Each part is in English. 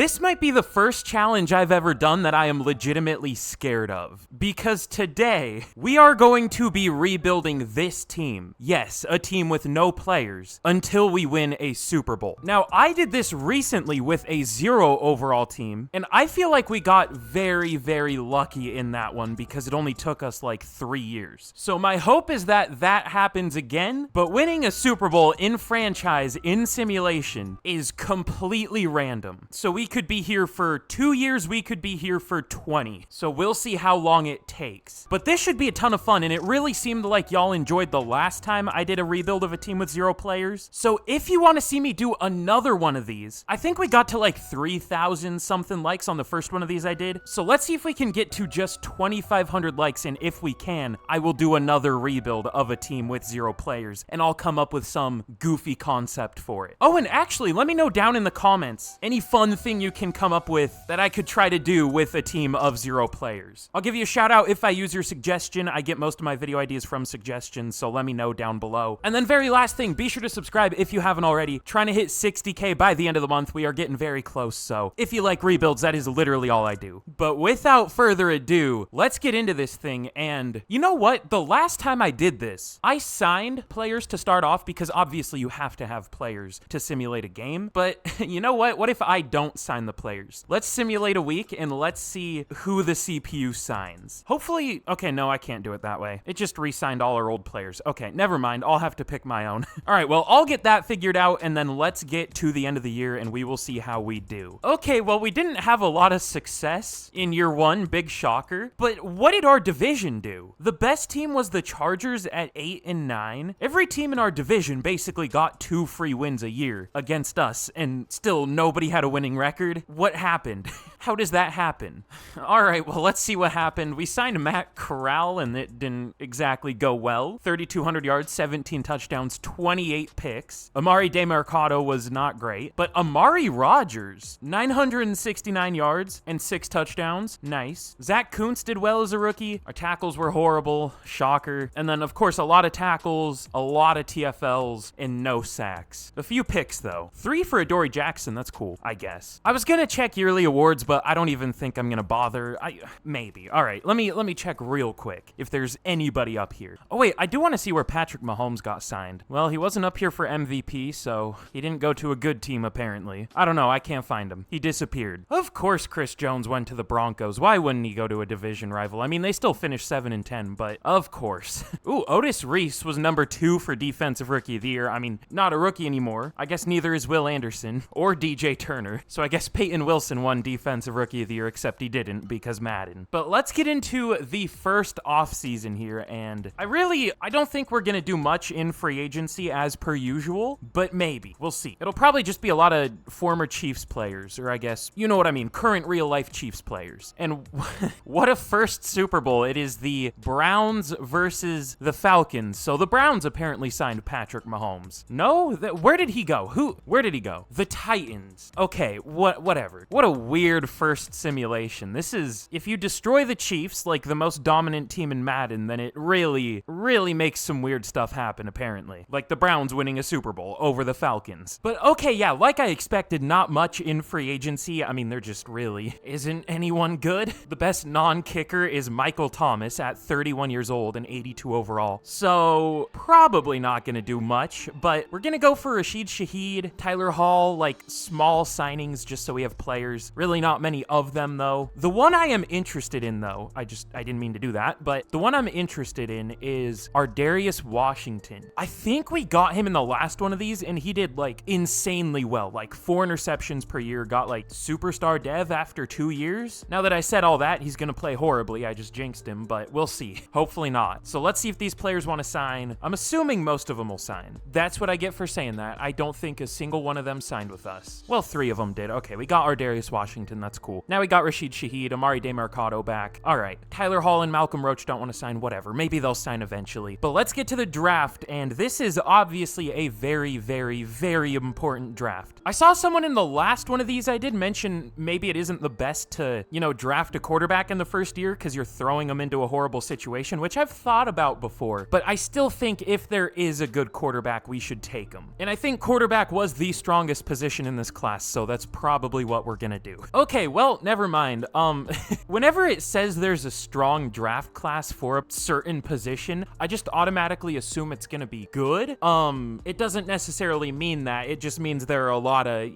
This might be the first challenge I've ever done that I am legitimately scared of, because today we are going to be rebuilding this team. Yes, a team with no players until we win a Super Bowl. Now, I did this recently with a 0 overall team, and I feel like we got very, very lucky in that one because it only took us like 3 years. So my hope is that that happens again, but winning a Super Bowl in franchise, in simulation, is completely random. So we could be here for 2 years, we could be here for 20. So we'll see how long it takes. But this should be a ton of fun, and it really seemed like y'all enjoyed the last time I did a rebuild of a team with 0 players. So if you want to see me do another one of these, I think we got to like 3,000 something likes on the first one of these I did. So let's see if we can get to just 2,500 likes, and if we can, I will do another rebuild of a team with 0 players, and I'll come up with some goofy concept for it. Oh, and actually, let me know down in the comments any fun thing you can come up with that I could try to do with a team of 0 players. I'll give you a shout out if I use your suggestion. I get most of my video ideas from suggestions, so let me know down below. And then very last thing, be sure to subscribe if you haven't already. Trying to hit 60K by the end of the month. We are getting very close, so if you like rebuilds, that is literally all I do. But without further ado, let's get into this thing. And you know what? The last time I did this, I signed players to start off because obviously you have to have players to simulate a game. But you know what? What if I don't sign the players? Let's simulate a week and let's see who the CPU signs. Hopefully, okay, no, I can't do it that way. It just re-signed all our old players. Okay, never mind. I'll have to pick my own. All right, well, I'll get that figured out, and then let's get to the end of the year and we will see how we do. Okay, well, we didn't have a lot of success in year 1, big shocker, but what did our division do? The best team was the Chargers at 8 and 9. Every team in our division basically got 2 free wins a year against us, and still nobody had a winning record. What happened? How does that happen? All right, well, let's see what happened. We signed Matt Corral, and it didn't exactly go well. 3,200 yards, 17 touchdowns, 28 picks. Amari DeMarcado was not great, but Amari Rodgers, 969 yards and 6 touchdowns. Nice. Zach Kuntz did well as a rookie. Our tackles were horrible. Shocker. And then, of course, a lot of tackles, a lot of TFLs, and no sacks. A few picks, though. 3 for Adoree Jackson. That's cool, I guess. I was gonna check yearly awards, but I don't even think I'm gonna bother. Maybe. All right, let me check real quick if there's anybody up here. Oh wait, I do want to see where Patrick Mahomes got signed. Well, he wasn't up here for MVP, so he didn't go to a good team apparently. I don't know, I can't find him. He disappeared. Of course Chris Jones went to the Broncos. Why wouldn't he go to a division rival? I mean, they still finished 7 and 10, but of course. Ooh, Otis Reese was number 2 for Defensive Rookie of the Year. I mean, not a rookie anymore. I guess neither is Will Anderson or DJ Turner. So I guess Peyton Wilson won Defensive Rookie of the Year, except he didn't because Madden. But let's get into the first offseason here, and I don't think we're gonna do much in free agency as per usual, but maybe. We'll see. It'll probably just be a lot of former Chiefs players, or I guess, you know what I mean, current real-life Chiefs players. And what a first Super Bowl. It is the Browns versus the Falcons. So the Browns apparently signed Patrick Mahomes. No? Where did he go? Where did he go? The Titans. Okay, whatever. What a weird first simulation. This is, if you destroy the Chiefs, like the most dominant team in Madden, then it really, really makes some weird stuff happen, apparently. Like the Browns winning a Super Bowl over the Falcons. But okay, yeah, like I expected, not much in free agency. I mean, there just really isn't anyone good. The best non-kicker is Michael Thomas at 31 years old and 82 overall. So probably not gonna do much, but we're gonna go for Rashid Shaheed, Tyler Hall, like small signings just so we have players. Really not many of them though. The one I am interested in though, I didn't mean to do that, but the one I'm interested in is Ardarius Washington. I think we got him in the last one of these and he did like insanely well, like 4 interceptions per year, got like superstar dev after 2 years. Now that I said all that, he's gonna play horribly. I just jinxed him, but we'll see. Hopefully not. So let's see if these players want to sign. I'm assuming most of them will sign. That's what I get for saying that. I don't think a single one of them signed with us. Well, 3 of them did. Okay, we got Ardarius Washington. That's cool. Now we got Rashid Shaheed, Amari DeMarcado back. All right. Tyler Hall and Malcolm Roach don't want to sign, whatever. Maybe they'll sign eventually. But let's get to the draft, and this is obviously a very, very, very important draft. I saw someone in the last one of these, I did mention maybe it isn't the best to, draft a quarterback in the first year because you're throwing them into a horrible situation, which I've thought about before. But I still think if there is a good quarterback, we should take him. And I think quarterback was the strongest position in this class, so that's probably what we're gonna do. Okay, well, never mind. Whenever it says there's a strong draft class for a certain position, I just automatically assume it's gonna be good. It doesn't necessarily mean that. It just means there are a lot of,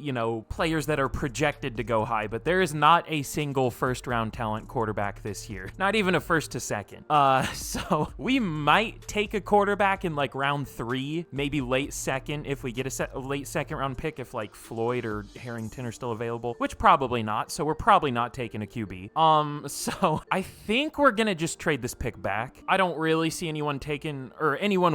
players that are projected to go high, but there is not a single first-round talent quarterback this year. Not even a first to second. So we might take a quarterback in like round 3, maybe late second if we get a late second round pick if like Floyd or Harrington are still available, which probably not, so we're probably not taking a QB. So I think we're gonna just trade this pick back. I don't really see anyone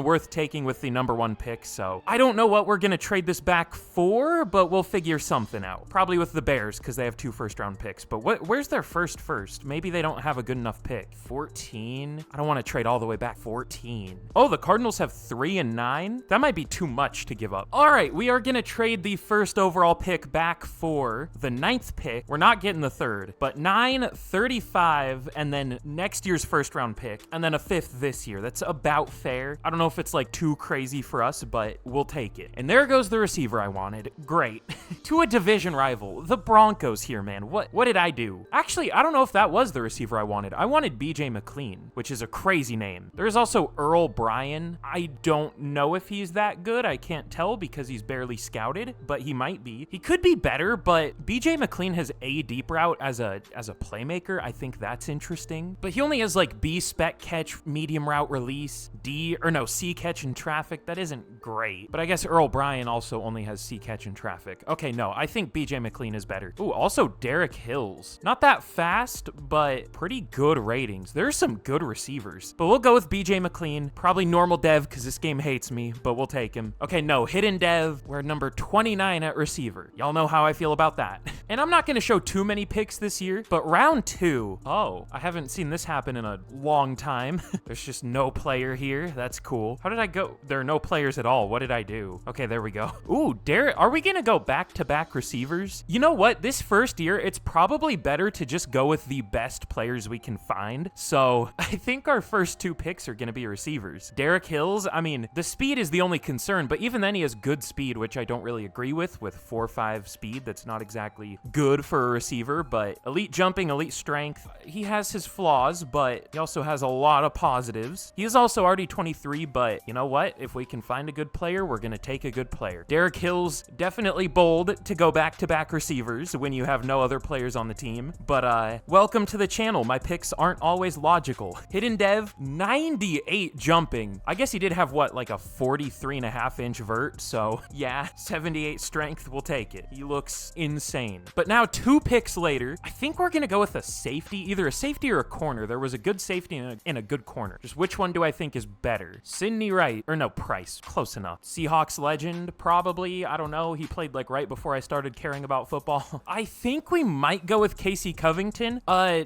worth taking with the number 1 pick, so I don't know what we're gonna trade this back for, but we'll figure something out. Probably with the Bears, because they have 2 first-round picks, but where's their first? Maybe they don't have a good enough pick. 14? I don't want to trade all the way back. 14. Oh, the Cardinals have 3 and 9? That might be too much to give up. All right, we are gonna trade the first overall pick back for the 9th pick. We're not getting the 3rd, but 9, 35, and then next year's first-round pick, and then a 5th this year. That's about fair. I don't know if it's like too crazy for us, but we'll take it. And there goes the receiver I wanted. Great. To a division rival, the Broncos here, man. What did I do? Actually, I don't know if that was the receiver I wanted. I wanted BJ McLean, which is a crazy name. There's also Earl Bryan. I don't know if he's that good. I can't tell because he's barely scouted, but he might be. He could be better, but BJ McLean has a deep route as a playmaker. I think that's interesting. But he only has like B spec catch, medium route release, C catch and traffic. That isn't great. But I guess Earl Bryan also only has C catch and traffic. Okay, no, I think BJ McLean is better. Ooh, also Derek Hills. Not that fast, but pretty good ratings. There's some good receivers. But we'll go with BJ McLean. Probably normal dev because this game hates me, but we'll take him. Okay, no, hidden dev. We're number 29 at receiver. Y'all know how I feel about that. And I'm not going to show too many picks this year, but round 2. Oh, I haven't seen this happen in a long time. There's just no player here. That's cool. How did I go? There are no players at all. What did I do? Okay, there we go. Ooh, Derek, are we going to go back-to-back receivers? You know what? This first year, it's probably better to just go with the best players we can find. So I think our first 2 picks are going to be receivers. Derek Hills, I mean, the speed is the only concern, but even then he has good speed, which I don't really agree with 4.5 speed. That's not exactly good for a receiver, but elite jumping, elite strength. He has his flaws, but he also has a lot of positives. He is also already 23, but you know what? If we can find a good player, we're going to take a good player. Derek Hills, definitely bold to go back-to-back receivers when you have no other players on the team, but welcome to the channel. My picks aren't always logical. Hidden dev, 98 jumping. I guess he did have what, like a 43.5-inch vert, so yeah, 78 strength, we'll take it. He looks insane. But now 2 picks later, I think we're gonna go with a safety, either a safety or a corner. There was a good safety and a good corner. Just which one do I think is better? Sidney Wright, or no, Price, close enough. Seahawks legend, probably, I don't know. He played like right before I started caring about football. I think we might go with Casey Covington.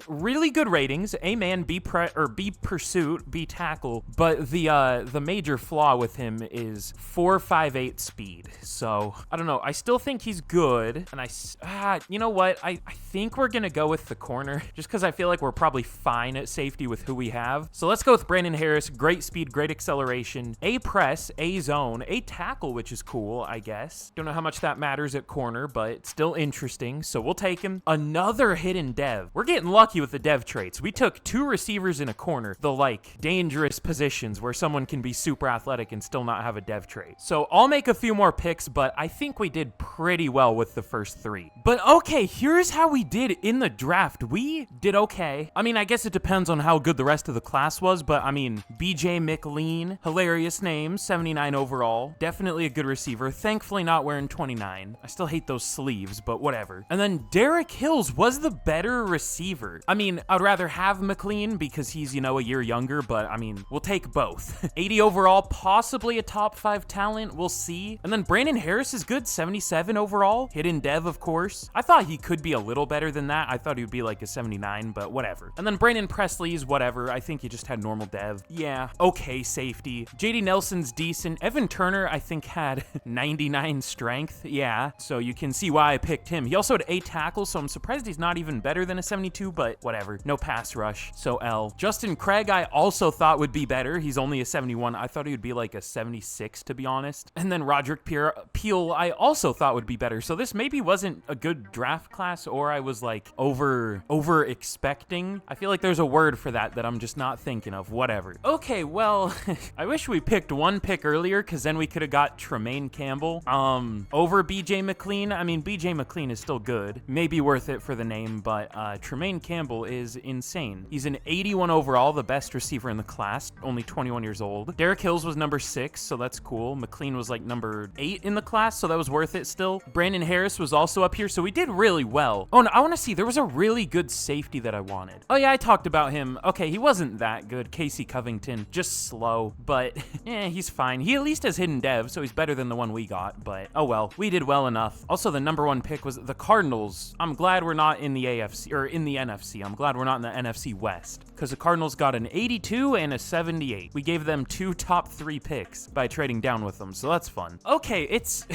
Really good ratings, A-man, B pursuit, B tackle, but the major flaw with him is 4.58 speed. So I don't know. I still think he's good, and you know what? I think we're gonna go with the corner just because I feel like we're probably fine at safety with who we have. So let's go with Brandon Harris. Great speed, great acceleration, A press, A zone, A tackle, which is cool, I guess. Don't know how much that matters at corner, but it's still interesting. So we'll take him. Another hidden dev. We're getting lucky with the dev traits. We took 2 receivers in a corner, the like dangerous positions where someone can be super athletic and still not have a dev trait. So I'll make a few more picks, but I think we did pretty well with the first 3. But okay, here's how we did in the draft. We did okay. I mean, I guess it depends on how good the rest of the class was, but I mean, BJ McLean, hilarious name, 79 overall. Definitely a good receiver. Thankfully not wearing 29. I still hate those sleeves, but whatever. And then Derek Hills was the better receiver. I mean, I'd rather have McLean because he's, a year younger, but I mean, we'll take both. 80 overall, possibly a top 5 talent. We'll see. And then Brandon Harris is good, 77 overall. Hidden dev, of course. Harris. I thought he could be a little better than that. I thought he would be like a 79, but whatever. And then Brandon Presley's whatever. I think he just had normal dev. Yeah, okay safety. JD Nelson's decent. Evan Turner, I think, had 99 strength. Yeah, so you can see why I picked him. He also had 8 tackles, so I'm surprised he's not even better than a 72, but whatever. No pass rush, so L. Justin Craig, I also thought would be better. He's only a 71. I thought he would be like a 76, to be honest. And then Roderick Peele, I also thought would be better. So this maybe wasn't a good draft class, or I was like over expecting. I feel like there's a word for that I'm just not thinking of. Whatever. Okay, well, I wish we picked one pick earlier, because then we could have got Tremaine Campbell over BJ McLean. I mean, BJ McLean is still good. Maybe worth it for the name, but Tremaine Campbell is insane. He's an 81 overall, the best receiver in the class, only 21 years old. Derek Hills was number 6, so that's cool. McLean was like number 8 in the class, so that was worth it still. Brandon Harris was also up here, so we did really well. Oh, no, I want to see. There was a really good safety that I wanted. Oh, yeah, I talked about him. Okay, he wasn't that good. Casey Covington, just slow, but he's fine. He at least has hidden dev, so he's better than the one we got, but oh well, we did well enough. Also, the number 1 pick was the Cardinals. I'm glad we're not in the AFC, or in the NFC. I'm glad we're not in the NFC West, because the Cardinals got an 82 and a 78. We gave them 2 top 3 picks by trading down with them, so that's fun. Okay, it's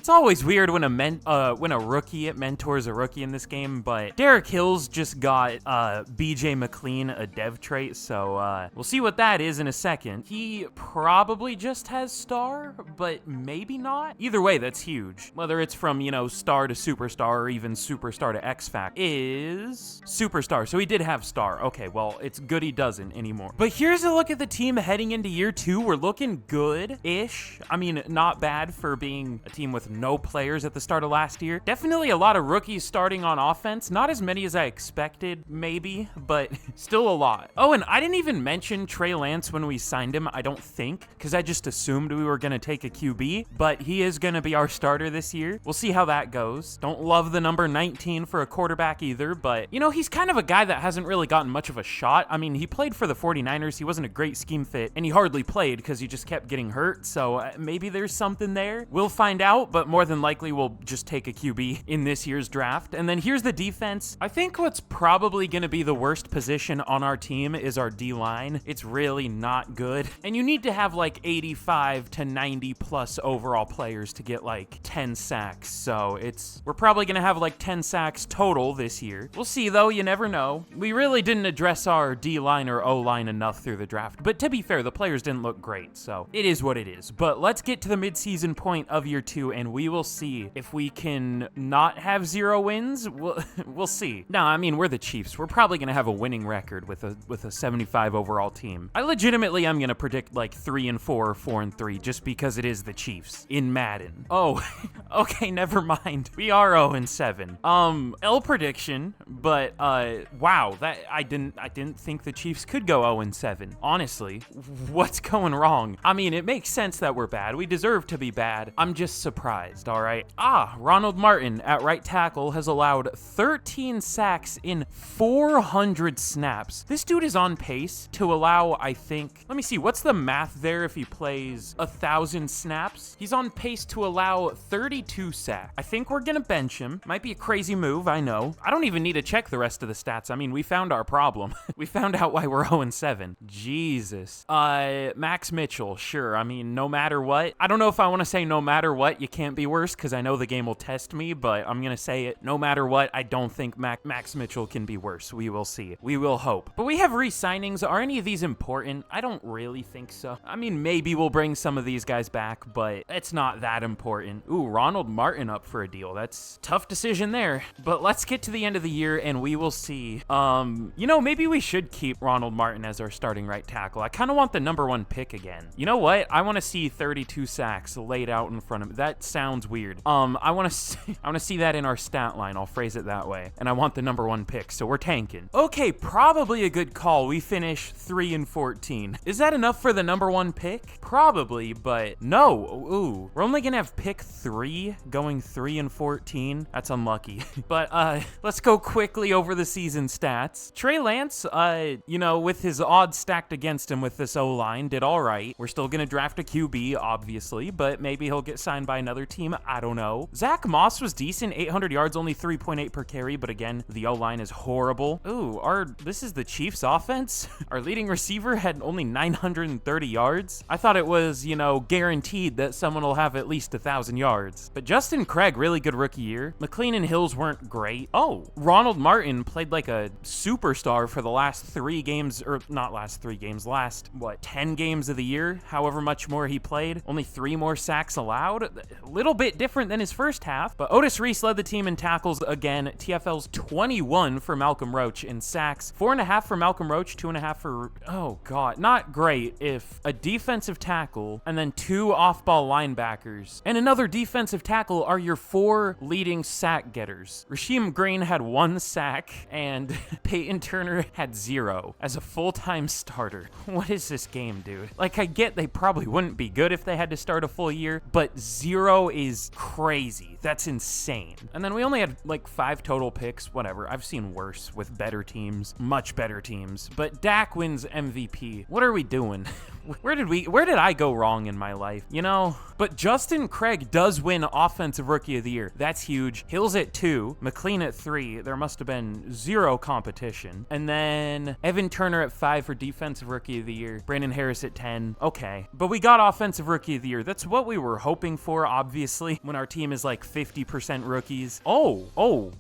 always weird when a rookie mentors a rookie in this game, but Derek Hills just got BJ McLean a dev trait, so we'll see what that is in a second. He probably just has star, but maybe not. Either way, that's huge. Whether it's from, you know, star to superstar or even superstar to X Factor is superstar. So he did have star. Okay, well, it's good he doesn't anymore. But here's a look at the team heading into year 2. We're looking good-ish. I mean, not bad for being a team with no players at the start of last year. Definitely a lot of rookies starting on offense. Not as many as I expected, maybe, but still a lot. Oh, and I didn't even mention Trey Lance when we signed him, I don't think, because I just assumed we were going to take a QB, but he is going to be our starter this year. We'll see how that goes. Don't love the number 19 for a quarterback either, but, you know, he's kind of a guy that hasn't really gotten much of a shot. I mean, he played for the 49ers. He wasn't a great scheme fit, and he hardly played because he just kept getting hurt, so maybe there's something there. We'll find out, but more than likely we'll just take a QB in this year's draft. And then here's the defense. I think what's probably going to be the worst position on our team is our D-line. It's really not good, and you need to have like 85 to 90 plus overall players to get like 10 sacks, so we're probably gonna have like 10 sacks total this year. We'll see though, you never know. We really didn't address our D-line or O-line enough through the draft, but to be fair, the players didn't look great, so it is what it is. But let's get to the mid-season point of year 2, and we will see if we can not have 0 wins. We'll see. No, I mean, we're the Chiefs. We're probably gonna have a winning record with a 75 overall team. I legitimately am gonna predict like 3-4 or 4-3 just because it is the Chiefs in Madden. Oh, okay, never mind. We are 0-7. L prediction, but wow, that I didn't think the Chiefs could go 0-7. Honestly, what's going wrong? I mean, it makes sense that we're bad. We deserve to be bad. I'm just surprised, all right? Ronald Martin at right tackle has allowed 13 sacks in 400 snaps. This dude is on pace to allow, I think, let me see, what's the math there if he plays 1,000 snaps? He's on pace to allow 32 sacks. I think we're gonna bench him. Might be a crazy move, I know. I don't even need to check the rest of the stats. I mean, we found our problem. We found out why we're 0-7. Jesus. Max Mitchell, sure. I mean, no matter what. I don't know if I want to say no matter what, you can't be worse, because I know the game will test me, but I'm gonna say it. No matter what, I don't think Max Mitchell can be worse. We will see. We will hope. But we have re-signings. Are any of these important? I don't really think so. I mean, maybe we'll bring some of these guys back, but it's not that important. Ooh, Ronald Martin up for a deal. That's a tough decision there. But let's get to the end of the year and we will see. You know, maybe we should keep Ronald Martin as our starting right tackle. I kind of want the number 1 pick again. You know what? I want to see 32 sacks laid out in front of me. That sounds weird. I want to see that in our stat line. I'll phrase it that way. And I want the number 1 pick, so we're tanking. Okay, probably a good call. We finish 3-14. Is that enough for the number 1 pick? Probably, but no. Ooh, we're only gonna have pick 3 going 3-14. That's unlucky. But let's go quickly over the season stats. Trey Lance, you know, with his odds stacked against him with this O-line, did all right. We're still gonna draft a QB, obviously, but maybe he'll get signed by another team. I don't know. Zach Moss was decent, 800 yards, only 3.8 per carry, but again, the O-line is horrible. Ooh, this is the Chiefs offense? Our leading receiver had only 930 yards. I thought it was, you know, guaranteed that someone will have at least 1,000 yards. But Justin Craig, really good rookie year. McLean and Hills weren't great. Oh, Ronald Martin played like a superstar for the last 3 games, or not last 3 games, last, 10 games of the year, however much more he played. Only 3 more sacks allowed. A little bit different than his first half, but Otis Reese led the team in tackles again. TFL's 21 for Malcolm Roach in sacks, 4.5 for Malcolm Roach, 2.5 for, oh God, not great if a defensive tackle and then 2 off-ball linebackers and another defensive tackle are your 4 leading sack getters. Rasheem Green had 1 sack and Peyton Turner had 0 as a full-time starter. What is this game, dude? Like, I get they probably wouldn't be good if they had to start a full year, but 0 is crazy. That's insane. And then we only had like 5 total picks, whatever. I've seen worse with better teams, much better teams, but Dak wins MVP. What are we doing? Where did I go wrong in my life? You know, but Justin Craig does win Offensive Rookie of the Year. That's huge. Hills at 2, McLean at 3. There must have been 0 competition. And then Evan Turner at 5 for Defensive Rookie of the Year. Brandon Harris at 10. Okay. But we got Offensive Rookie of the Year. That's what we were hoping for, obviously, when our team is like 50% rookies. Whoa.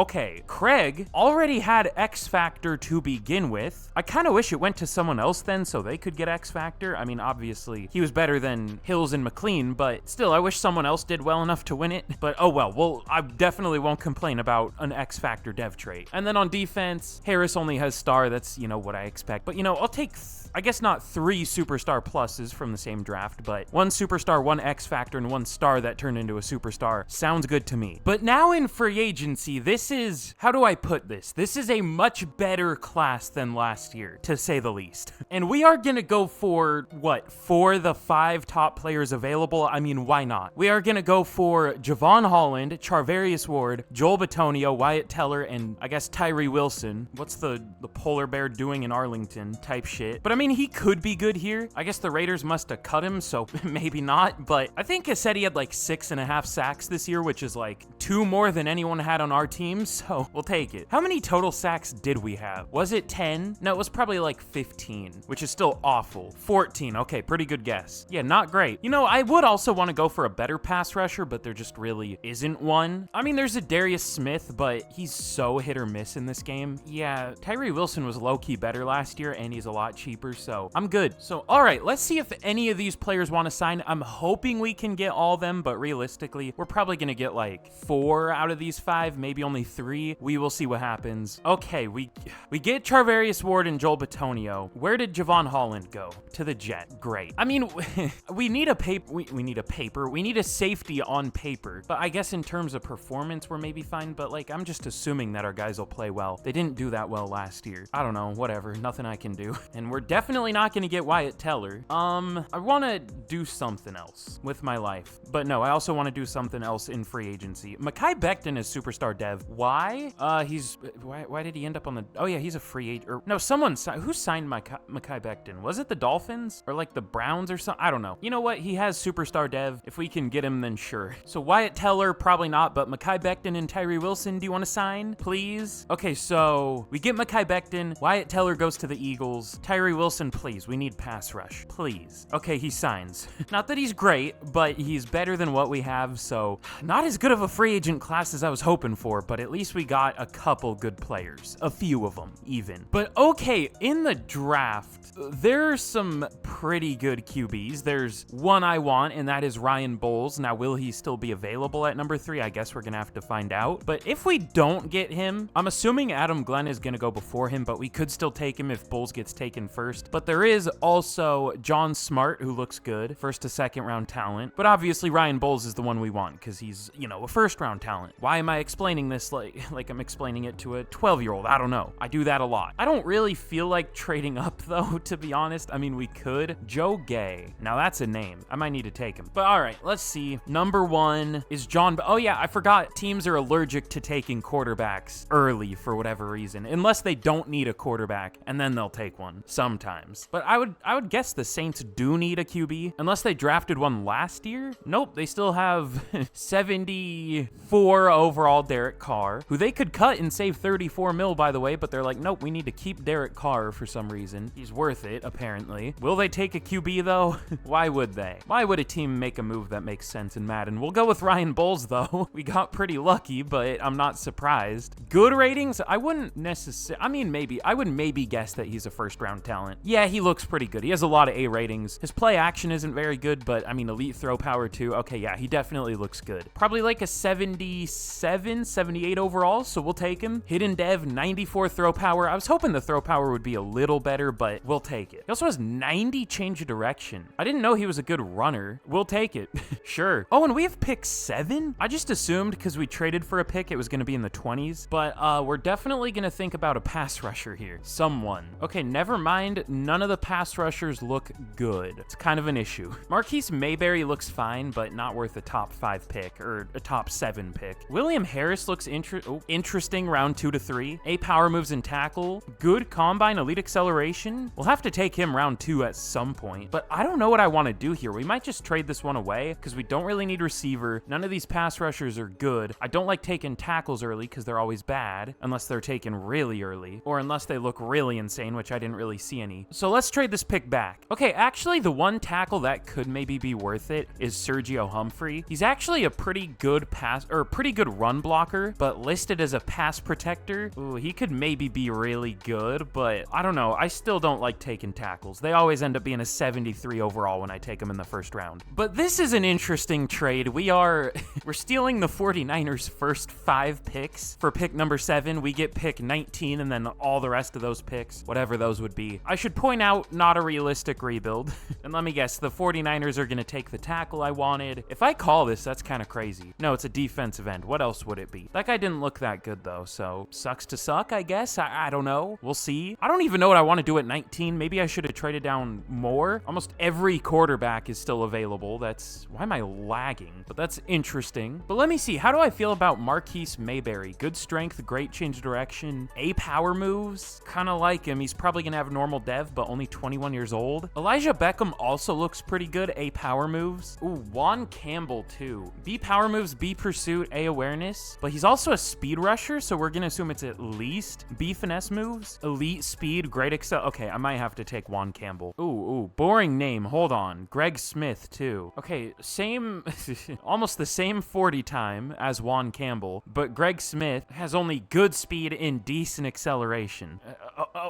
Okay. Craig already had X Factor to begin with. I kind of wish it went to someone else then so they could get X Factor. I mean, obviously, he was better than Hills and McLean, but still, I wish someone else did well enough to win it. But oh well, I definitely won't complain about an X Factor dev trait. And then on defense, Harris only has star. That's, you know, what I expect. But, you know, I'll take, I guess not 3 superstar pluses from the same draft, but 1 superstar, 1 X Factor, and 1 star that turned into a superstar. Sounds good to me. But now in free agency, this is, how do I put this? This is a much better class than last year, to say the least. And we are gonna go for, what, 4 of the 5 top players available? I mean, why not? We are gonna go for Javon Holland, Charvarius Ward, Joel Bitonio, Wyatt Teller, and I guess Tyree Wilson. What's the polar bear doing in Arlington type shit? But I mean, he could be good here. I guess the Raiders must have cut him, so maybe not. But I think I said he had like 6.5 sacks this year, which is like 2 more than anyone had on our team, so we'll take it. How many total sacks did we have? Was it 10? No, it was probably like 15, which is still awful. 14, okay, pretty good guess. Yeah, not great. You know, I would also want to go for a better pass rusher, but there just really isn't one. I mean, there's a Darius Smith, but he's so hit or miss in this game. Yeah, Tyree Wilson was low-key better last year, and he's a lot cheaper, so I'm good. So, all right, let's see if any of these players want to sign. I'm hoping we can get all of them, but realistically, we're probably going to get like 4 out of these 5, maybe only 3. We will see what happens. Okay, we get Charvarius Ward and Joel Bitonio. Where did Javon Holland go? To the Jet. Great. I mean, we need a paper. We need a paper. We need a safety on paper. But I guess in terms of performance, we're maybe fine. But like, I'm just assuming that our guys will play well. They didn't do that well last year. I don't know. Whatever. Nothing I can do. And we're definitely not going to get Wyatt Teller. I want to do something else with my life. But no, I also want to do something else in free agency. Mekhi Becton is superstar dev. Why? Why did he end up on the... Oh yeah, he's a free agent. Or no, who signed Mekhi Becton? Was it the Dolphins or like the Browns or something? I don't know. You know what? He has superstar dev. If we can get him, then sure. So Wyatt Teller, probably not, but Mekhi Becton and Tyree Wilson, do you want to sign, please? Okay, so we get Mekhi Becton. Wyatt Teller goes to the Eagles. Tyree Wilson, please. We need pass rush, please. Okay, he signs. Not that he's great, but he's better than what we have, so not as good of a free agent class as I was hoping for, but at least we got a couple good players. A few of them, even. But okay, in the draft, there's some pretty good QBs. There's one I want, and that is Ryan Bowles. Now, will he still be available at number 3? I guess we're gonna have to find out. But if we don't get him, I'm assuming Adam Glenn is gonna go before him, but we could still take him if Bowles gets taken first. But there is also John Smart, who looks good, 1st to 2nd round talent. But obviously Ryan Bowles is the one we want because he's, you know, a 1st round talent. Why am I explaining this like I'm explaining it to a 12-year-old? I don't know. I do that a lot. I don't really feel like trading up though, to be honest. I mean, we could. Joe Gay. Now that's a name. I might need to take him. But all right, let's see. Number 1 is John. Oh yeah, I forgot. Teams are allergic to taking quarterbacks early for whatever reason, unless they don't need a quarterback, and then they'll take one sometimes. sometimes. But I would guess the Saints do need a QB, unless they drafted one last year. Nope, they still have 74 overall Derek Carr, who they could cut and save 34 mil, by the way, but they're like, nope, we need to keep Derek Carr for some reason. He's worth it, apparently. Will they take a QB, though? Why would they? Why would a team make a move that makes sense in Madden? We'll go with Ryan Bowles, though. We got pretty lucky, but I'm not surprised. Good ratings? I wouldn't necessarily, I mean, maybe. I would maybe guess that he's a first-round talent. Yeah, he looks pretty good. He has a lot of A ratings. His play action isn't very good, but I mean, elite throw power too. Okay, yeah, he definitely looks good. Probably like a 77, 78 overall, so we'll take him. Hidden dev, 94 throw power. I was hoping the throw power would be a little better, but we'll take it. He also has 90 change of direction. I didn't know he was a good runner. We'll take it. Sure. Oh, and we have pick 7? I just assumed because we traded for a pick, it was going to be in the 20s, but we're definitely going to think about a pass rusher here. Someone. Okay, never mind. None of the pass rushers look good. It's kind of an issue. Marquise Mayberry looks fine, but not worth a top 5 pick or a top 7 pick. William Harris looks interesting round 2 to 3. A power moves and tackle. Good combine, elite acceleration. We'll have to take him round 2 at some point, but I don't know what I want to do here. We might just trade this one away because we don't really need receiver. None of these pass rushers are good. I don't like taking tackles early because they're always bad unless they're taken really early or unless they look really insane, which I didn't really see any. So let's trade this pick back. Okay, actually the one tackle that could maybe be worth it is Sergio Humphrey. He's actually a pretty good pretty good run blocker, but listed as a pass protector. Ooh, he could maybe be really good, but I don't know. I still don't like taking tackles. They always end up being a 73 overall when I take them in the first round. But this is an interesting trade. We're stealing the 49ers first 5 picks for pick number 7. We get pick 19 and then all the rest of those picks, whatever those would be. I should point out, not a realistic rebuild. And let me guess, the 49ers are going to take the tackle I wanted. If I call this, that's kind of crazy. No, it's a defensive end. What else would it be? That guy didn't look that good though, so sucks to suck, I guess. I don't know. We'll see. I don't even know what I want to do at 19. Maybe I should have traded down more. Almost every quarterback is still available. Why am I lagging? But that's interesting. But let me see. How do I feel about Marquise Mayberry? Good strength, great change of direction, A power moves. Kind of like him. He's probably going to have normal dev, but only 21 years old. Elijah Beckham also looks pretty good. A power moves. Ooh, Juan Campbell too. B power moves, B pursuit, A awareness. But he's also a speed rusher, so we're going to assume it's at least B finesse moves. Elite speed, great excel. Okay, I might have to take Juan Campbell. Ooh, boring name. Hold on. Greg Smith too. Okay, same, almost the same 40 time as Juan Campbell, but Greg Smith has only good speed and decent acceleration.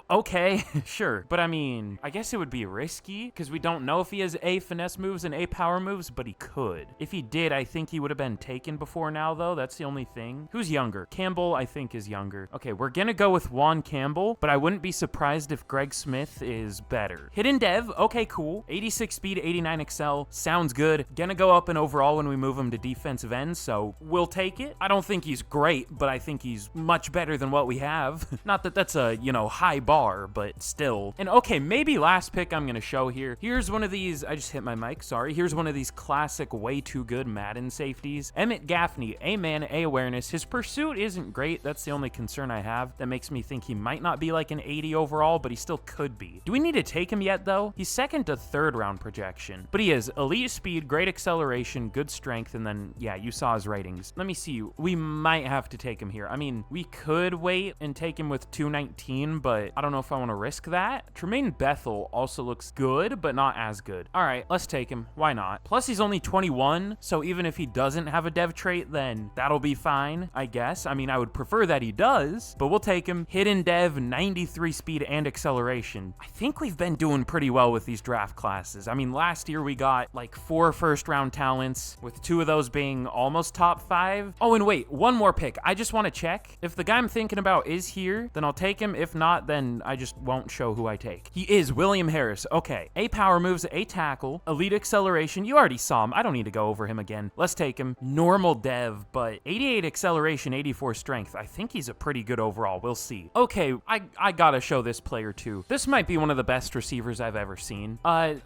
Okay, sure. But I mean, I guess it would be risky because we don't know if he has A finesse moves and A power moves, but he could. If he did, I think he would have been taken before now, though. That's the only thing. Who's younger? Campbell, I think, is younger. Okay, we're gonna go with Juan Campbell, but I wouldn't be surprised if Greg Smith is better. Hidden dev, okay, cool. 86 speed, 89 excel, sounds good. Gonna go up in overall when we move him to defensive end, so we'll take it. I don't think he's great, but I think he's much better than what we have. Not that that's a, high bar, but still. And okay, maybe last pick I'm gonna show here. Here's one of these, I just hit my mic, sorry. Here's one of these classic way too good Madden safeties. Emmett Gaffney, A man, A awareness. His pursuit isn't great. That's the only concern I have. That makes me think he might not be like an 80 overall, but he still could be. Do we need to take him yet though? He's second to third round projection, but he is elite speed, great acceleration, good strength, and then yeah, you saw his ratings. Let me see. We might have to take him here. I mean, we could wait and take him with 219, but I don't know if I want to risk that. Tremaine Bethel also looks good, but not as good. All right, let's take him. Why not? Plus he's only 21, so even if he doesn't have a dev trait, then that'll be fine, I guess. I mean, I would prefer that he does, but we'll take him. Hidden dev, 93 speed and acceleration. I think we've been doing pretty well with these draft classes. I mean, last year we got like 4 first round talents, with 2 of those being almost top 5. Oh, and wait, one more pick. I just want to check. If the guy I'm thinking about is here, then I'll take him. If not, then I just won't show who I take. He is William Harris. Okay. A power moves, A tackle, elite acceleration. You already saw him. I don't need to go over him again. Let's take him. Normal dev, but 88 acceleration, 84 strength. I think he's a pretty good overall. We'll see. Okay, I gotta show this player too. This might be one of the best receivers I've ever seen.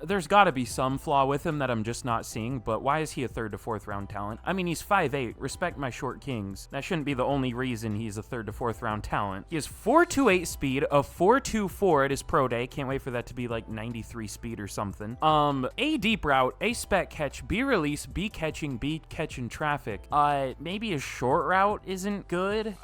There's gotta be some flaw with him that I'm just not seeing, but why is he a 3rd to 4th round talent? I mean, he's 5'8". Respect my short kings. That shouldn't be the only reason he's a 3rd to 4th round talent. He has 4.28 speed, a 4.24 at his pro pro day. Can't wait for that to be like 93 speed or something. A deep route, A spec catch, B release, B catching traffic. Maybe a short route isn't good.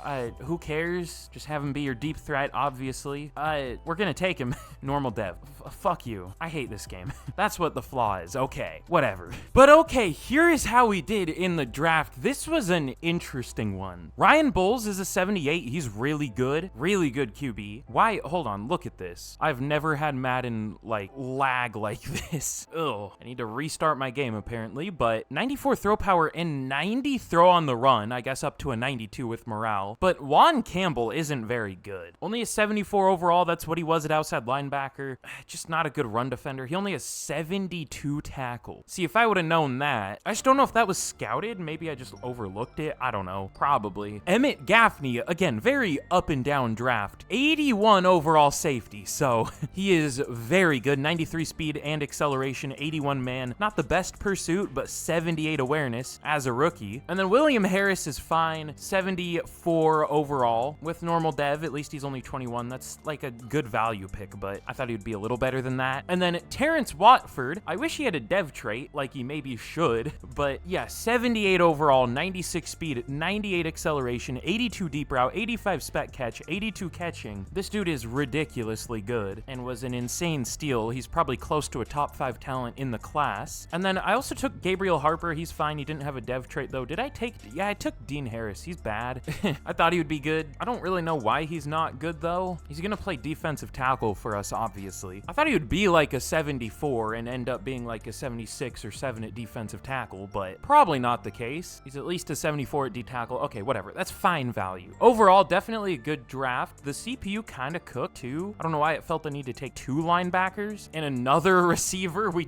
Who cares? Just have him be your deep threat, obviously. We're gonna take him. Normal dev. Fuck you. I hate this game. That's what the flaw is. Okay, whatever. But okay, here is how we did in the draft. This was an interesting one. Ryan Bowles is a 78. He's really good. Really good QB. Why? Hold on, look at this. I've never had Madden, like, lag like this. Ugh. I need to restart my game, apparently, but 94 throw power and 90 throw on the run. I guess up to a 92 with morale. But Juan Campbell isn't very good. Only a 74 overall. That's what he was at outside linebacker. Just not a good run defender. He only has 72 tackle. See, if I would have known that, I just don't know if that was scouted. Maybe I just overlooked it. I don't know. Probably. Emmett Gaffney, again, very up and down draft. 81 overall safety. So he is very good. 93 speed and acceleration. 81 man. Not the best pursuit, but 78 awareness as a rookie. And then William Harris is fine. 74 overall with normal dev. At least he's only 21. That's like a good value pick, but I thought he'd be a little better than that. And then Terrence Watford, I wish he had a dev trait like he maybe should, but yeah, 78 overall, 96 speed, 98 acceleration, 82 deep route, 85 spec catch, 82 catching. This dude is ridiculously good and was an insane steal. He's probably close to a top 5 talent in the class. And then I also took Gabriel Harper. He's fine. He didn't have a dev trait though. Did I take? Yeah, I took Dean Harris. He's bad. I thought he would be good. I don't really know why he's not good though. He's gonna play defensive tackle for us, obviously. I thought he would be like a 74 and end up being like a 76 or 7 at defensive tackle, but probably not the case. He's at least a 74 at D tackle. Okay, whatever. That's fine value. Overall, definitely a good draft. The CPU kind of cooked too. I don't know why it felt the need to take 2 linebackers and another receiver. We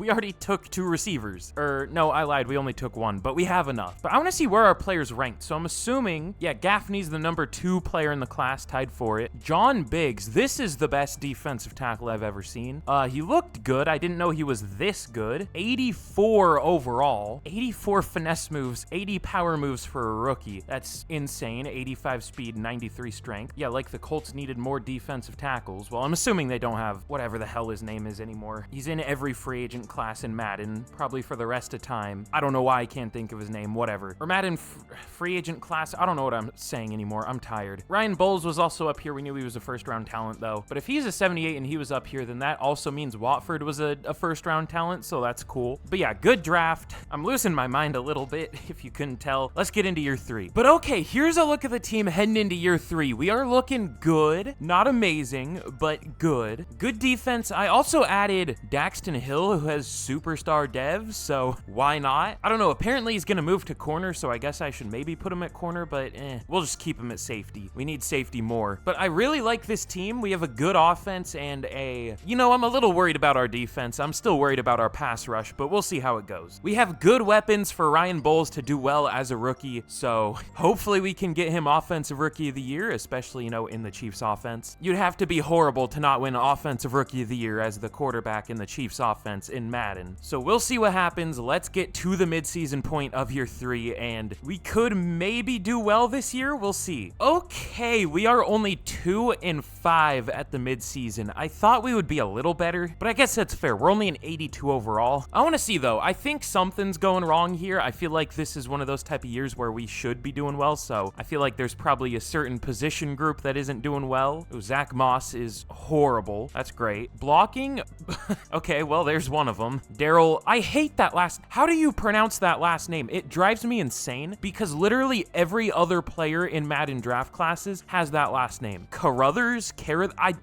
already took 2 receivers. Or no, I lied. We only took 1, but we have enough. But I want to see where our players ranked. So I'm assuming, yeah, Gaffney's the number 2 player in the class, tied for it. John Biggs, this is the best defensive tackle I've ever seen. He looked good. I didn't know he was this good. 84 overall, 84 finesse moves, 80 power moves for a rookie. That's insane. 85 speed, 93 strength. Yeah, like the Colts needed more defensive tackles. Well, I'm assuming they don't have whatever the hell his name is anymore. He's in every free agent class in Madden, probably for the rest of time. I don't know why I can't think of his name, whatever. Or Madden free agent class. I don't know what I'm saying anymore. I'm tired. Ryan Bowles was also up here. We knew he was a first round talent though. But if he's a 78 and he was up here, then that also means Watford was a first round talent, so that's cool. But yeah, good draft. I'm losing my mind a little bit, if you couldn't tell. Let's get into year 3. But okay, here's a look at the team heading into year 3. We are looking good. Not amazing, but good. Good defense. I also added Daxton Hill, who has superstar dev, so why not? I don't know. Apparently he's gonna move to corner, so I guess I should maybe put him at corner, but we'll just keep him at safety. We need safety more. But I really like this team. We have a good offense and I'm a little worried about our defense. I'm still worried about our pass rush, but we'll see how it goes. We have good weapons for Ryan Bowles to do well as a rookie, so hopefully we can get him Offensive Rookie of the Year, especially, in the Chiefs offense. You'd have to be horrible to not win Offensive Rookie of the Year as the quarterback in the Chiefs offense in Madden. So we'll see what happens. Let's get to the midseason point of year 3, and we could maybe do well this year. We'll see. Okay, we are only 2-5 at the midseason. I thought we would be a little better, but I guess that's fair. We're only an 82 overall. I want to see though. I think something's going wrong here. I feel like this is one of those type of years where we should be doing well, so I feel like there's probably a certain position group that isn't doing well. Ooh, Zach Moss is horrible. That's great. Blocking? Okay, well, there's one of them. Daryl, I hate that last... How do you pronounce that last name? It drives me insane because literally every other player in Madden draft classes has that last name. Carruthers? I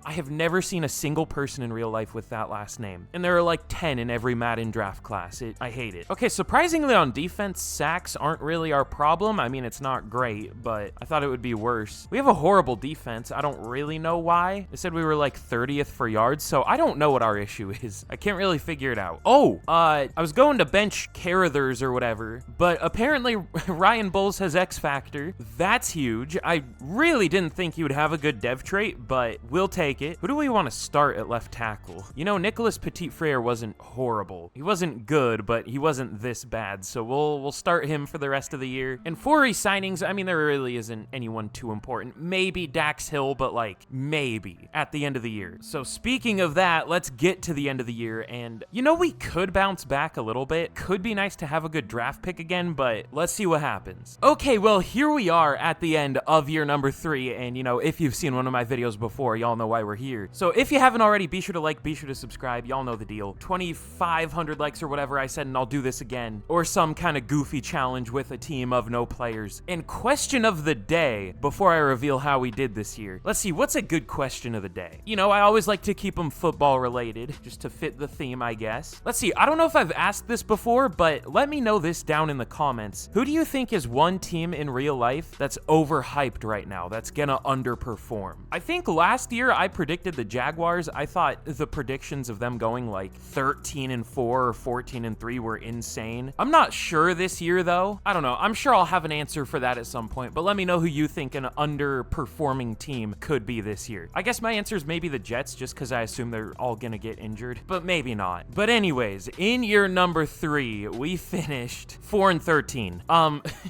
have never seen a single person in real life with that last name. And there are like 10 in every Madden draft class. I hate it. Okay, surprisingly on defense, sacks aren't really our problem. I mean, it's not great, but I thought it would be worse. We have a horrible defense. I don't really know why. They said we were like 30th for yards, so I don't know what our issue is. I can't really figure it out. Oh, I was going to bench Carruthers or whatever, but apparently Ryan Bowles has X Factor. That's huge. I really didn't think he would have a good dev trait, but we'll take it. Who do we want to start at left tackle? Nicholas Petit-Frere wasn't horrible. He wasn't good, but he wasn't this bad, so we'll start him for the rest of the year. And for re-signings, I mean, there really isn't anyone too important. Maybe Dax Hill, but like, maybe. be at the end of the year. So speaking of that, let's get to the end of the year, and you know, we could bounce back a little bit. Could be nice to have a good draft pick again, but let's see what happens. Okay, well, here we are at the end of year number 3, and you know, if you've seen one of my videos before, y'all know why we're here. So if you haven't already, be sure to like, be sure to subscribe. Y'all know the deal. 2,500 likes or whatever I said, and I'll do this again, or some kind of goofy challenge with a team of no players. And question of the day, before I reveal how we did this year, let's see, what's a good question of the day? You know, I always like to keep them football related, just to fit the theme, I guess. Let's see, I don't know if I've asked this before, but let me know this down in the comments. Who do you think is one team in real life that's overhyped right now, that's gonna underperform? I think last year I predicted the Jaguars. I thought the predictions of them going like 13-4 or 14-3 were insane. I'm not sure this year though. I don't know. I'm sure I'll have an answer for that at some point, but let me know who you think an underperforming team could be this year. I guess my answer is maybe the Jets, just because I assume they're all gonna get injured, but maybe not. But anyways, in year number 3, we finished 4-13.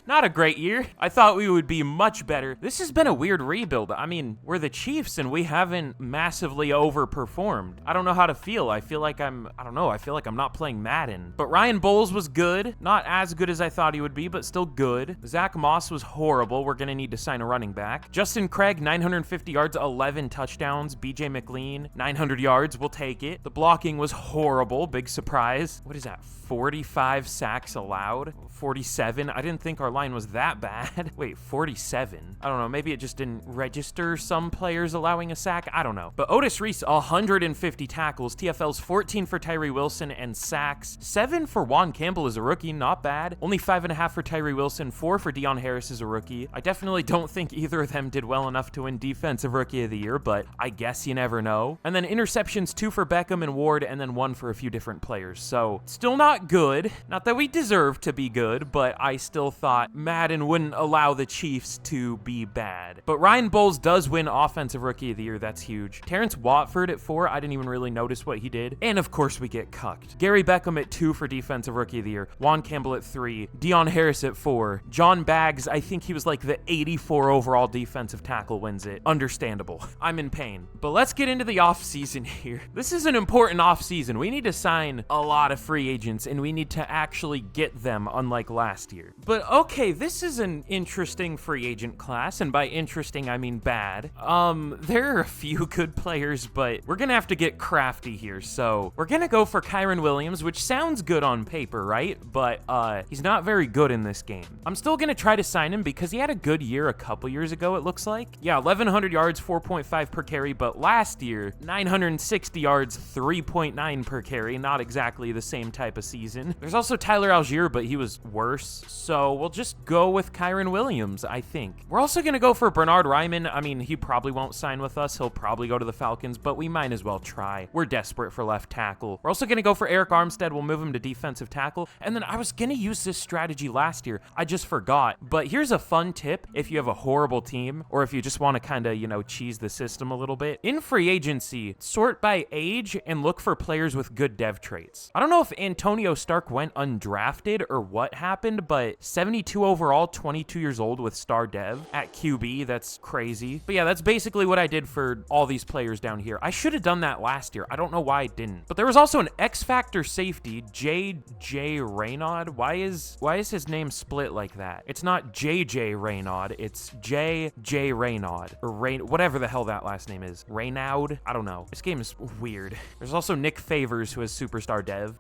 Not a great year. I thought we would be much better. This has been a weird rebuild. I mean, we're the Chiefs and we haven't massively overperformed. I don't know how to feel. I feel like I'm not playing Madden. But Ryan Bowles was good. Not as good as I thought he would be, but still good. Zach Moss was horrible. We're gonna need to sign a running back. Justin Craig, 950 yards, 11 touchdowns. BJ McLean, 900 yards. We'll take it. The blocking was horrible. Big surprise. What is that? 45 sacks allowed? 47? I didn't think our line was that bad. Wait, 47? I don't know. Maybe it just didn't register some players allowing a sack. I don't know. But Otis Reese, 150 tackles. TFLs, 14 for Tyree Wilson and sacks. 7 for Juan Campbell as a rookie. Not bad. Only 5.5 for Tyree Wilson. 4 for Deion Harris as a rookie. I definitely don't think either of them did well enough to win Defensive Rookie of the Year, but I guess you never know. And then interceptions, 2 for Beckham and Ward, and then 1 for a few different players. So still not good. Not that we deserve to be good, but I still thought Madden wouldn't allow the Chiefs to be bad. But Ryan Bowles does win Offensive Rookie of the Year. That's huge. Terrence Watford at 4. I didn't even really notice what he did. And of course we get cucked. Gary Beckham at 2 for Defensive Rookie of the Year. Juan Campbell at 3. Deion Harris at 4. John Baggs, I think he was like the 84 overall defensive tackle, wins it. Understandable. I'm in pain. But let's get into the offseason here. This is an important offseason. We need to sign a lot of free agents, and we need to actually get them, unlike last year. But okay, this is an interesting free agent class, and by interesting, I mean bad. There are a few good players, but we're gonna have to get crafty here. So we're gonna go for Kyren Williams, which sounds good on paper, right? But he's not very good in this game. I'm still gonna try to sign him because he had a good year a couple years ago, it looks like. Yeah, 1,100 yards, 4.5 per carry, but last year, 960 yards, 3.9 per carry. Not exactly the same type of season. There's also Tyler Algier, but he was worse. So we'll just go with Kyren Williams, I think. We're also gonna go for Bernard Ryman. I mean, he probably won't sign with us. He'll probably go to the Falcons, but we might as well try. We're desperate for left tackle. We're also gonna go for Eric Armstead. We'll move him to defensive tackle. And then I was gonna use this strategy last year. I just forgot. But here's a fun tip if you have a horrible team, or if you just want to kind of, you know, cheese the system a little bit. In free agency, sort by age and look for players with good dev traits. I don't know if Antonio Stark went undrafted or what happened, but 72 overall, 22 years old with star dev at QB. That's crazy. But yeah, that's basically what I did for all these players down here. I should have done that last year. I don't know why I didn't. But there was also an X Factor safety, J.J. Raynaud. Why is his name split like that? It's not J.J. Raynaud. It's J.J. Raynaud. Or whatever the hell that last name is. Raynaud? I don't know. This game is weird. There's also Nick Favors, who is superstar dev.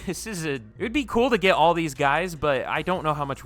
It would be cool to get all these guys, but I don't know how much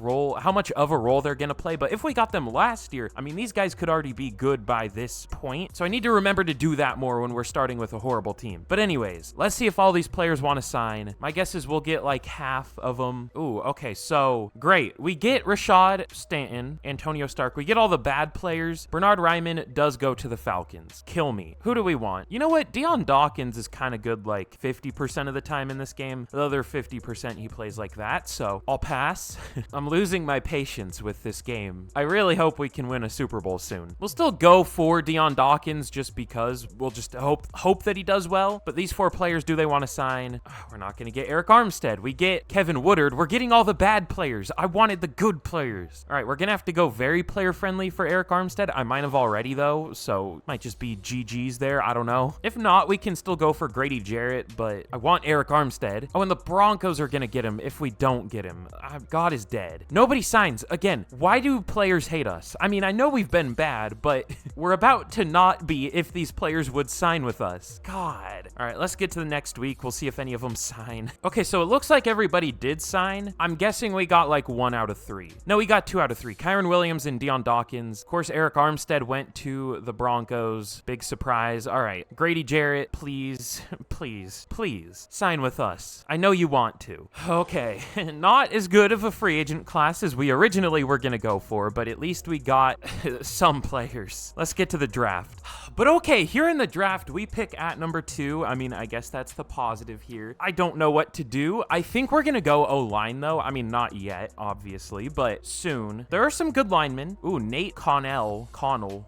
of a role they're gonna play. But if we got them last year, I mean, these guys could already be good by this point. So I need to remember to do that more when we're starting with a horrible team. But anyways, let's see if all these players want to sign. My guess is we'll get like half of them. Ooh, okay, so great. We get Rashad Stanton, Antonio Stark. We get all the bad players. Bernard Ryman does go to the Falcons. Kill me. Who do we want? You know what? Deion Dawkins is kind of good like 50% of the time in this game. The other 50% he plays like that, so I'll pass. I'm losing my patience with this game. I really hope we can win a Super Bowl soon. We'll still go for Deion Dawkins just because we'll just hope that he does well. But these 4 players, do they want to sign? We're not going to get Eric Armstead. We get Kevin Woodard. We're getting all the bad players. I wanted the good players. All right, we're going to have to go very player friendly for Eric Armstead. I might have already though, so so might just be GG's there. I don't know. If not, we can still go for Grady Jarrett, but I want Eric Armstead. Oh, and the Broncos are going to get him if we don't get him. God is dead. Nobody signs. Again, why do players hate us? I mean, I know we've been bad, but we're about to not be if these players would sign with us. God. All right, let's get to the next week. We'll see if any of them sign. Okay, so it looks like everybody did sign. I'm guessing we got like 1 out of 3. No, we got 2 out of 3. Kyron Williams and Deion Dawkins. Of course, Eric Armstead went to the Broncos. Big surprise. All right, Grady Jarrett, please, please, please sign with us. I know you want to. Okay, not as good of a free agent class as we originally were going to go for, but at least we got some players. Let's get to the draft. But okay, here in the draft, we pick at number 2. I mean, I guess that's the positive here. I don't know what to do. I think we're going to go O-line, though. I mean, not yet, obviously, but soon. There are some good linemen. Ooh, Nate Connell,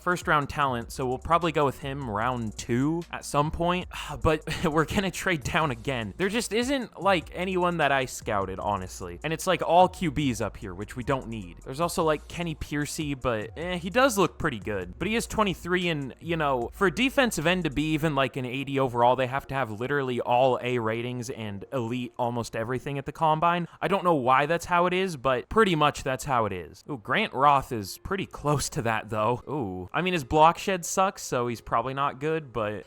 first-round talent, so we'll probably go with him round 2 at some point, but we're going to trade down again. There just isn't, like, anyone that I scouted, honestly, and it's, like, all QBs up here, which we don't need. There's also, like, Kenny Piercy, but he does look pretty good, but he is 23, and, you know, for a defensive end to be even, like, an 80 overall, they have to have literally all A ratings and elite almost everything at the combine. I don't know why that's how it is, but pretty much that's how it is. Ooh, Grant Roth is pretty close to that, though. Ooh, I mean, his block shed sucks, so he's probably not good, but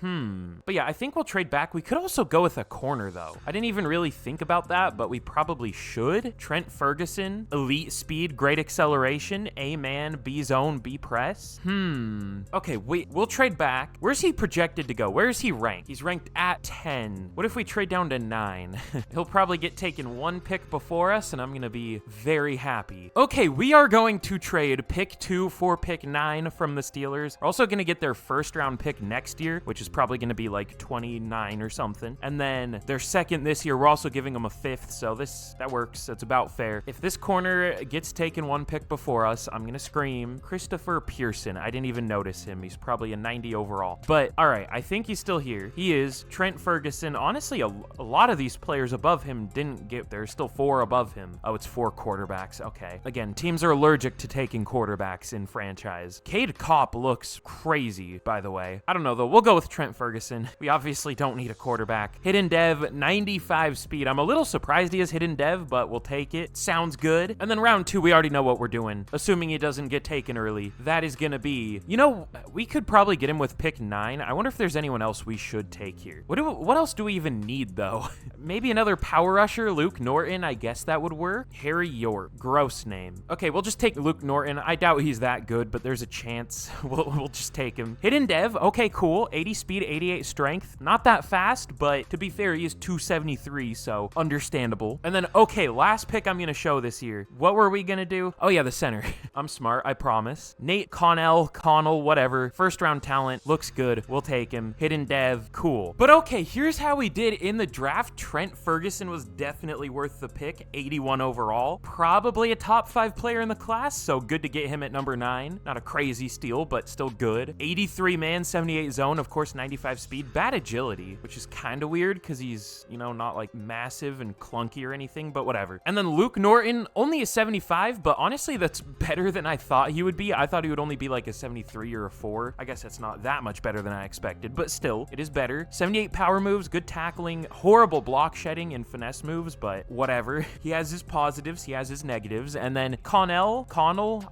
But yeah, I think we'll trade back. We could also go with a corner, though. I didn't even really think about that, but we probably should. Trent Ferguson, elite speed, great acceleration, A-man, B-zone, B-press. Okay, wait, we'll trade back. Where's he projected to go? Where is he ranked? He's ranked at 10. What if we trade down to 9? He'll probably get taken 1 pick before us, and I'm gonna be very happy. Okay, we are going to trade pick 2 for pick 9 from the Steelers. We're also gonna get their first round pick next year, which is probably gonna be like 29 or something. And then their second this year, we're also giving them a 5th, so that works. That's about fair. If this corner gets taken 1 pick before us, I'm gonna scream. Christopher Pearson. I didn't even notice him. He's probably a 90 overall. But all right, I think he's still here. He is. Trent Ferguson. Honestly, a lot of these players above him didn't get, there's still 4 above him. Oh, it's 4 quarterbacks. Okay. Again, teams are allergic to taking quarterbacks in franchise. Cade Kopp looks crazy, by the way. I don't know, though. We'll go with Trent Ferguson. We obviously don't need a quarterback. Hidden Dev, 95 speed. I'm a little surprised he has Hidden Dev, but we'll take it. Sounds good. And then round 2, we already know what we're doing. Assuming he doesn't get taken early, that is gonna be, you know, we could probably get him with pick 9. I wonder if there's anyone else we should take here. What else do we even need, though? Maybe another power rusher, Luke Norton. I guess that would work. Harry York. Gross name. Okay, we'll just take Luke Norton. I doubt he's that good, but there's a chance. We'll just take him. Hidden Dev. Okay, cool. 80 speed, 88 strength. Not that fast, but to be fair, he is 273, so understandable. And then, okay, last pick I'm going to show this year. What were we going to do? Oh, yeah, the center. I'm smart, I promise. Nate Connell, whatever. First round talent. Looks good. We'll take him. Hidden Dev. Cool. But okay, here's how we did in the draft. Trent Ferguson was definitely worth the pick. 81 overall. Probably a top 5 player in the class, so good to get him at number 9. Not a crazy steal, but still good. 83 man, 78 zone, of course, 95 speed. Bad agility, which is kind of weird because he's, you know, not like massive and clunky or anything, but whatever. And then Luke Norton, only a 75, but honestly, that's better than I thought he would be. I thought he would only be like a 73 or a 4. I guess that's not that much better than I expected, but still, it is better. 78 power moves, good tackling, horrible block shedding and finesse moves, but whatever. He has his positives, he has his negatives. And then Connell,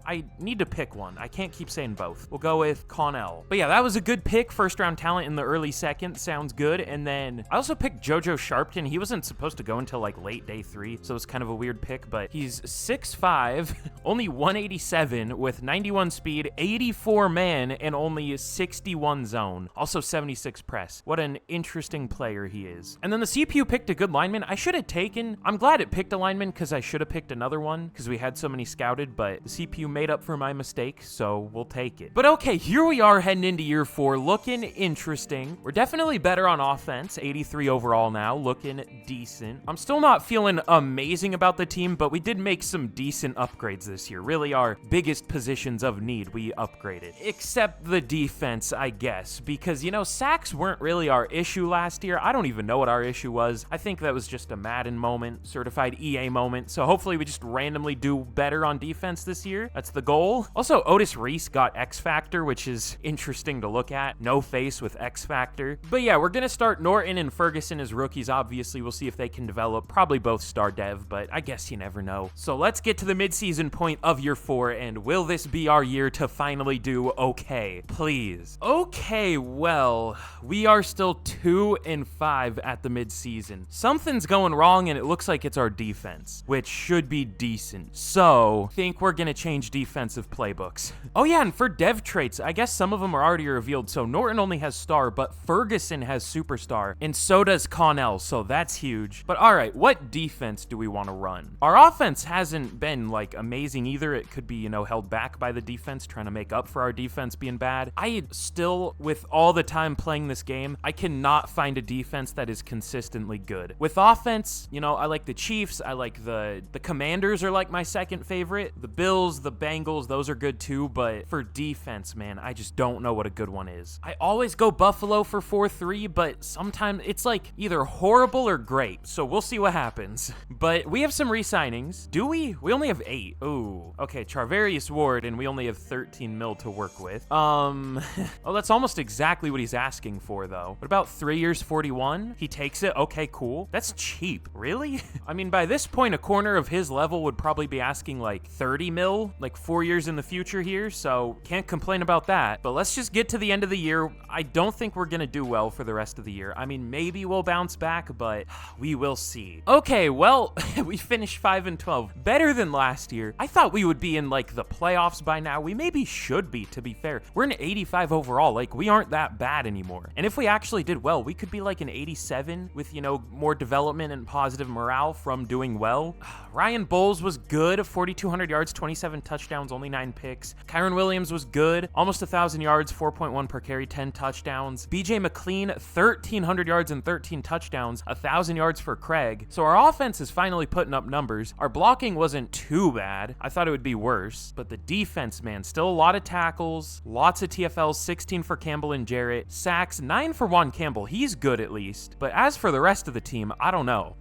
I need to pick one. I can't keep saying both. We'll go with Connell. But yeah, that was a good pick. First round talent in the early second. Sounds good. And then I also picked JoJo Sharpton. He wasn't supposed to go until like late day 3, so it's kind of a weird pick, but he's 6'5", only 187 with 91 speed, 84 man, and only 61 zone. Also 76 press. What an interesting player he is. And then the CPU picked a good lineman. I should have taken, I'm glad it picked a lineman because I should have picked another one because we had so many scouted, but the CPU made up for my mistake, so we'll take it. But okay, here we are heading into year 4, looking interesting. We're definitely better on offense, 83 overall now, looking decent. I'm still not feeling amazing about the team, but we did make some decent upgrades this year. Really our biggest positions of need we upgraded. Except the defense, I guess, because, you know, sacks weren't really our issue last year. I don't even know what our issue was. I think that was just a Madden moment, certified EA moment, so hopefully we just randomly do better on defense this year. That's the goal. Also, Otis Reese got X Factor, which is is interesting to look at. No face with X Factor. But yeah, we're going to start Norton and Ferguson as rookies. Obviously, we'll see if they can develop. Probably both star dev, but I guess you never know. So let's get to the midseason point of year 4, and will this be our year to finally do okay? Please. Okay, well, we are still 2-5 at the midseason. Something's going wrong, and it looks like it's our defense, which should be decent. So, I think we're going to change defensive playbooks. Oh yeah, and for dev traits, I guess some of them are already revealed. So Norton only has star, but Ferguson has superstar, and so does Connell, so that's huge. But all right, what defense do we want to run? Our offense hasn't been like amazing either. It could be, you know, held back by the defense, trying to make up for our defense being bad. I still, with all the time playing this game, I cannot find a defense that is consistently good. With offense, you know, I like the Chiefs. I like the Commanders are like my second favorite. The Bills, the Bengals, those are good too. But for defense, man, I just don't know what a good one is. I always go Buffalo for 4-3, but sometimes it's like either horrible or great. So we'll see what happens. But we have some re-signings. Do we? We only have 8. Ooh. Okay, Charvarius Ward, and we only have 13 mil to work with. Oh, that's almost exactly what he's asking for, though. What about 3 years, 41? He takes it? Okay, cool. That's cheap. Really? I mean, by this point, a corner of his level would probably be asking like 30 mil, like 4 years in the future here, so can't complain about that. But let's just get to the end of the year. I don't think we're gonna do well for the rest of the year. I mean, maybe we'll bounce back, but we will see. Okay, well, we finished 5-12. Better than last year. I thought we would be in like the playoffs by now. We maybe should be, to be fair. We're an 85 overall. Like, we aren't that bad anymore. And if we actually did well, we could be like an 87 with, you know, more development and positive morale from doing well. Ryan Bowles was good, 4,200 yards, 27 touchdowns, only 9 picks. Kyron Williams was good, almost 1,000 yards, 4.1 per carry, 10 touchdowns. BJ McLean, 1,300 yards and 13 touchdowns, 1,000 yards for Craig. So our offense is finally putting up numbers. Our blocking wasn't too bad. I thought it would be worse, but the defense, man, still a lot of tackles, lots of TFLs, 16 for Campbell and Jarrett, sacks, 9 for Juan Campbell. He's good at least. But as for the rest of the team, I don't know.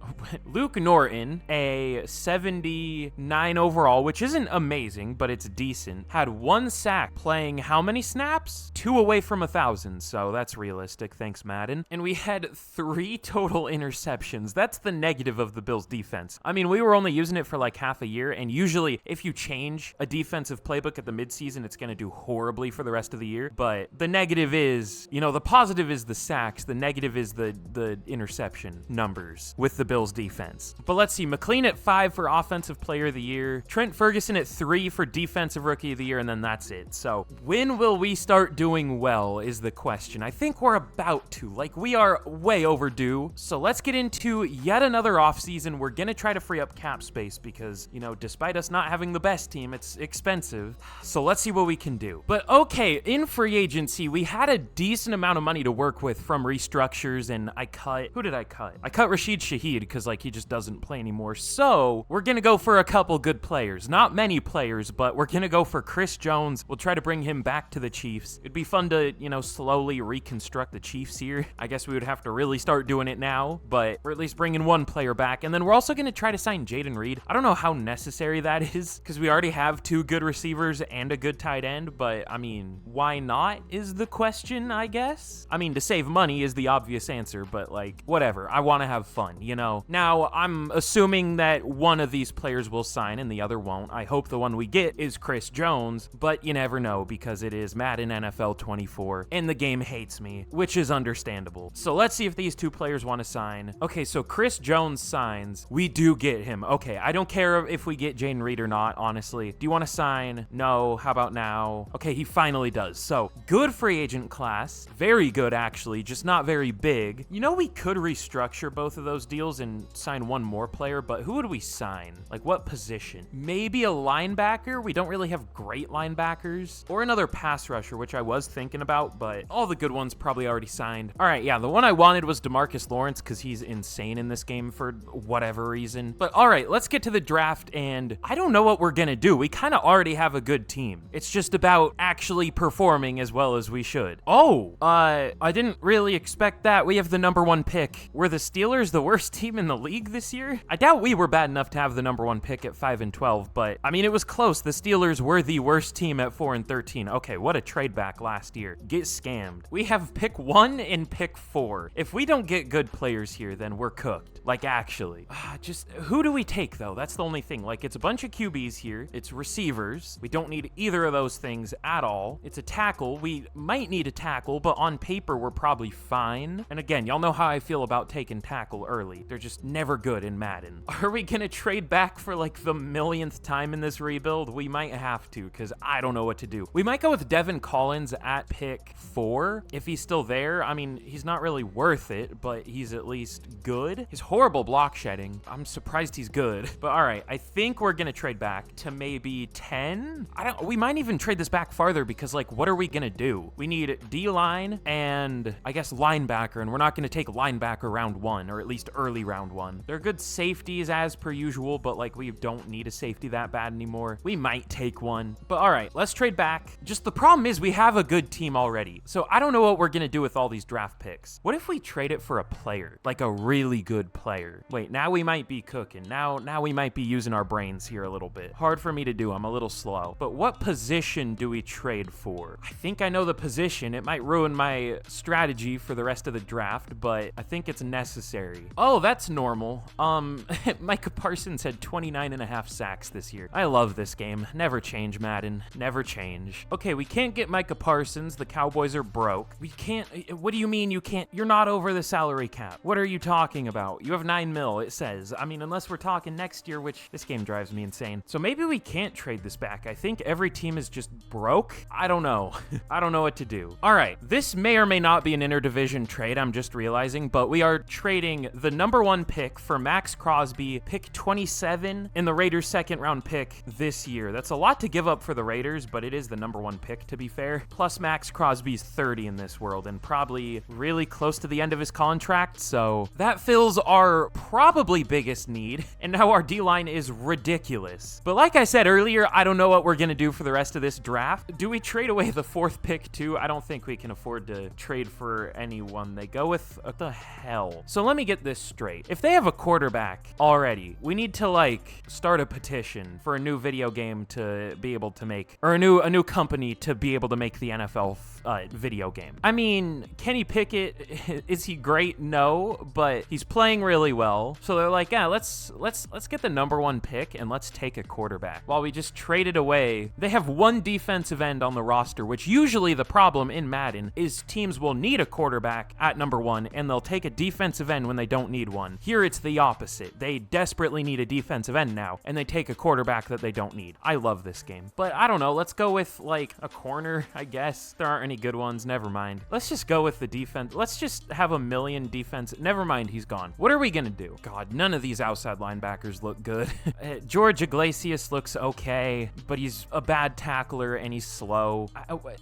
Luke Norton, a 79 overall, which isn't amazing, but it's decent, had 1 sack playing how many snaps? 2 away from 1,000, so that's realistic. Thanks, Madden. And we had 3 total interceptions. That's the negative of the Bills defense. I mean, we were only using it for like half a year, and usually if you change a defensive playbook at the midseason, it's going to do horribly for the rest of the year. But the negative is, you know, the positive is the sacks, the negative is the interception numbers with the Bills defense. But let's see, McLean at 5 for offensive player of the year, Trent Ferguson at 3 for defensive rookie of the year, and then that's it. So when will we start doing well is the question. I think we're about to. Like, we are way overdue. So let's get into yet another offseason. We're going to try to free up cap space because, you know, despite us not having the best team, it's expensive. So let's see what we can do. But okay, in free agency, we had a decent amount of money to work with from restructures, and I cut, who did I cut? I cut Rashid Shaheed because like he just doesn't play anymore. So we're going to go for a couple good players. Not many players, but we're going to go for Chris Jones. We'll try to bring him back to the Chiefs. It'd be fun to, you know, slowly reconstruct the Chiefs here. I guess we would have to really start doing it now, but we're at least bringing one player back. And then we're also going to try to sign Jaden Reed. I don't know how necessary that is because we already have 2 good receivers and a good tight end, but I mean, why not is the question, I guess. I mean, to save money is the obvious answer, but like, whatever. I want to have fun, you know? Now, I'm assuming that one of these players will sign and the other won't. I hope the one we get is Chris Jones, but you never know because it is Madden NFL 24 and the game hates me, which is understandable. So let's see if these 2 players want to sign. Okay, so Chris Jones signs. We do get him. Okay, I don't care if we get Jaden Reed or not, honestly. Do you want to sign? No. How about now? Okay, he finally does. So good free agent class. Very good, actually, just not very big. You know, we could restructure both of those deals and sign one more player, but who would we sign? Like, what position? Maybe a linebacker? We don't really have great linebackers. Or another pass rusher, which I was thinking about, but all the good ones probably already signed. All right, yeah, the one I wanted was DeMarcus Lawrence because he's insane in this game for whatever reason. But all right, let's get to the draft, and I don't know what we're gonna do. We kind of already have a good team. It's just about actually performing as well as we should. Oh, I didn't really expect that. We have the number 1 pick. Were the Steelers the worst team in the league this year? I doubt we were bad enough to have the number 1 pick at 5-12, but I mean, it was close. The Steelers were the worst team at 4-13. Okay, whatever. what a trade back last year. Get scammed. We have pick 1 and pick 4. If we don't get good players here, then we're cooked. Like, actually. Just, who do we take, though? That's the only thing. Like, it's a bunch of QBs here. It's receivers. We don't need either of those things at all. It's a tackle. We might need a tackle, but on paper, we're probably fine. And again, y'all know how I feel about taking tackle early. They're just never good in Madden. Are we gonna trade back for, like, the millionth time in this rebuild? We might have to, because I don't know what to do. We might go with Devin Collins at pick 4, if he's still there. I mean, he's not really worth it, but he's at least good. His horrible block shedding. I'm surprised he's good. But all right, I think we're gonna trade back to maybe 10. We might even trade this back farther because, like, what are we gonna do? We need D-line and I guess linebacker, and we're not gonna take linebacker round 1, or at least early round 1. They're good safeties as per usual, but like we don't need a safety that bad anymore. We might take one, but all right, let's trade back. Just the problem is we have a good team already, so I don't know what we're gonna do with all these draft picks. What if we trade it for a player, like a really good player? Wait, now we might be cooking. Now we might be using our brains here a little bit. Hard for me to do. I'm a little slow. But what position do we trade for? I think I know the position. It might ruin my strategy for the rest of the draft, but I think it's necessary. Oh, that's normal. Micah Parsons had 29.5 sacks this year. I love this game. Never change, Madden. Never change. Okay, we can't get Micah Parsons. The Cowboys are broke. We can't. What do you mean you can't? You're not over the salary cap. What are you talking about? You have 9 mil, it says. I mean, unless we're talking next year, which this game drives me insane. So maybe we can't trade this back. I think every team is just broke. I don't know. I don't know what to do. All right, this may or may not be an interdivision trade, I'm just realizing, but we are trading the number 1 pick for Max Crosby, pick 27 in the Raiders' second round pick this year. That's a lot to give up for the Raiders, but it is the number 1 pick, to be fair. Plus Max Crosby's 30 in this world and probably really close to the end of his contract, so that fills our probably biggest need, and now our D-line is ridiculous. But like I said earlier, I don't know what we're gonna do for the rest of this draft. Do we trade away the 4th pick too? I don't think we can afford to trade for anyone. They go with, what the hell? So let me get this straight. If they have a quarterback already, we need to like start a petition for a new video game to be able to make, or a new company to be able to make the NFL video game. I mean, Kenny Pickett, is he great? No, but he's playing really well. So they're like, yeah, let's get the number 1 pick and let's take a quarterback. While we just traded away, they have 1 defensive end on the roster, which usually the problem in Madden is teams will need a quarterback at number 1 and they'll take a defensive end when they don't need one. Here it's the opposite. They desperately need a defensive end now and they take a quarterback that they don't need. I love this game, but I don't know. Let's go with like a corner, I guess. There aren't any good ones. Never mind. Let's just go with the defense. Let's just have a million defense. Never mind. He's gone. What are we going to do? God, none of these outside linebackers look good. George Iglesias looks okay, but he's a bad tackler and he's slow.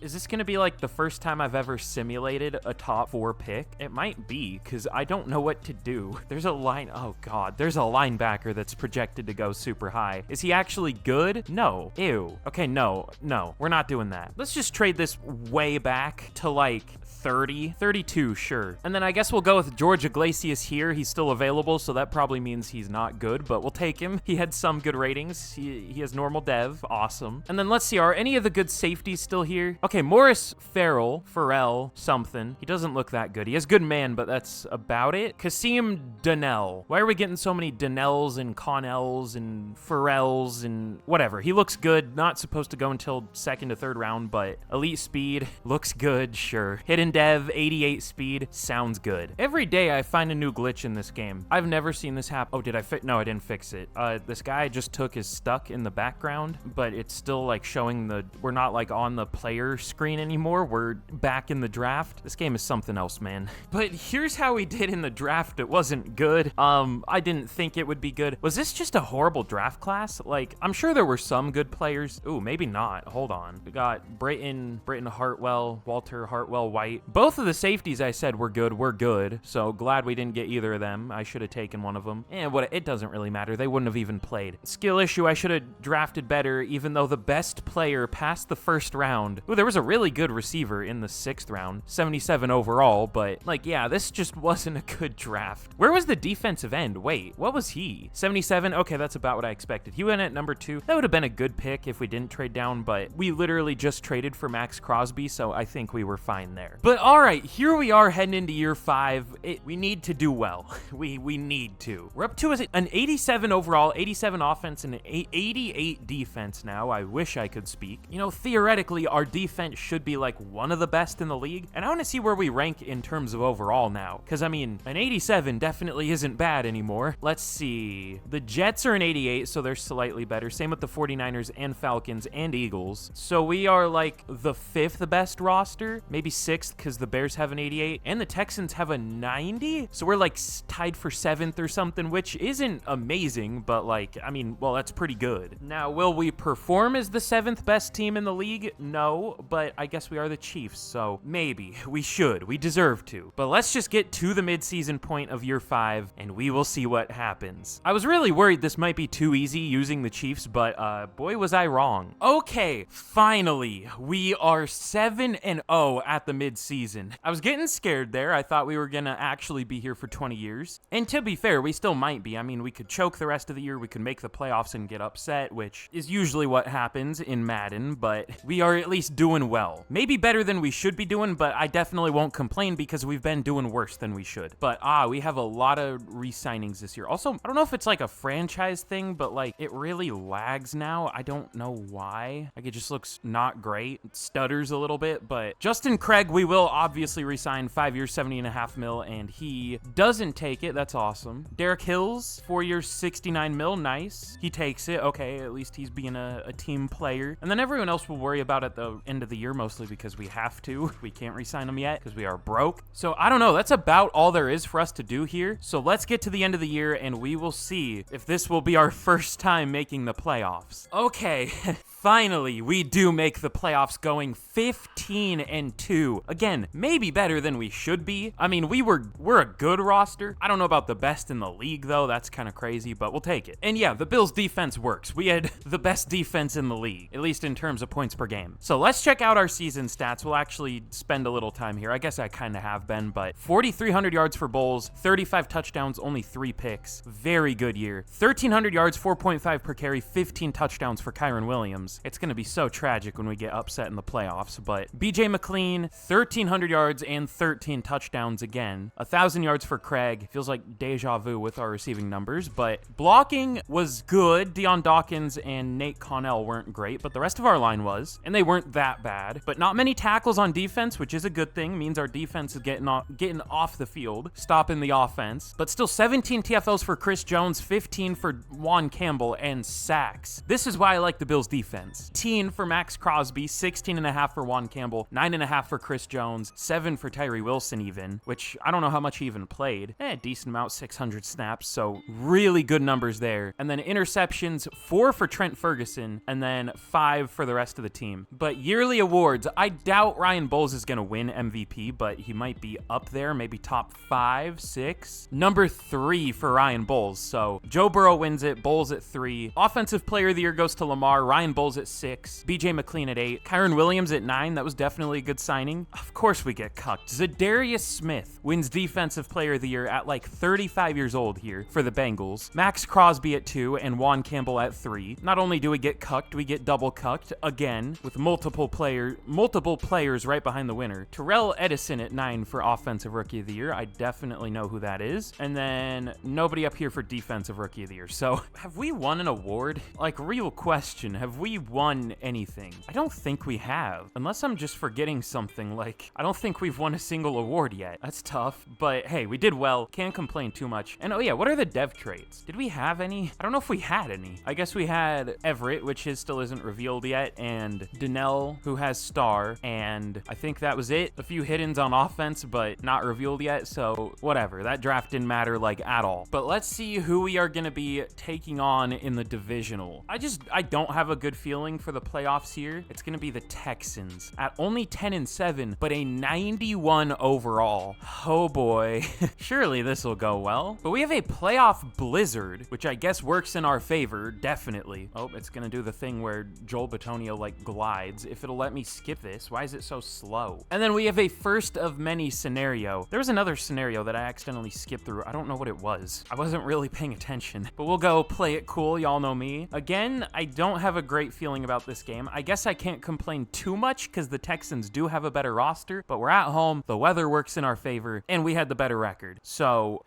Is this going to be like the first time I've ever simulated a top 4 pick? It might be, because I don't know what to do. There's a oh God, there's a linebacker that's projected to go super high. Is he actually good? No. Ew. Okay, no, we're not doing that. Let's just trade this way back to like 30, 32, sure. And then I guess we'll go with George Iglesias here. He's still available, so that probably means he's not good, but we'll take him. He had some good ratings. He has normal dev. Awesome. And then let's see, are any of the good safeties still here? Okay, Morris Farrell, something. He doesn't look that good. He has good man, but that's about it. Kasim Donnell. Why are we getting so many Donnells and Connells and Farrells and whatever? He looks good. Not supposed to go until 2nd to 3rd round, but elite speed looks good, sure. Hidden dev, 88 speed, sounds good. Every day I find a new glitch in this game. I've never seen this happen. Oh, did I fix? No, I didn't fix it. This guy I just took is stuck in the background, but it's still like showing we're not like on the player screen anymore. We're back in the draft. This game is something else, man. But here's how we did in the draft. It wasn't good. I didn't think it would be good. Was this just a horrible draft class? Like, I'm sure there were some good players. Ooh, maybe not. Hold on. We got Britton Hartwell, Hartwell, Walter Hartwell White. Both of the safeties I said were good, so glad we didn't get either of them. I should have taken one of them. And it doesn't really matter. They wouldn't have even played. Skill issue, I should have drafted better, even though the best player passed the first round. Ooh, there was a really good receiver in the 6th round, 77 overall, but like, yeah, this just wasn't a good draft. Where was the defensive end? Wait, what was he? 77? Okay, that's about what I expected. He went at number 2. That would have been a good pick if we didn't trade down, but we literally just traded for Max Crosby, so I think we were fine there. But all right, here we are heading into year 5. We need to do well. We need to. We're up to an 87 overall, 87 offense, and an 88 defense now. I wish I could speak. You know, theoretically, our defense should be like one of the best in the league, and I want to see where we rank in terms of overall now, because I mean, an 87 definitely isn't bad anymore. Let's see. The Jets are an 88, so they're slightly better. Same with the 49ers and Falcons and Eagles. So we are like the 5th best roster, maybe 6th because the Bears have an 88 and the Texans have a 90. So we're like tied for 7th or something, which isn't amazing, but like, I mean, well, that's pretty good. Now, will we perform as the 7th best team in the league? No, but I guess we are the Chiefs, so maybe we should. We deserve to. But let's just get to the midseason point of year 5 and we will see what happens. I was really worried this might be too easy using the Chiefs, but boy, was I wrong. Okay, finally, we are 7-0 at the midseason. I was getting scared there. I thought we were gonna actually be here for 20 years. And to be fair, we still might be. I mean, we could choke the rest of the year. We could make the playoffs and get upset, which is usually what happens in Madden, but we are at least doing well. Maybe better than we should be doing, but I definitely won't complain because we've been doing worse than we should. But we have a lot of re-signings this year. Also, I don't know if it's like a franchise thing, but like it really lags now. I don't know why. Like it just looks not great. It stutters a little bit, but Justin Craig, we will obviously re-sign 5 years, 70.5 mil, and he doesn't take it. That's awesome. Derek Hills, 4 years, 69 mil. Nice. He takes it. Okay, at least he's being a team player. And then everyone else will worry about at the end of the year, mostly because we have to. We can't re-sign them yet because we are broke. So I don't know. That's about all there is for us to do here. So let's get to the end of the year and we will see if this will be our first time making the playoffs. Okay. Finally, we do make the playoffs going 15-2. Again, maybe better than we should be. I mean, we're a good roster. I don't know about the best in the league, though. That's kind of crazy, but we'll take it. And yeah, the Bills' defense works. We had the best defense in the league, at least in terms of points per game. So let's check out our season stats. We'll actually spend a little time here. I guess I kind of have been, but 4,300 yards for Bowles, 35 touchdowns, only 3 picks. Very good year. 1,300 yards, 4.5 per carry, 15 touchdowns for Kyron Williams. It's going to be so tragic when we get upset in the playoffs, but BJ McLean, 1,300 yards and 13 touchdowns again. 1,000 yards for Craig. Feels like deja vu with our receiving numbers, but blocking was good. Deion Dawkins and Nate Connell weren't great, but the rest of our line was, and they weren't that bad. But not many tackles on defense, which is a good thing. Means our defense is getting off the field, stopping the offense. But still 17 TFLs for Chris Jones, 15 for Juan Campbell, and sacks. This is why I like the Bills' defense. 10 for Max Crosby, 16.5 for Juan Campbell, 9.5 for Chris Jones, 7 for Tyree Wilson even, which I don't know how much he even played. Decent amount, 600 snaps, so really good numbers there. And then interceptions, 4 for Trent Ferguson, and then 5 for the rest of the team. But yearly awards, I doubt Ryan Bowles is going to win MVP, but he might be up there, maybe top 5, 6. Number 3 for Ryan Bowles, so Joe Burrow wins it, Bowles at 3. Offensive Player of the Year goes to Lamar, Ryan Bowles at 6, BJ McLean at 8, Kyron Williams at 9. That was definitely a good signing. Of course we get cucked. Zadarius Smith wins Defensive Player of the Year at like 35 years old here for the Bengals. Max Crosby at 2 and Juan Campbell at 3. Not only do we get cucked, we get double cucked again with multiple players right behind the winner. Terrell Edison at 9 for Offensive Rookie of the Year. I definitely know who that is. And then nobody up here for Defensive Rookie of the Year. So have we won an award? Like, real question. Have we won anything? I don't think we have, unless I'm just forgetting something. Like, I don't think we've won a single award yet. That's tough, but hey, we did well. Can't complain too much. And oh yeah, what are the dev traits? Did we have any? I don't know if we had any. I guess we had Everett, which his still isn't revealed yet, and Donnell, who has star, and I think that was it. A few hidden on offense, but not revealed yet, so whatever. That draft didn't matter like at all. But let's see who we are gonna be taking on in the divisional. I don't have a good feeling feeling for the playoffs here, it's going to be the Texans at only 10-7, but a 91 overall. Oh boy. Surely this will go well. But we have a playoff blizzard, which I guess works in our favor, definitely. Oh, it's going to do the thing where Joel Bitonio like glides. If it'll let me skip this, why is it so slow? And then we have a first of many scenario. There was another scenario that I accidentally skipped through. I don't know what it was. I wasn't really paying attention, but we'll go play it cool. Y'all know me. Again, I don't have a great feeling about this game. I guess I can't complain too much because the Texans do have a better roster, but we're at home. The weather works in our favor, and we had the better record. So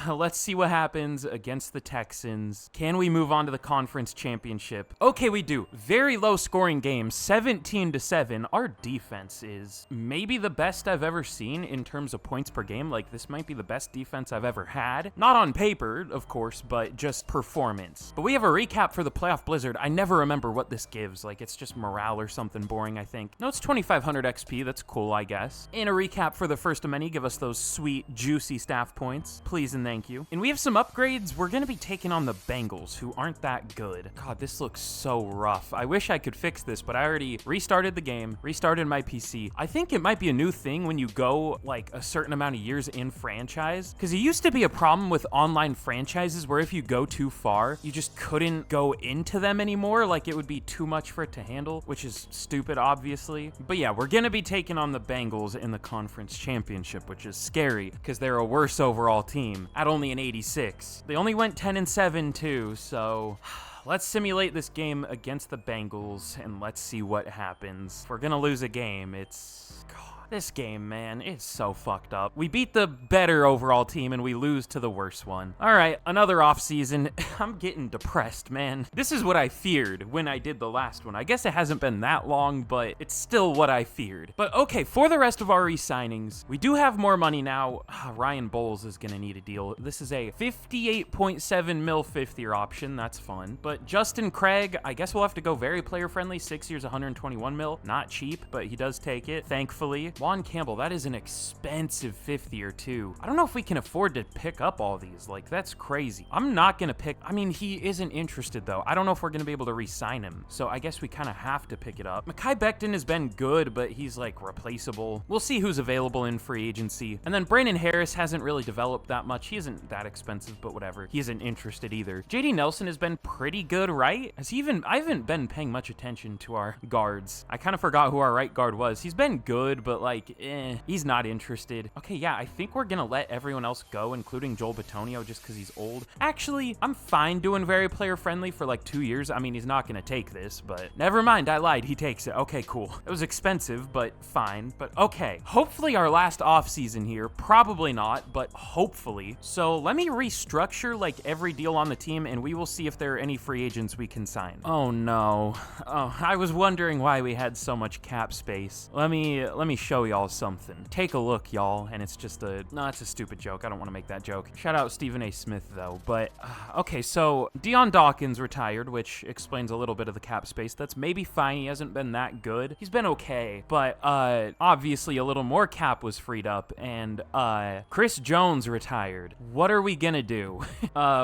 let's see what happens against the Texans. Can we move on to the conference championship? Okay, we do. Very low scoring game, 17-7. Our defense is maybe the best I've ever seen in terms of points per game. Like, this might be the best defense I've ever had. Not on paper, of course, but just performance. But we have a recap for the playoff blizzard. I never remember what this gives. Like, it's just morale or something boring, I think. No, it's 2,500 XP. That's cool, I guess. In a recap for the first of many, give us those sweet, juicy staff points. Please and thank you. And we have some upgrades. We're going to be taking on the Bengals, who aren't that good. God, this looks so rough. I wish I could fix this, but I already restarted the game, restarted my PC. I think it might be a new thing when you go like a certain amount of years in franchise, because it used to be a problem with online franchises where if you go too far, you just couldn't go into them anymore. Like, it would be too much for it to handle, which is stupid, obviously. But yeah, we're going to be taking on the Bengals in the conference championship, which is scary because they're a worse overall team at only an 86. They only went 10-7 too, so let's simulate this game against the Bengals and let's see what happens. If we're gonna lose a game, this game, man, it's so fucked up. We beat the better overall team and we lose to the worst one. All right, another offseason. I'm getting depressed, man. This is what I feared when I did the last one. I guess it hasn't been that long, but it's still what I feared. But okay, for the rest of our re-signings, we do have more money now. Ryan Bowles is gonna need a deal. This is a 58.7 mil fifth-year option. That's fun. But Justin Craig, I guess we'll have to go very player-friendly. 6 years, 121 mil. Not cheap, but he does take it, thankfully. Juan Campbell, that is an expensive fifth year too. I don't know if we can afford to pick up all these. Like, that's crazy. I'm not gonna pick, I mean, he isn't interested though. I don't know if we're gonna be able to re-sign him. So I guess we kind of have to pick it up. Mekhi Becton has been good, but he's like replaceable. We'll see who's available in free agency. And then Brandon Harris hasn't really developed that much. He isn't that expensive, but whatever. He isn't interested either. JD Nelson has been pretty good, right? I haven't been paying much attention to our guards. I kind of forgot who our right guard was. He's been good, but like, he's not interested. Okay, yeah, I think we're gonna let everyone else go, including Joel Bitonio, just because he's old. Actually, I'm fine doing very player-friendly for like 2 years. I mean, he's not gonna take this, but never mind, I lied. He takes it. Okay, cool. It was expensive, but fine. But okay, hopefully our last offseason here. Probably not, but hopefully. So let me restructure like every deal on the team, and we will see if there are any free agents we can sign. Oh no. Oh, I was wondering why we had so much cap space. Let me show y'all something. Take a look, y'all, and it's just it's a stupid joke. I don't want to make that joke. Shout out Stephen A. Smith, though. But, okay, so Deion Dawkins retired, which explains a little bit of the cap space. That's maybe fine. He hasn't been that good. He's been okay, but obviously a little more cap was freed up, and Chris Jones retired. What are we gonna do?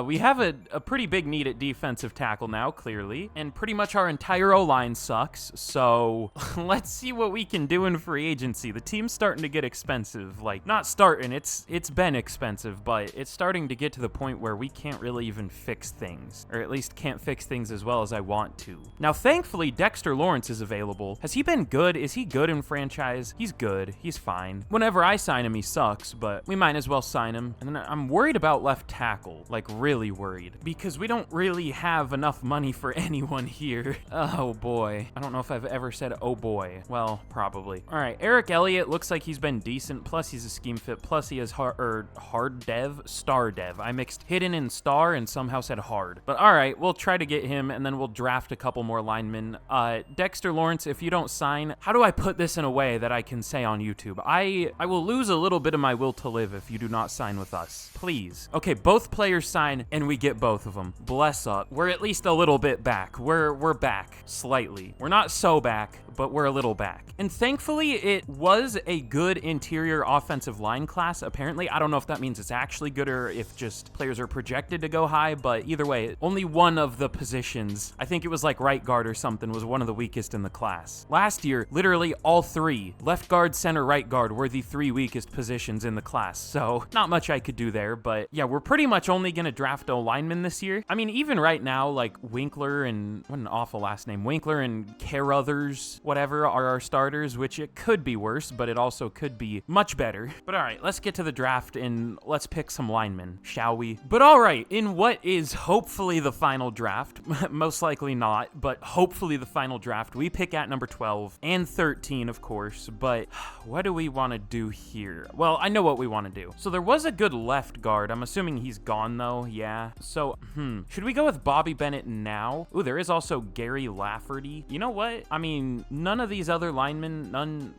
We have a pretty big need at defensive tackle now, clearly, and pretty much our entire O-line sucks, so let's see what we can do in free agency. The team's starting to get expensive. Like, not starting, it's been expensive, but it's starting to get to the point where we can't really even fix things, or at least can't fix things as well as I want to. Now, thankfully, Dexter Lawrence is available. Has he been good? Is he good in franchise? He's good. He's fine. Whenever I sign him, he sucks, but we might as well sign him. And then I'm worried about left tackle, like really worried, because we don't really have enough money for anyone here. Oh boy. I don't know if I've ever said oh boy. Well, probably. All right, Eric Elliott looks like he's been decent, plus he's a scheme fit, plus he has star dev. I mixed hidden and star and somehow said hard. But all right, we'll try to get him, and then we'll draft a couple more linemen. Dexter Lawrence, if you don't sign, how do I put this in a way that I can say on YouTube? I will lose a little bit of my will to live if you do not sign with us. Please. Okay, both players sign, and we get both of them. Bless up. We're at least a little bit back. We're back, slightly. We're not so back, but we're a little back. And thankfully, it was a good interior offensive line class, apparently. I don't know if that means it's actually good or if just players are projected to go high, but either way, only one of the positions, I think it was like right guard or something, was one of the weakest in the class. Last year, literally all three, left guard, center, right guard, were the three weakest positions in the class, so not much I could do there, but yeah, we're pretty much only gonna draft a lineman this year. I mean, even right now, like Winkler and, what an awful last name, Winkler and Carruthers, whatever, are our starters, which it could be worse, but it also could be much better. But all right, let's get to the draft and let's pick some linemen, shall we? But all right, in what is hopefully the final draft, most likely not, but hopefully the final draft, we pick at number 12 and 13, of course, but what do we want to do here? Well, I know what we want to do. So there was a good left guard. I'm assuming he's gone though, yeah. So, should we go with Bobby Bennett now? Ooh, there is also Gary Lafferty. You know what? I mean, none of these other linemen,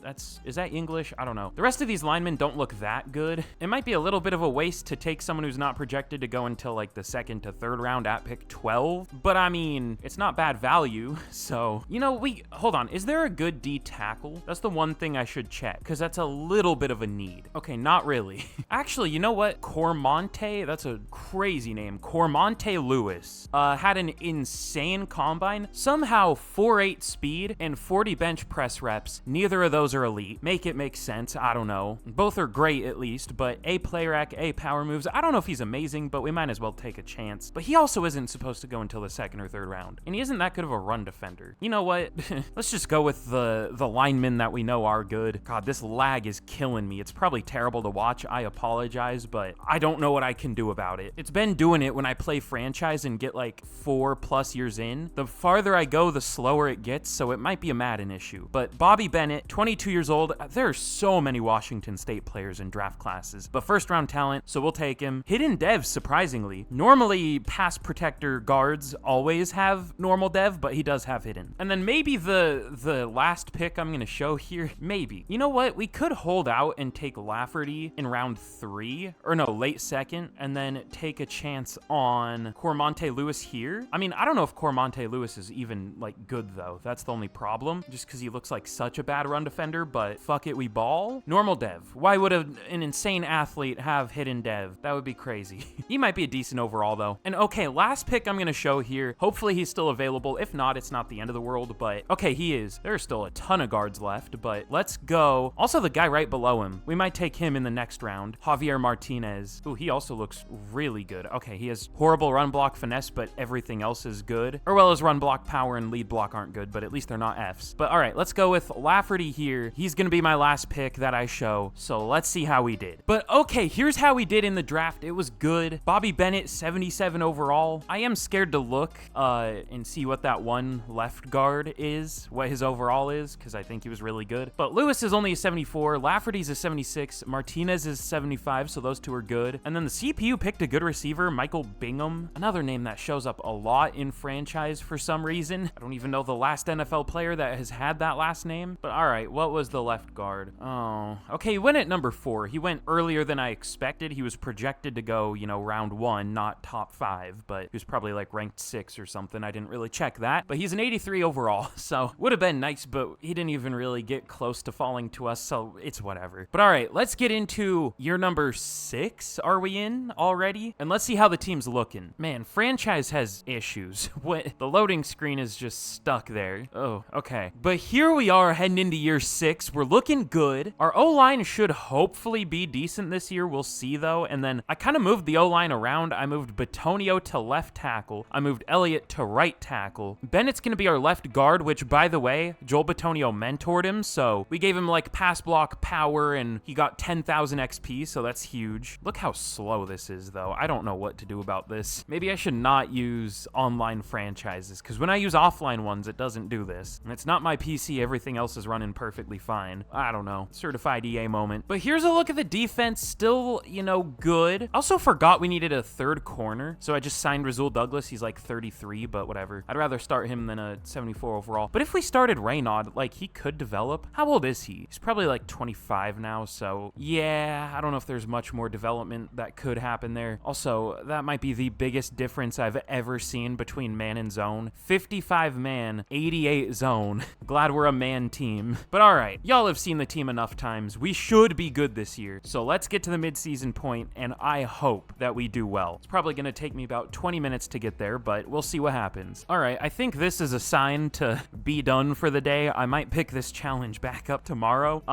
is that English? I don't know. The rest of these linemen don't look that good. It might be a little bit of a waste to take someone who's not projected to go until like the second to third round at pick 12, but I mean, it's not bad value. So, you know, hold on. Is there a good D tackle? That's the one thing I should check, because that's a little bit of a need. Okay, not really. Actually, you know what? Cormonte, that's a crazy name. Cormonte Lewis had an insane combine. Somehow 4.8 speed and 40 bench press reps. Neither of those are elite. Make it make sense. I don't know. Both are great at least, but A play rack, A power moves. I don't know if he's amazing, but we might as well take a chance. But he also isn't supposed to go until the second or third round. And he isn't that good of a run defender. You know what? Let's just go with the linemen that we know are good. God, this lag is killing me. It's probably terrible to watch. I apologize, but I don't know what I can do about it. It's been doing it when I play franchise and get like 4+ years in. The farther I go, the slower it gets, so it might be a Madden issue. But Bobby Bennett, 22 years old. There are so many Washington State players in draft classes, but first round talent, so we'll take him. Hidden dev, surprisingly. Normally, pass protector guards always have normal dev, but he does have hidden. And then maybe the last pick I'm gonna show here, maybe. You know what? We could hold out and take Lafferty in round 3, or no, late second, and then take a chance on Cormonte Lewis here. I mean, I don't know if Cormonte Lewis is even like good though. That's the only problem, just because he looks like such a bad run defender, but fuck it, we ball. Normal dev. Why would an insane athlete have hidden dev? That would be crazy. He might be a decent overall though. And okay, last pick I'm gonna show here. Hopefully he's still available. If not, it's not the end of the world, but okay, he is. There are still a ton of guards left, but let's go. Also, the guy right below him, we might take him in the next round. Javier Martinez. Ooh, he also looks really good. Okay, he has horrible run block finesse, but everything else is good. Or well, his run block power and lead block aren't good, but at least they're not Fs. But all right, let's go with Lafferty here. He's gonna be my last pick that I show, so let's see how we did. But okay, here's how we did in the draft. It was good. Bobby Bennett, 77 overall. I am scared to look and see what that one left guard is, what his overall is, because I think he was really good. But Lewis is only a 74, Lafferty's a 76, Martinez is 75, so those two are good. And then the CPU picked a good receiver, Michael Bingham, another name that shows up a lot in franchise for some reason. I don't even know the last NFL player that has had that last name. But all right, what was the left guard? Oh, okay, he went at number 4. He went earlier than I expected. He was projected to go, you know, round 1, not top 5, but he was probably like ranked 6 or something. I didn't really check that, but he's an 83 overall, so would have been nice, but he didn't even really get close to falling to us, so it's whatever. But all right, let's get into year number 6. Are we in already? And let's see how the team's looking. Man, franchise has issues. What? The loading screen is just stuck there. Oh, okay. But here we are heading into year 6. We're looking good. Our O-line should hopefully be decent this year. We'll see though. And then I kind of moved the O-line around. I moved Batonio to left tackle. I moved Elliott to right tackle. Bennett's going to be our left guard, which by the way, Joel Batonio mentored him. So we gave him like pass block power and he got 10,000 XP. So that's huge. Look how slow this is though. I don't know what to do about this. Maybe I should not use online franchises because when I use offline ones, it doesn't do this. And it's not my PC. Everything else is running perfectly fine. I don't know. Certified EA moment. But here's a look at the defense. Still, you know, good. Also forgot we needed a third corner. So I just signed Rasul Douglas. He's like 33, but whatever. I'd rather start him than a 74 overall. But if we started Raynaud, like he could develop. How old is he? He's probably like 25 now. So yeah, I don't know if there's much more development that could happen there. Also, that might be the biggest difference I've ever seen between man and zone. 55 man, 88 zone. Glad we're a man team. But all right, y'all have seen the team enough times. We should be good this year. So let's get to the midseason point, and I hope that we do well. It's probably going to take me about 20 minutes to get there, but we'll see what happens. All right, I think this is a sign to be done for the day. I might pick this challenge back up tomorrow.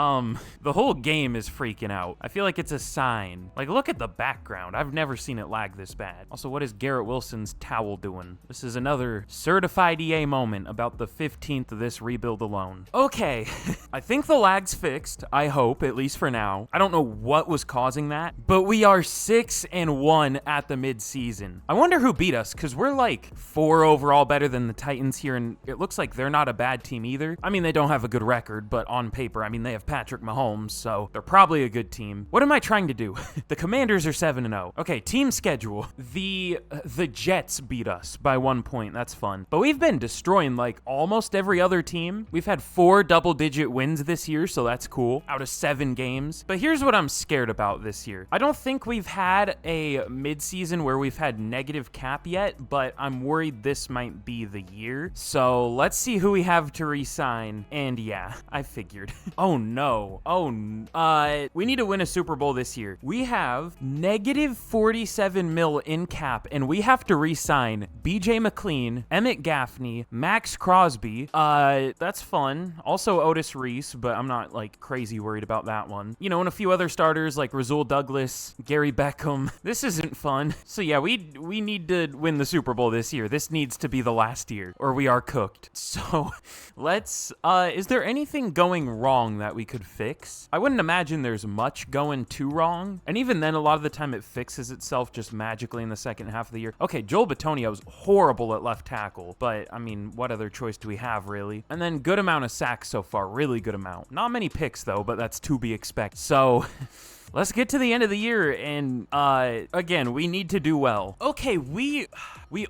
The whole game is freaking out. I feel like it's a sign. Like, look at the background. I've never seen it lag this bad. Also, what is Garrett Wilson's towel doing? This is another certified EA moment about the 15th of this rebuild alone. Okay, I think the lag's fixed. I hope, at least for now. I don't know what was causing that, but we are 6-1 at the midseason. I wonder who beat us, because we're like 4 overall better than the Titans here, and it looks like they're not a bad team either. I mean, they don't have a good record, but on paper, I mean, they have Patrick Mahomes, so they're probably a good team. What am I trying to do? The Commanders are 7-0. Okay, team schedule. The Jets beat us by 1 point. That's fun. But we've been destroying like almost every other team. We've had 4 double-digit wins this year, so that's cool, out of 7 games. But here's what I'm scared about this year. I don't think we've had a midseason where we've had negative cap yet, but I'm worried this might be the year. So let's see who we have to re-sign. And yeah, I figured. Oh no. We need to win a Super Bowl this year. We have negative 47 mil in cap, and we have to re-sign BJ McLean, Emmett Gaffney, Max Crosby. That's fun. Also Otis Reese, but I'm not like crazy worried about that one. You know, and a few other starters like Rasul Douglas, Gary Beckham. This isn't fun. So yeah, we need to win the Super Bowl this year. This needs to be the last year, or we are cooked. So let's, is there anything going wrong that we could fix? I wouldn't imagine there's much going too wrong. And even then, a lot of the time it fixes itself just magically in the second half of the year. Okay, Joel Bitonio was horrible at left tackle, but I mean, what other choice do we have, really? And then good amount of sacks so far, really good amount. Not many picks though, but that's to be expected. So let's get to the end of the year, and again, we need to do well. Okay, we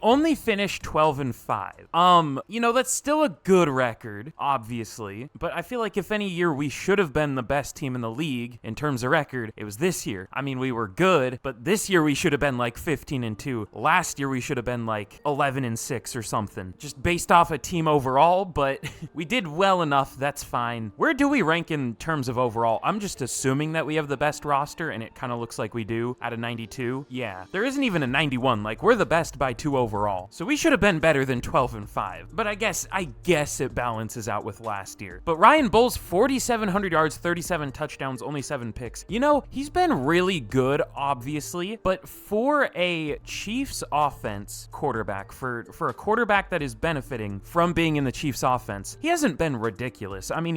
only finished 12-5. You know, that's still a good record, obviously, but I feel like if any year we should have been the best team in the league in terms of record, it was this year. I mean, we were good, but this year we should have been like 15-2. Last year we should have been like 11-6 or something, just based off a team overall, but we did well enough, that's fine. Where do we rank in terms of overall? I'm just assuming that we have the best roster, and it kind of looks like we do out of 92. Yeah, there isn't even a 91. Like, we're the best by 2 overall, so we should have been better than 12-5. But I guess it balances out with last year. But Ryan Bowles, 4,700 yards, 37 touchdowns, only 7 picks. You know, he's been really good, obviously, but for a Chiefs offense quarterback, for a quarterback that is benefiting from being in the Chiefs offense, he hasn't been ridiculous. I mean,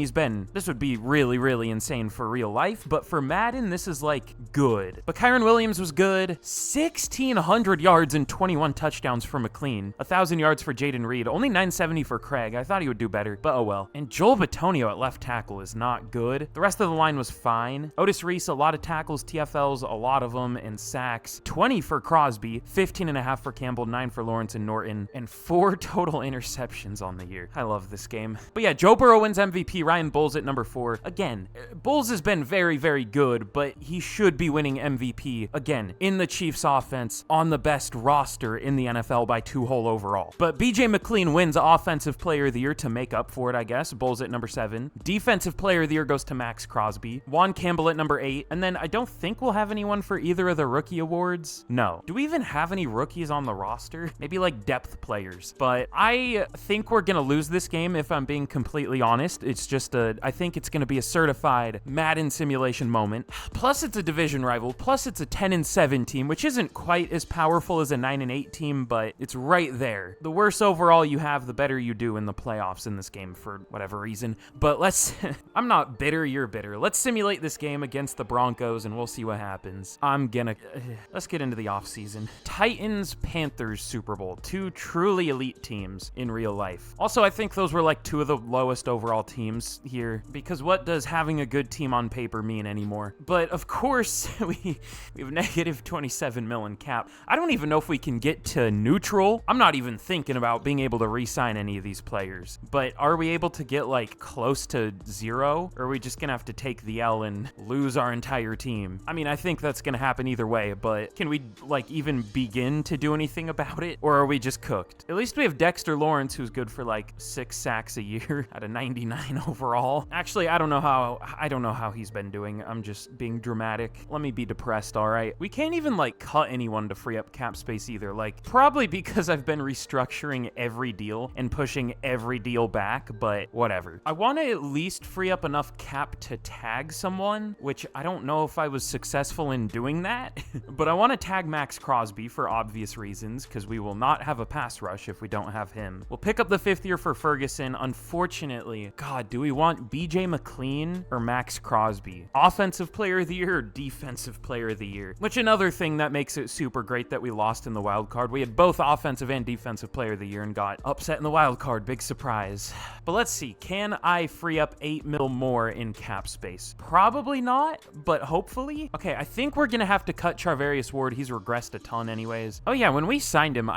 this would be really, really insane for real life, but for Madden, this is like good. But Kyron Williams was good. 1,600 yards and 21 touchdowns for McLean. 1,000 yards for Jaden Reed. Only 970 for Craig. I thought he would do better, but oh well. And Joel Bitonio at left tackle is not good. The rest of the line was fine. Otis Reese, a lot of tackles, TFLs, a lot of them, and sacks. 20 for Crosby, 15.5 for Campbell, 9 for Lawrence and Norton, and 4 total interceptions on the year. I love this game. But yeah, Joe Burrow wins MVP. Ryan Bowles at number 4. Again, Bowles has been very, very good, but he should be winning MVP again in the Chiefs offense on the best roster in the NFL by 2 whole overall. But BJ McLean wins Offensive Player of the Year to make up for it, I guess. Bowles at number 7. Defensive Player of the Year goes to Max Crosby. Juan Campbell at number 8. And then I don't think we'll have anyone for either of the rookie awards. No. Do we even have any rookies on the roster? Maybe like depth players. But I think we're going to lose this game if I'm being completely honest. It's just I think it's going to be a certified Madden simulation moment. Plus it's a division rival. Plus it's a 10-7 team, which isn't quite as powerful as a 9-8 team, but it's right there. The worse overall you have, the better you do in the playoffs in this game for whatever reason. But let's, I'm not bitter, you're bitter. Let's simulate this game against the Broncos and we'll see what happens. Let's get into the offseason. Titans-Panthers Super Bowl. 2 truly elite teams in real life. Also, I think those were like 2 of the lowest overall teams here, because what does having a good team on paper mean anymore? But of course, we have negative 27 mil in cap. I don't even know if we can get to neutral. I'm not even thinking about being able to re-sign any of these players. But are we able to get like close to 0? Or are we just gonna have to take the L and lose our entire team? I mean, I think that's gonna happen either way, but can we like even begin to do anything about it? Or are we just cooked? At least we have Dexter Lawrence, who's good for like 6 sacks a year out of 99 overall. Actually, I don't know how he's been doing. I'm just being dramatic. Let me be depressed, all right? We can't even like cut anyone to free up cap space either. Like, probably because I've been restructuring every deal and pushing every deal back, but whatever. I want to at least free up enough cap to tag someone, which I don't know if I was successful in doing that, but I want to tag Max Crosby for obvious reasons, because we will not have a pass rush if we don't have him. We'll pick up the 5th year for Ferguson. Unfortunately, God, do we want BJ McLean or Max Crosby? Offensive player of the year or defensive player of the year? Which another thing that makes it super great that we lost in the wild card. We had both offensive and defensive player of the year and got upset in the wild card. Big surprise. But let's see. Can I free up 8 mil more in cap space? Probably not, but hopefully. Okay, I think we're gonna have to cut Charvarius Ward. He's regressed a ton anyways. Oh yeah, when we signed him,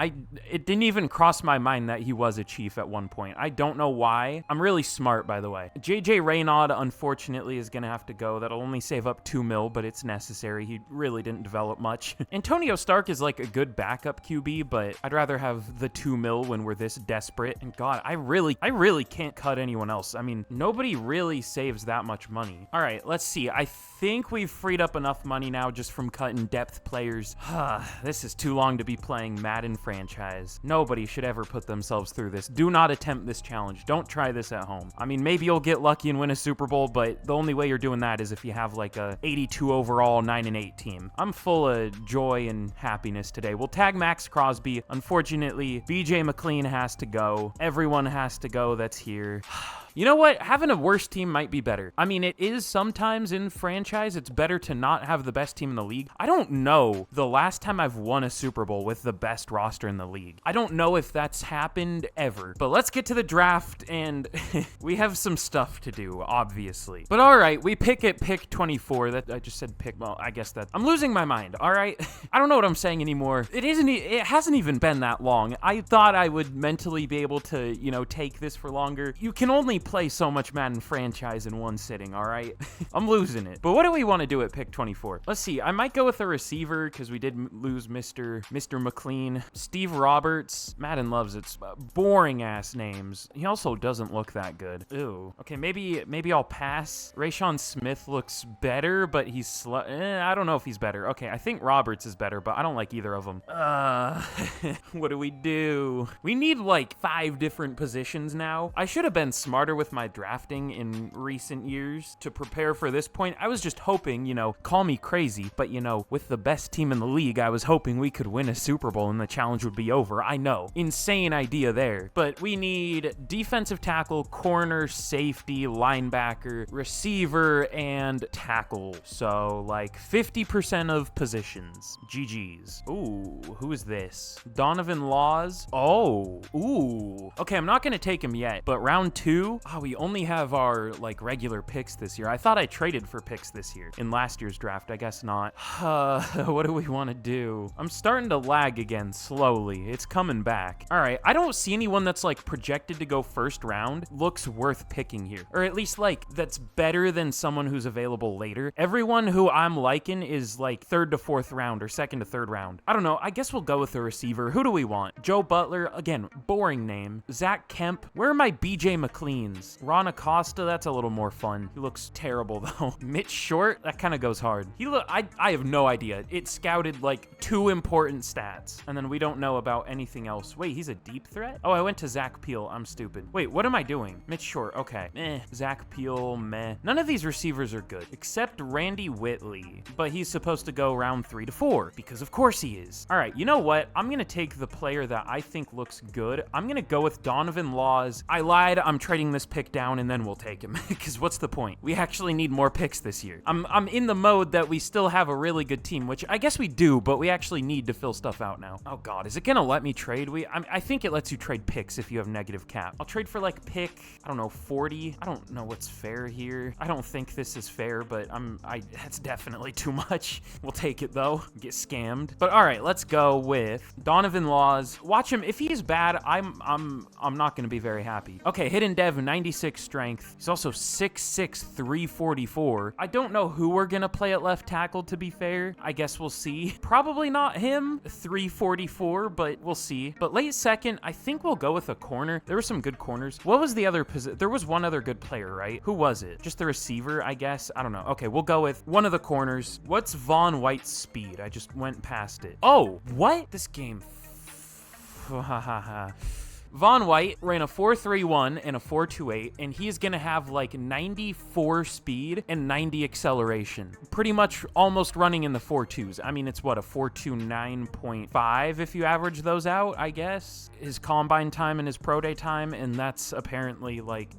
it didn't even cross my mind that he was a Chief at one point. I don't know why. I'm really smart, by the way. JJ Reynaud, unfortunately, is gonna have to go. That'll only save up 2 mil, but it's necessary. He really didn't develop much. Antonio Stark is like a good backup QB, but I'd rather have the 2 mil when we're this desperate. And God, I really can't cut anyone else. I mean, nobody really saves that much money. All right, let's see. I think we've freed up enough money now just from cutting depth players. This is too long to be playing Madden franchise. Nobody should ever put themselves through this. Do not attempt this challenge. Don't try this at home. I mean, maybe you'll get lucky and win a Super Bowl, but the only way you're doing that is if you have like a 82 overall 9-8 team. I'm full of joy and happiness today. We'll tag Max Crosby. Unfortunately, BJ McLean has to go. Everyone has to go that's here. You know what? Having a worse team might be better. I mean, it is sometimes in franchise, it's better to not have the best team in the league. I don't know the last time I've won a Super Bowl with the best roster in the league. I don't know if that's happened ever. But let's get to the draft, and we have some stuff to do, obviously. But all right, we pick at pick 24. That I just said pick. Well, I guess that I'm losing my mind. All right, I don't know what I'm saying anymore. It hasn't even been that long. I thought I would mentally be able to, you know, take this for longer. You can only play so much Madden franchise in one sitting, all right? I'm losing it. But what do we want to do at pick 24? Let's see. I might go with a receiver because we did lose Mr. McLean. Steve Roberts. Madden loves its boring ass names. He also doesn't look that good. Ew. Okay, maybe I'll pass. Rayshawn Smith looks better, but he's I don't know if he's better. Okay, I think Roberts is better, but I don't like either of them. What do we do? We need like 5 different positions now. I should have been smarter with my drafting in recent years to prepare for this point. I was just hoping, you know, call me crazy, but you know, with the best team in the league, I was hoping we could win a Super Bowl and the challenge would be over. I know, insane idea there, but we need defensive tackle, corner, safety, linebacker, receiver, and tackle. So like 50% of positions. GG's. Ooh, who is this? Donovan Laws. Oh, ooh. Okay, I'm not gonna take him yet, but round 2. Oh, we only have our like regular picks this year. I thought I traded for picks this year in last year's draft. I guess not. What do we want to do? I'm starting to lag again slowly. It's coming back. All right, I don't see anyone that's like projected to go first round looks worth picking here, or at least like that's better than someone who's available later. Everyone who I'm liking is like 3rd to 4th round or 2nd to 3rd round. I don't know. I guess we'll go with a receiver. Who do we want? Joe Butler, again, boring name. Zach Kemp. Where are my BJ McLeans? Ron Acosta, that's a little more fun. He looks terrible though. Mitch Short, that kind of goes hard. I have no idea. It scouted like 2 important stats, and then we don't know about anything else. Wait, he's a deep threat? Oh, I went to Zach Peel. I'm stupid. Wait, what am I doing? Mitch Short, okay. Zach Peel, meh. None of these receivers are good, except Randy Whitley, but he's supposed to go round 3 to 4, because of course he is. All right, you know what? I'm gonna take the player that I think looks good. I'm gonna go with Donovan Laws. I lied. I'm trading this pick down and then we'll take him. Because what's the point? We actually need more picks this year. I'm in the mode that we still have a really good team, which I guess we do, but we actually need to fill stuff out now. Oh God, is it gonna let me trade? I think it lets you trade picks if you have negative cap. I'll trade for like pick, I don't know, 40. I don't know what's fair here. I don't think this is fair, but that's definitely too much. We'll take it though. Get scammed. But all right, let's go with Donovan Laws. Watch him. If he's bad, I'm not gonna be very happy. Okay, hidden dev, 96 strength. He's also 6'6", 344. I don't know who we're gonna play at left tackle, to be fair. I guess we'll see. Probably not him, 344, but we'll see. But late second, I think we'll go with a corner. There were some good corners. What was the other position? There was one other good player, right? Who was it? Just the receiver, I guess? I don't know. Okay, we'll go with one of the corners. What's Von White's speed? I just went past it. Oh, what? This game. Von White ran a 4.31 and a 4.28, and he's gonna have like 94 speed and 90 acceleration. Pretty much almost running in the 4.2s. I mean, it's what, a 4.29.5 if you average those out, I guess? His combine time and his pro day time, and that's apparently like,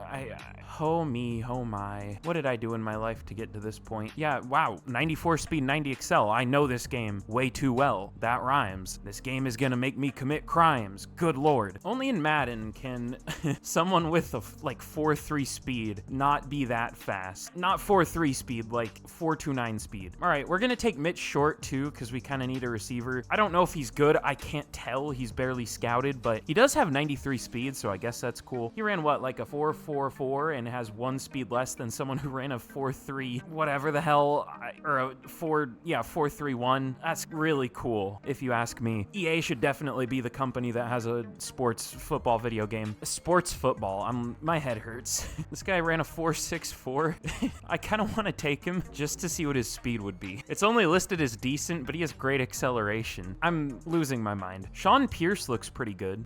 oh me, oh my. What did I do in my life to get to this point? Yeah, wow, 94 speed, 90 excel. I know this game way too well. That rhymes. This game is gonna make me commit crimes. Good Lord. Only in Madden can someone with a like 4.3 speed not be that fast. Not 4.3 speed, like 4.29 speed. All right, we're gonna take Mitch Short too, because we kind of need a receiver. I don't know if he's good. I can't tell. He's barely scouted, but he does have 93 speed, so I guess that's cool. He ran what, like a 4.44 and has one speed less than someone who ran a 4.3, whatever the hell, or a 4.31. That's really cool, if you ask me. EA should definitely be the company that has a sports football video game. Sports football. My head hurts. This guy ran a 4.64. I kind of want to take him just to see what his speed would be. It's only listed as decent, but he has great acceleration. I'm losing my mind. Sean Pierce looks pretty good.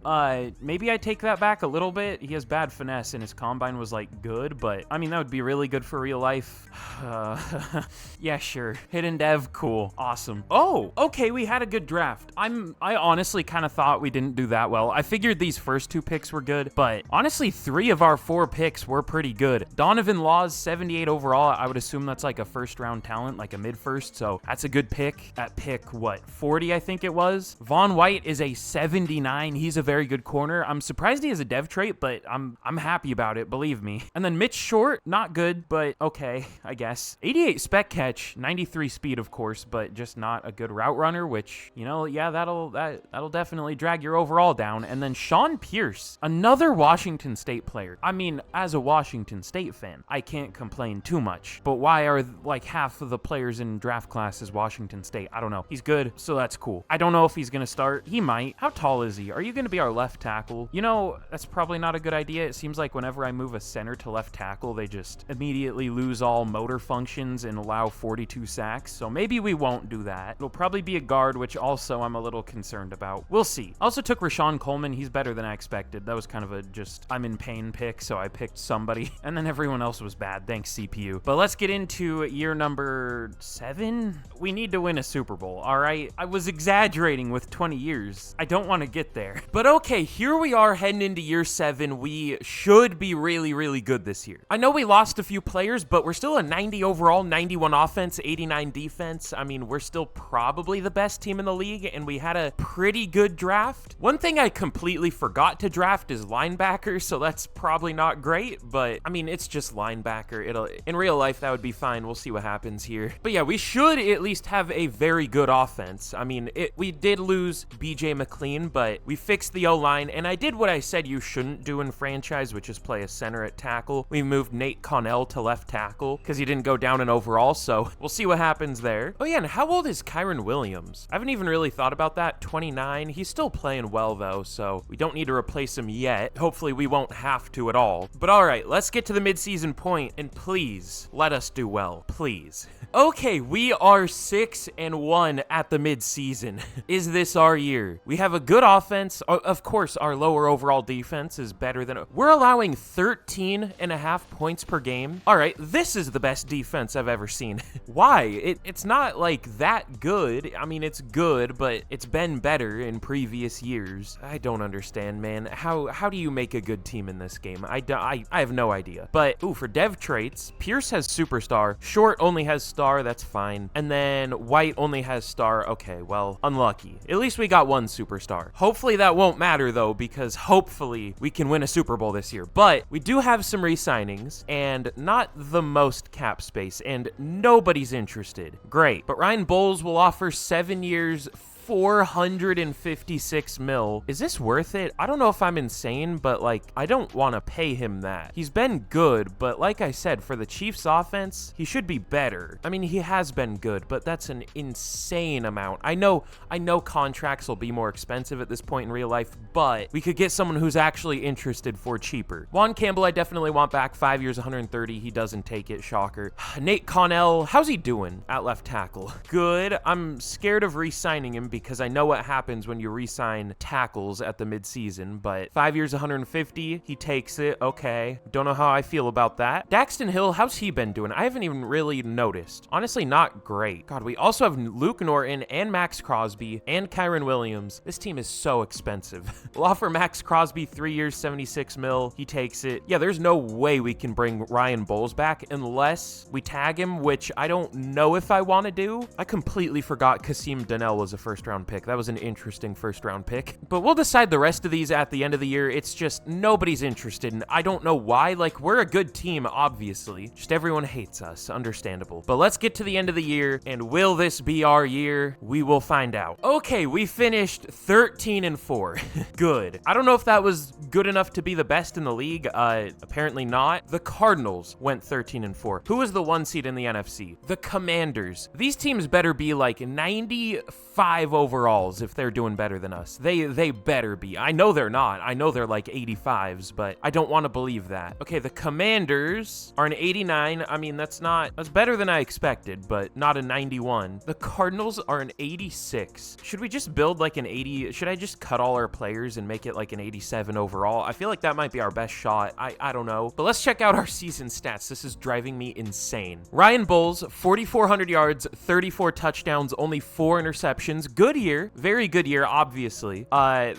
Maybe I take that back a little bit. He has bad finesse and his combine was like good, but I mean, that would be really good for real life. Yeah, sure. Hidden dev, cool. Awesome. Oh, okay, we had a good draft. I honestly kind of thought we didn't do that well. I figured these first two picks were good, but honestly, 3 of our 4 picks were pretty good. Donovan Laws, 78 overall. I would assume that's like a first round talent, like a mid-first, so that's a good pick. At pick, what, 40, I think it was? Von White is a 79. He's a very good corner. I'm surprised he has a dev trait, but I'm happy about it, believe me. And then Mitch Short, not good, but okay, I guess. 88 spec catch, 93 speed, of course, but just not a good route runner, which, you know, yeah, that'll definitely drag your overall down. And then Sean Pierce, another Washington State player. I mean, as a Washington State fan, I can't complain too much, but why are like half of the players in draft class is Washington State? I don't know. He's good, so that's cool. I don't know if he's gonna start. He might. How tall is he? Are you gonna be our left tackle? You know, that's probably not a good idea. It seems like whenever I move a center to left tackle, they just immediately lose all motor functions and allow 42 sacks, so maybe we won't do that. It'll probably be a guard, which also I'm a little concerned about. We'll see. I also took Rashawn Coleman. He's better than I expected. That was kind of a just I'm in pain pick, so I picked somebody, and then everyone else was bad. Thanks, CPU. But let's get into year number 7. We need to win a Super Bowl, all right? I was exaggerating with 20 years. I don't want to get there. But okay, here we are heading into year 7. We should be really, really good this year. I know we lost a few players, but we're still a 90 overall, 91 offense, 89 defense. I mean, we're still probably the best team in the league, and we had a pretty good draft. One thing I completely forgot to draft is linebacker, so that's probably not great, but I mean, it's just linebacker. In real life, that would be fine. We'll see what happens here. But yeah, we should at least have a very good offense. I mean, we did lose BJ McLean, but we fixed the O-line, and I did what I said you shouldn't do in franchise, which is play a center at tackle. We moved Nate Connell to left tackle because he didn't go down in overall, so we'll see what happens there. Oh yeah, and how old is Kyron Williams? I haven't even really thought about that. 29. He's still playing well, though, so we don't need to replace him yet. Hopefully, we won't have to at all. But all right, let's get to the midseason point, and please let us do well. Please. Okay, we are 6-1 at the midseason. Is this our year? We have a good offense. Of course, our lower overall defense is better than... We're allowing 13.5 points per game. All right, this is the best defense I've ever seen. Why? It's not like that good. I mean, it's good, but it's been better in previous years. I don't understand, man. How do you make a good team in this game? I have no idea. But, ooh, for dev traits, Pierce has superstar. Short only has star. That's fine. And then White only has star. Okay, well, unlucky. At least we got one superstar. Hopefully that won't matter, though, because hopefully we can win a Super Bowl this year. But we do have some re-signings, and not the most cap space, and nobody's interested. Great. But Ryan Bowles will offer 7 years, 456 mil. Is this worth it? I don't know if I'm insane, but like, I don't want to pay him that. He's been good, but like I said, for the Chiefs offense, he should be better. I mean, he has been good, but that's an insane amount. I know contracts will be more expensive at this point in real life, but we could get someone who's actually interested for cheaper. Juan Campbell, I definitely want back. 5 years, 130. He doesn't take it. Shocker. Nate Connell, how's he doing at left tackle? Good. I'm scared of re-signing him because I know what happens when you re-sign tackles at the midseason, but 5 years, 150, he takes it. Okay. Don't know how I feel about that. Daxton Hill, how's he been doing? I haven't even really noticed. Honestly, not great. God, we also have Luke Norton and Max Crosby and Kyron Williams. This team is so expensive. We'll offer Max Crosby 3 years, 76 mil. He takes it. Yeah, there's no way we can bring Ryan Bowles back unless we tag him, which I don't know if I want to do. I completely forgot Kasim Donnell was a first-round pick. That was an interesting first-round pick. But we'll decide the rest of these at the end of the year. It's just nobody's interested, and I don't know why. Like, we're a good team, obviously. Just everyone hates us. Understandable. But let's get to the end of the year, and will this be our year? We will find out. Okay, we finished 13-4. Good. I don't know if that was good enough to be the best in the league. Apparently not. The Cardinals went 13-4. Who was the 1 seed in the NFC? The Commanders. These teams better be like 95 overalls if they're doing better than us. They better be. I know they're not. I know they're like 85s, but I don't want to believe that. Okay, the Commanders are an 89. I mean, that's better than I expected, but not a 91. The Cardinals are an 86. Should we just build like an 80? Should I just cut all our players and make it like an 87 overall? I feel like that might be our best shot. I don't know. But let's check out our season stats. This is driving me insane. Ryan Bowles, 4,400 yards, 34 touchdowns, only 4 interceptions. Good year. Very good year, obviously.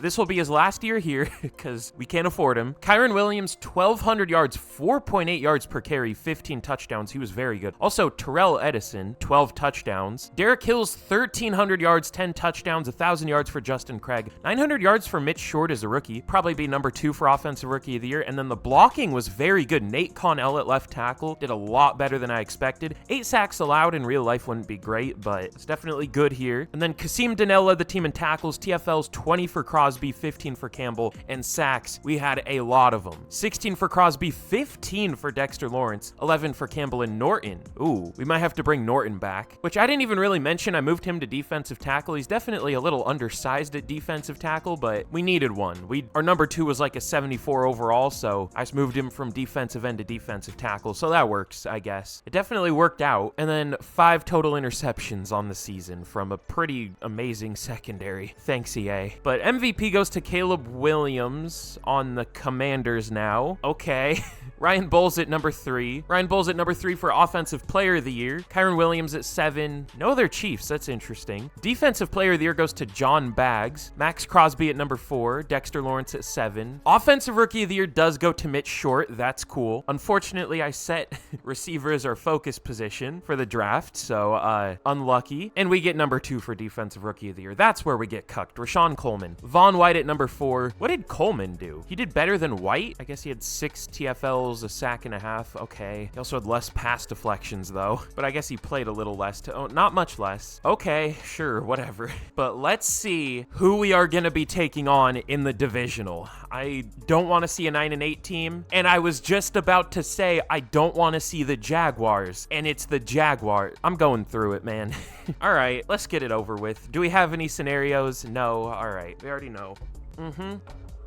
This will be his last year here because we can't afford him. Kyron Williams, 1,200 yards, 4.8 yards per carry, 15 touchdowns. He was very good. Also, Terrell Edison, 12 touchdowns. Derek Hill's 1,300 yards, 10 touchdowns, 1,000 yards for Justin Craig. 900 yards for Mitch Short as a rookie. Probably be number 2 for Offensive Rookie of the Year. And then the blocking was very good. Nate Connell at left tackle did a lot better than I expected. 8 sacks allowed in real life wouldn't be great, but it's definitely good here. And then Kasim Donnell led the team in tackles. TFLs 20 for Crosby, 15 for Campbell, and sacks. We had a lot of them. 16 for Crosby, 15 for Dexter Lawrence, 11 for Campbell and Norton. Ooh, we might have to bring Norton back, which I didn't even really mention. I moved him to defensive tackle. He's definitely a little undersized at defensive tackle, but we needed one. Our number 2 was like a 74 overall, so I just moved him from defensive end to defensive tackle, so that works, I guess. It definitely worked out. And then 5 total interceptions on the season from a pretty amazing secondary. Thanks, EA. But MVP goes to Caleb Williams on the Commanders now. Okay. Ryan Bowles at number 3. Ryan Bowles at number 3 for Offensive Player of the Year. Kyron Williams at 7. No, they're Chiefs. That's interesting. Defensive Player of the Year goes to John Baggs. Max Crosby at number 4. Dexter Lawrence at 7. Offensive Rookie of the Year does go to Mitch Short. That's cool. Unfortunately, I set receiver as our focus position for the draft, so unlucky. And we get number 2 for Defensive Rookie of the Year. That's where we get cucked. Rashawn Coleman. Von White at number 4. What did Coleman do? He did better than White. I guess he had 6 TFLs, a sack and a half. Okay. He also had less pass deflections, though. But I guess he played a little less. Not much less. Okay, sure, whatever. But let's see who we are going to be taking on in the divisional. I don't want to see a 9-8 team. And I was just about to say I don't want to see the Jaguars. And it's the Jaguars. I'm going through it, man. All right, let's get it over with. Do we have any scenarios? No. All right, we already know.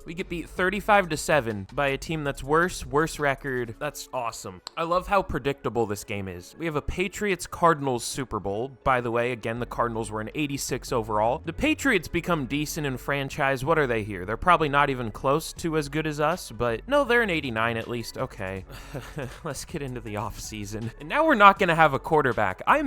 We get beat 35-7 by a team that's worse record. That's awesome. I love how predictable this game is. We have a Patriots-Cardinals Super Bowl. By the way, again, the Cardinals were an 86 overall. The Patriots become decent in franchise. What are they here? They're probably not even close to as good as us, but no, they're an 89 at least. Okay. Let's get into the offseason. And now we're not going to have a quarterback. I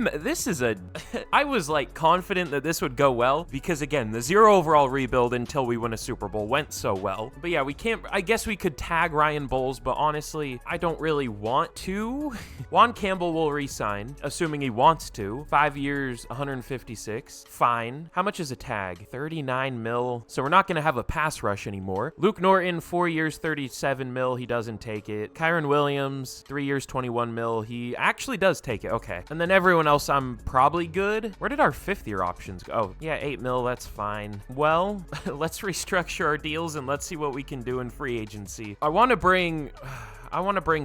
was like confident that this would go well because again, the 0 overall rebuild until we win a Super Bowl went so well. well. But yeah, we can't, I guess we could tag Ryan Bowles, but honestly, I don't really want to. Juan Campbell will re-sign, assuming he wants to. 5 years, 156. Fine. How much is a tag? 39 mil. So we're not going to have a pass rush anymore. Luke Norton, 4 years, 37 mil. He doesn't take it. Kyron Williams, 3 years, 21 mil. He actually does take it. Okay. And then everyone else, I'm probably good. Where did our 5th year options go? Oh, yeah, 8 mil. That's fine. Well, let's restructure our deals and let's see what we can do in free agency. I want to bring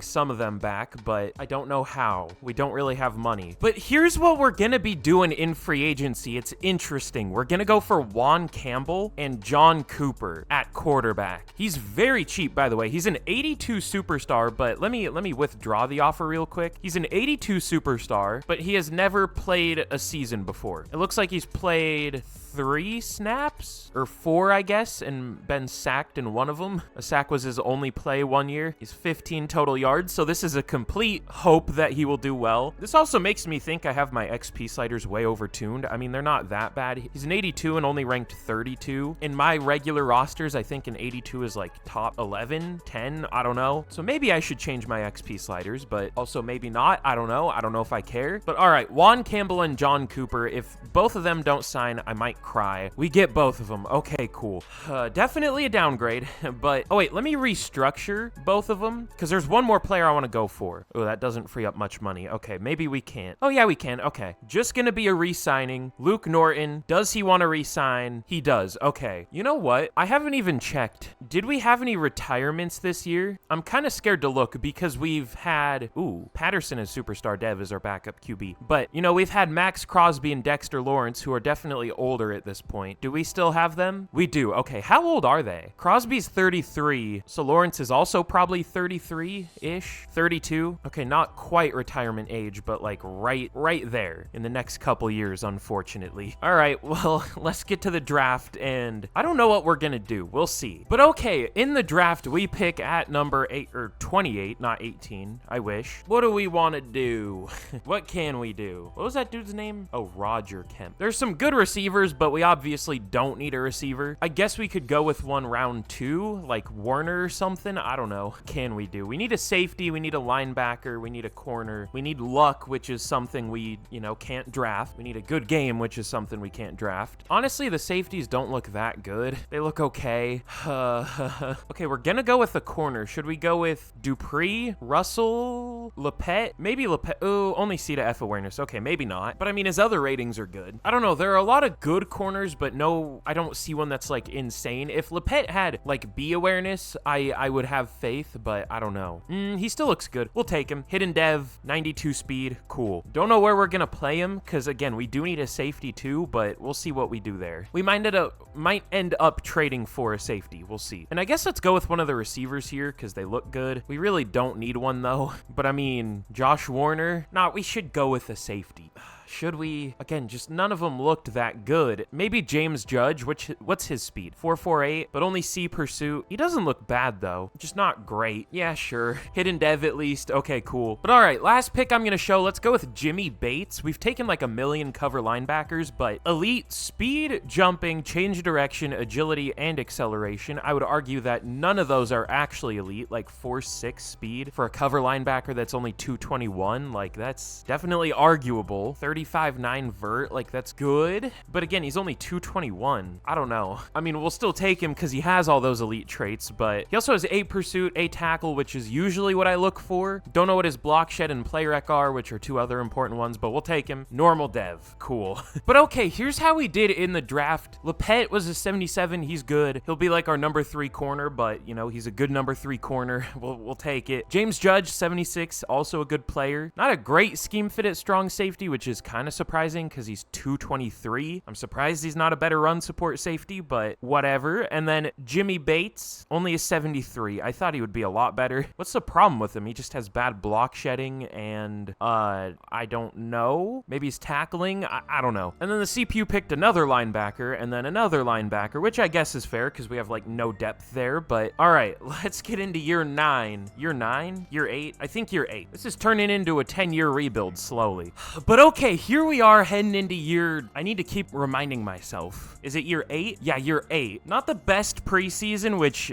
some of them back, but I don't know how. We don't really have money. But here's what we're gonna be doing in free agency. It's interesting. We're gonna go for Juan Campbell and John Cooper at quarterback. He's very cheap, by the way. He's an 82 superstar, but let me withdraw the offer real quick. He's an 82 superstar, but he has never played a season before. It looks like he's played 3 snaps or 4, I guess, and been sacked in one of them. A sack was his only play 1 year. He's 15 total yards, so this is a complete hope that he will do well. This also makes me think I have my XP sliders way overtuned. I mean, they're not that bad. He's an 82 and only ranked 32. In my regular rosters, I think an 82 is like top 11, 10, I don't know. So maybe I should change my XP sliders, but also maybe not. I don't know. I don't know if I care. But all right, Juan Campbell and John Cooper, if both of them don't sign, I might cry. We get both of them. Okay, cool. Definitely a downgrade, but oh wait, let me restructure both of them because there's one more player I want to go for. Oh, that doesn't free up much money. Okay, maybe we can't. Oh yeah, we can. Okay, just gonna be a re-signing. Luke Norton, does he want to re-sign? He does. Okay, you know what? I haven't even checked. Did we have any retirements this year? I'm kind of scared to look because we've had, ooh, Patterson as superstar dev is our backup QB, but you know, we've had Max Crosby and Dexter Lawrence who are definitely older at this point. Do we still have them? We do. Okay, how old are they? Crosby's 33, so Lawrence is also probably 33-ish, 32. Okay, not quite retirement age, but like right there in the next couple years, unfortunately. All right, well, let's get to the draft, and I don't know what we're gonna do. We'll see. But okay, in the draft, we pick at number 8 or 28, not 18. I wish. What do we want to do? What can we do? What was that dude's name? Oh, Roger Kemp. There's some good receivers, but we obviously don't need a receiver. I guess we could go with one round 2, like Warner or something. I don't know. Can we do? We need a safety. We need a linebacker. We need a corner. We need luck, which is something we, you know, can't draft. We need a good game, which is something we can't draft. Honestly, the safeties don't look that good. They look okay. Okay, we're gonna go with the corner. Should we go with Dupree, Russell, Lepet? Maybe Lepet. Oh, only C to F awareness. Okay, maybe not. But I mean, his other ratings are good. I don't know. There are a lot of good corners, but no, I don't see one that's like insane. If Lepet had like B awareness, I would have faith, but I don't know. He still looks good. We'll take him. Hidden dev, 92 speed. Cool. Don't know where we're gonna play him because again, we do need a safety too, but we'll see what we do there. We might end up trading for a safety. We'll see. And I guess let's go with one of the receivers here because they look good. We really don't need one though. But I mean, Josh Warner. Nah, we should go with a safety. Should we? Again, just none of them looked that good. Maybe James Judge, what's his speed? 4.48, but only C pursuit. He doesn't look bad though, just not great. Yeah, sure. Hidden dev at least. Okay, cool. But all right, last pick I'm gonna show. Let's go with Jimmy Bates. We've taken like a million cover linebackers, but elite speed, jumping, change direction, agility, and acceleration. I would argue that none of those are actually elite, like 4.6 speed for a cover linebacker that's only 221. Like that's definitely arguable. 35.9 vert, like that's good. But again, he's only 221. I don't know. I mean, we'll still take him because he has all those elite traits, but he also has A pursuit, A tackle, which is usually what I look for. Don't know what his block shed and play rec are, which are 2 other important ones, but we'll take him. Normal dev. Cool. But okay, here's how we did in the draft. Lepet was a 77. He's good. He'll be like our number 3 corner, but you know, he's a good number 3 corner. We'll take it. James Judge, 76, also a good player. Not a great scheme fit at strong safety, which is kind of surprising because he's 223. I'm surprised he's not a better run support safety, but whatever. And then Jimmy Bates, only a 73. I thought he would be a lot better. What's the problem with him? He just has bad block shedding and I don't know. Maybe he's tackling. I don't know. And then the CPU picked another linebacker and then another linebacker, which I guess is fair because we have like no depth there. But all right, let's get into year 9. Year 9? Year 8? I think year 8. This is turning into a 10-year rebuild slowly. But okay, Okay, here we are heading into year... I need to keep reminding myself. Is it year 8? Yeah, year 8. Not the best preseason, which,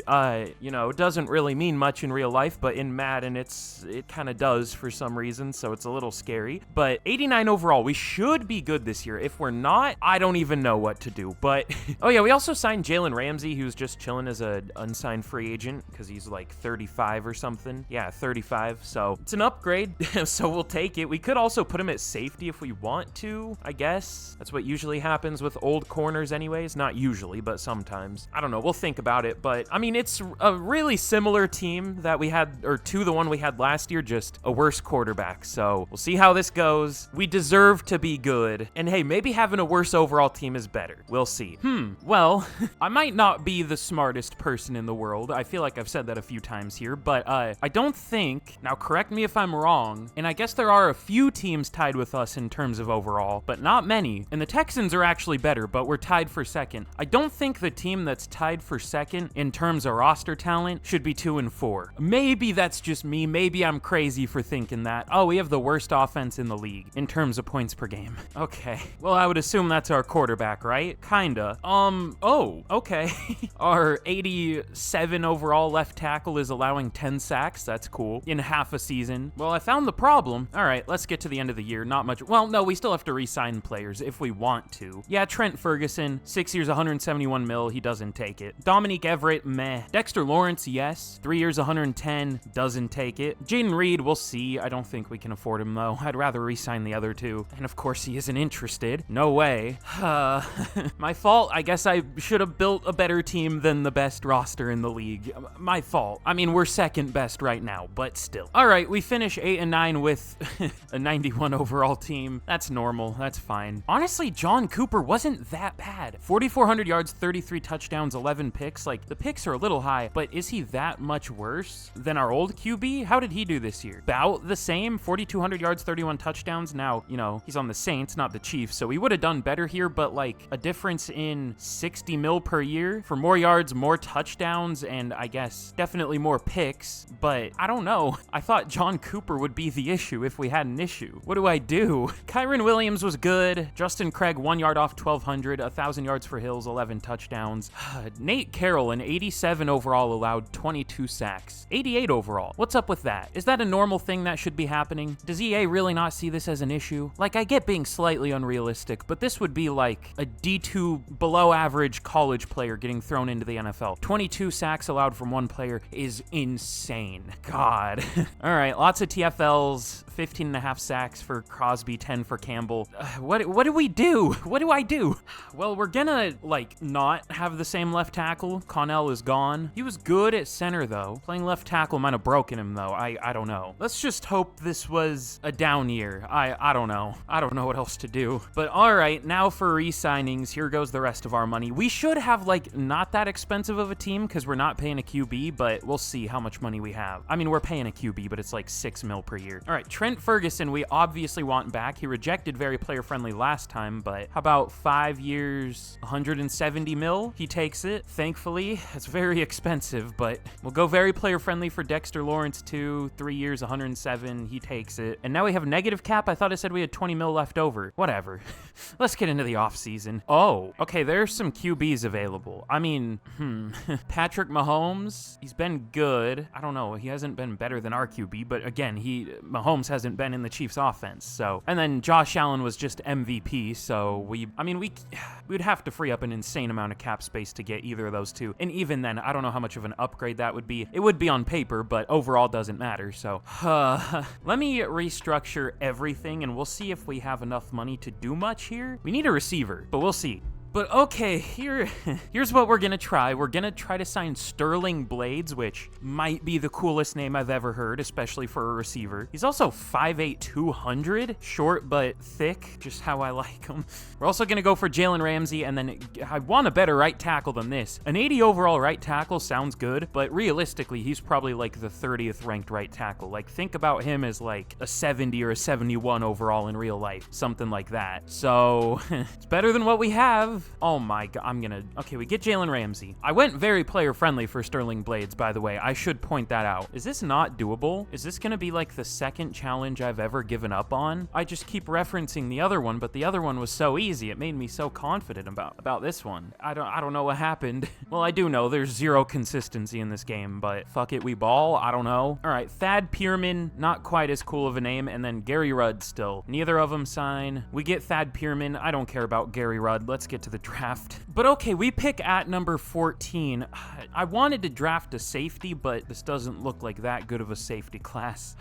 you know, doesn't really mean much in real life, but in Madden, it kind of does for some reason, so it's a little scary. But 89 overall, we should be good this year. If we're not, I don't even know what to do. But, oh yeah, we also signed Jalen Ramsey, who's just chilling as an unsigned free agent, because he's like 35 or something. Yeah, 35, so it's an upgrade, so we'll take it. We could also put him at safety if we want to, I guess. That's what usually happens with old corners anyways. Not usually, but sometimes. I don't know, we'll think about it, but I mean, it's a really similar team that we had, or to the one we had last year, just a worse quarterback. So we'll see how this goes. We deserve to be good, and hey, maybe having a worse overall team is better. We'll see. Well, I might not be the smartest person in the world. I feel like I've said that a few times here, but I don't think, now correct me if I'm wrong, and I guess there are a few teams tied with us in terms of overall, but not many, and the Texans are actually better, but we're tied for second. I don't think the team that's tied for second in terms of roster talent should be 2-4. Maybe that's just me. Maybe I'm crazy for thinking that. Oh, we have the worst offense in the league in terms of points per game. Okay. Well, I would assume that's our quarterback, right? Kinda. Oh, okay. Our 87 overall left tackle is allowing 10 sacks. That's cool. In half a season. Well, I found the problem. All right, let's get to the end of the year. Not much. Well, no, we still have to re-sign players if we want to. Yeah, Trent Ferguson, 6 years, 171 mil. He doesn't take it. Dominique Everett, meh. Dexter Lawrence, yes. 3 years, 110, doesn't take it. Jaden Reed, we'll see. I don't think we can afford him, though. I'd rather re-sign the other two. And of course, he isn't interested. No way. My fault. I guess I should have built a better team than the best roster in the league. My fault. I mean, we're second best right now, but still. All right, we finish 8 and 9 with a 91 overall team. That's normal. That's fine. Honestly, John Cooper wasn't that bad. 4,400 yards, 33 touchdowns, 11 picks. Like, the picks are a little high, but is he that much worse than our old QB? How did he do this year? About the same, 4,200 yards, 31 touchdowns. Now, you know, he's on the Saints, not the Chiefs, so he would have done better here, but like a difference in 60 mil per year for more yards, more touchdowns, and I guess definitely more picks, but I don't know. I thought John Cooper would be the issue if we had an issue. What do I do? Kyron Williams was good. Justin Craig, 1 yard off 1,200, 1,000 yards for Hills, 11 touchdowns. Nate Carroll, an 87 overall, allowed 22 sacks. 88 overall. What's up with that? Is that a normal thing that should be happening? Does EA really not see this as an issue? Like, I get being slightly unrealistic, but this would be like a D2 below average college player getting thrown into the NFL. 22 sacks allowed from one player is insane. God. All right, lots of TFLs, 15.5 sacks for Crosby, 10 for Campbell. What do we do? What do I do? Well, we're gonna, like, not have the same left tackle. Connell is gone. He was good at center, though. Playing left tackle might have broken him, though. I don't know. Let's just hope this was a down year. I don't know. I don't know what else to do. But all right, now for re-signings. Here goes the rest of our money. We should have, like, not that expensive of a team because we're not paying a QB, but we'll see how much money we have. I mean, we're paying a QB, but it's like 6 mil per year. All right, Trent Ferguson, we obviously want back. He rejected very player-friendly last time, but how about 5 years, 170 mil? He takes it. Thankfully, it's very expensive, but we'll go very player-friendly for Dexter Lawrence too. 3 years, 107. He takes it. And now we have negative cap. I thought I said we had 20 mil left over. Whatever. Let's get into the offseason. Oh, okay, there's some QBs available. I mean, Patrick Mahomes, he's been good. I don't know. He hasn't been better than our QB, but again, Mahomes hasn't been in the Chiefs offense. So, and then Josh Allen was just MVP. So we would have to free up an insane amount of cap space to get either of those two. And even then, I don't know how much of an upgrade that would be. It would be on paper, but overall doesn't matter. So let me restructure everything and we'll see if we have enough money to do much here. We need a receiver, but we'll see. But okay, here's what we're gonna try. We're gonna try to sign Sterling Blades, which might be the coolest name I've ever heard, especially for a receiver. He's also 5'8", 200, short but thick, just how I like him. We're also gonna go for Jalen Ramsey, and then I want a better right tackle than this. An 80 overall right tackle sounds good, but realistically, he's probably like the 30th ranked right tackle. Like, think about him as like a 70 or a 71 overall in real life, something like that. So, it's better than what we have. Dev. Oh my god, okay, we get Jalen Ramsey. I went very player-friendly for Sterling Blades, by the way. I should point that out. Is this not doable? Is this gonna be like the second challenge I've ever given up on? I just keep referencing the other one, but the other one was so easy. It made me so confident about this one. I don't know what happened. Well, I do know there's zero consistency in this game, but fuck it, we ball. I don't know. All right, Thad Pierman, not quite as cool of a name, and then Gary Rudd still. Neither of them sign. We get Thad Pierman. I don't care about Gary Rudd. Let's get to the draft. But okay, we pick at number 14. I wanted to draft a safety, but this doesn't look like that good of a safety class.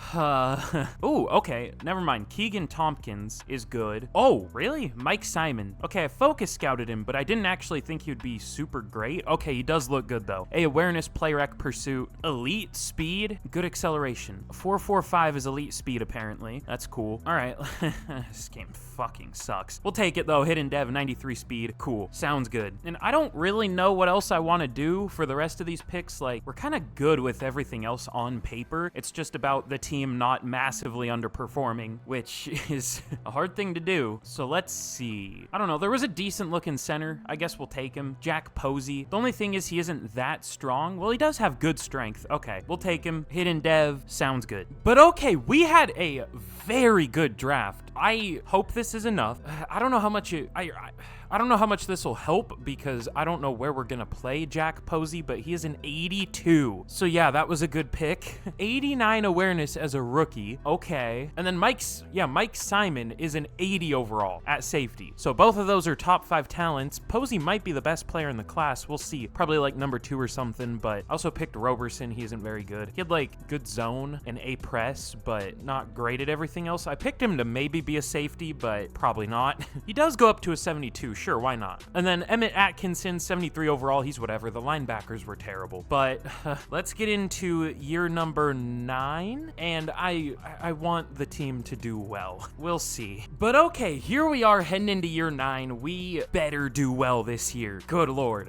Ooh, okay, never mind. Keegan Tompkins is good. Oh, really? Mike Simon. Okay, I focus scouted him, but I didn't actually think he would be super great. Okay, he does look good though. Awareness, play rec, pursuit, elite speed, good acceleration. 4.45 is elite speed apparently. That's cool. All right, this game fucking sucks. We'll take it though. Hidden dev, 93 speed. Cool. Sounds good. And I don't really know what else I want to do for the rest of these picks. Like, we're kind of good with everything else on paper. It's just about the team not massively underperforming, which is a hard thing to do. So let's see. I don't know. There was a decent looking center. I guess we'll take him. Jack Posey. The only thing is he isn't that strong. Well, he does have good strength. Okay, we'll take him. Hidden dev. Sounds good. But okay, we had a very good draft. I hope this is enough. I don't know how much I don't know how much this will help because I don't know where we're gonna play Jack Posey, but he is an 82. So yeah, that was a good pick. 89 awareness as a rookie. Okay. And then Mike Simon is an 80 overall at safety. So both of those are top 5 talents. Posey might be the best player in the class. We'll see. Probably like number 2 or something, but I also picked Roberson. He isn't very good. He had like good zone and A press, but not great at everything else. I picked him to maybe be a safety, but probably not. He does go up to a 72. Sure, why not? And then Emmett Atkinson, 73 overall. He's whatever. The linebackers were terrible. But let's get into year number 9. And I want the team to do well. We'll see. But okay, here we are heading into year 9. We better do well this year. Good Lord.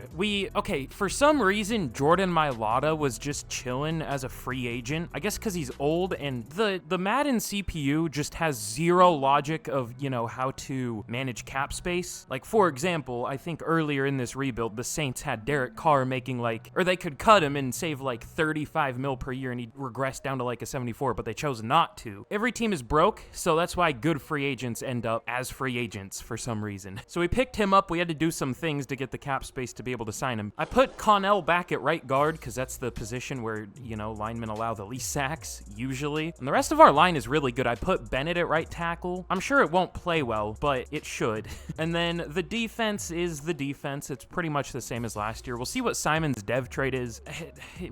Okay, for some reason, Jordan Mailata was just chilling as a free agent. I guess because he's old and the Madden CPU just has zero logic of, you know, how to manage cap space. Like, for example, I think earlier in this rebuild, the Saints had Derek Carr making or they could cut him and save like 35 mil per year and he'd regress down to like a 74, but they chose not to. Every team is broke, so that's why good free agents end up as free agents for some reason. So we picked him up. We had to do some things to get the cap space to be able to sign him. I put Connell back at right guard because that's the position where, you know, linemen allow the least sacks, usually. And the rest of our line is really good. I put Bennett at right tackle. I'm sure it won't play well, but it should. And then the defense is the defense. It's pretty much the same as last year. We'll see what Simon's dev trade is.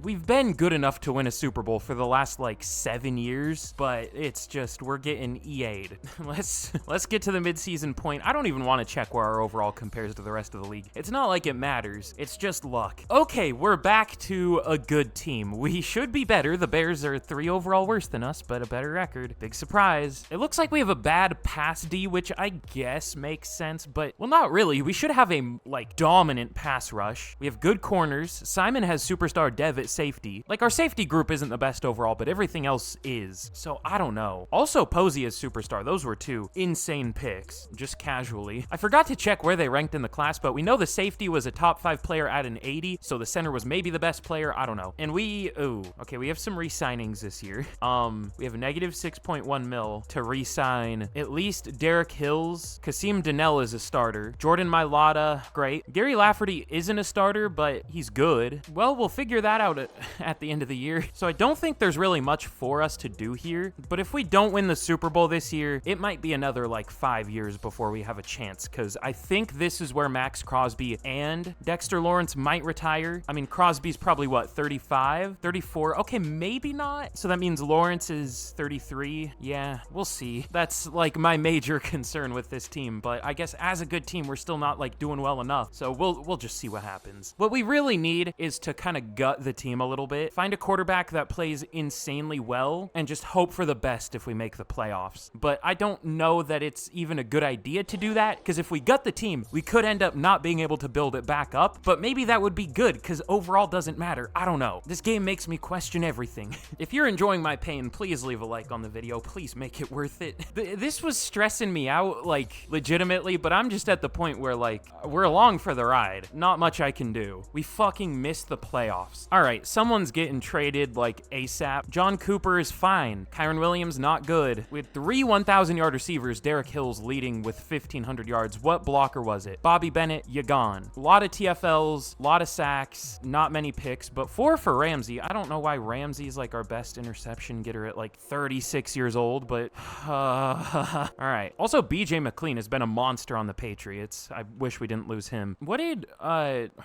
We've been good enough to win a Super Bowl for the last like 7 years, but it's just, we're getting EA'd. Let's get to the midseason point. I don't even want to check where our overall compares to the rest of the league. It's not like it matters. It's just luck. Okay, we're back to a good team. We should be better. The Bears are 3 overall worse than us, but a better record. Big surprise. It looks like we have a bad pass D, which I guess makes sense, but well, not really. We should have a like dominant pass rush. We have good corners. Simon has superstar dev at safety. Like, our safety group isn't the best overall, but everything else is. So I don't know. Also, Posey is superstar. Those were 2 insane picks, just casually. I forgot to check where they ranked in the class, but we know the safety was a top 5 player at an 80, so the center was maybe the best player. I don't know. And we have some re-signings this year. We have a negative 6.1 mil to re-sign at least Derek Hills. Kasim Donnell is a starter. Jordan Mailata, great. Gary Lafferty isn't a starter, but he's good. Well, we'll figure that out at the end of the year. So I don't think there's really much for us to do here, but if we don't win the Super Bowl this year, it might be another like 5 years before we have a chance, because I think this is where Max Crosby and Dexter Lawrence might retire. I mean, Crosby's probably what, 35, 34? Okay, maybe not. So that means Lawrence is 33. Yeah, we'll see. That's like my major concern with this team, but I guess as a good team, we're still not like doing well enough. So we'll just see what happens. What we really need is to kind of gut the team a little bit, find a quarterback that plays insanely well, and just hope for the best if we make the playoffs. But I don't know that it's even a good idea to do that, because if we gut the team, we could end up not being able to build it back up, but maybe that would be good, because overall doesn't matter. I don't know. This game makes me question everything. If you're enjoying my pain, please leave a like on the video. Please make it worth it. This was stressing me out, like, legitimately, but I'm just at the the point where, like, we're along for the ride. Not much I can do. We fucking missed the playoffs. All right, someone's getting traded, like, ASAP. John Cooper is fine. Kyron Williams, not good. We had 3 1,000-yard receivers. Derek Hill's leading with 1,500 yards. What blocker was it? Bobby Bennett, you gone. A lot of TFLs, a lot of sacks, not many picks, but 4 for Ramsey. I don't know why Ramsey's, like, our best interception getter at, like, 36 years old, but all right. Also, BJ McLean has been a monster on the Patriots. I wish we didn't lose him. What did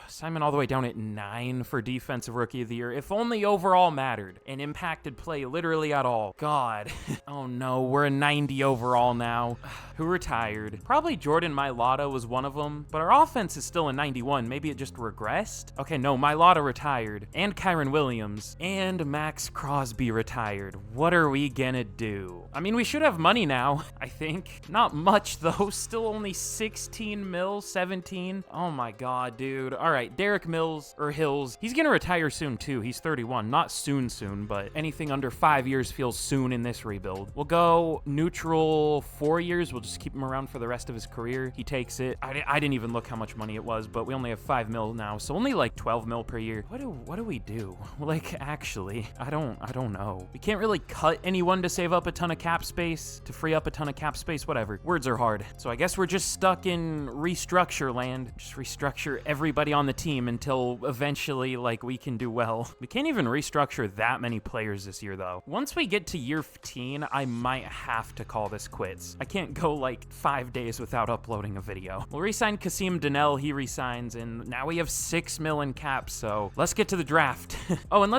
Simon all the way down at 9 for Defensive Rookie of the Year? If only overall mattered and impacted play literally at all. God. Oh no, we're a 90 overall now. Who retired? Probably Jordan Mailata was one of them, but our offense is still a 91. Maybe it just regressed? Okay, no, Mailata retired, and Kyron Williams, and Max Crosby retired. What are we gonna do? I mean, we should have money now, I think. Not much, though. Still only 16 mil, 17. Oh my god, dude. All right, Derek Hills. He's gonna retire soon, too. He's 31. Not soon, but anything under 5 years feels soon in this rebuild. We'll go neutral 4 years. We'll just keep him around for the rest of his career. He takes it. I didn't even look how much money it was, but we only have 5 mil now, so only like 12 mil per year. What do we do? Like, actually, I don't know. We can't really cut anyone to save up a ton of cap space, to free up a ton of cap space, whatever. Words are hard. So I guess we're just stuck in restructure land. Just restructure everybody on the team until eventually, like, we can do well. We can't even restructure that many players this year, though. Once we get to year 15, I might have to call this quits. I can't go like 5 days without uploading a video. We'll re-sign Kasim Donnell. He re-signs, and now we have 6 mil in cap, so let's get to the draft. Oh, and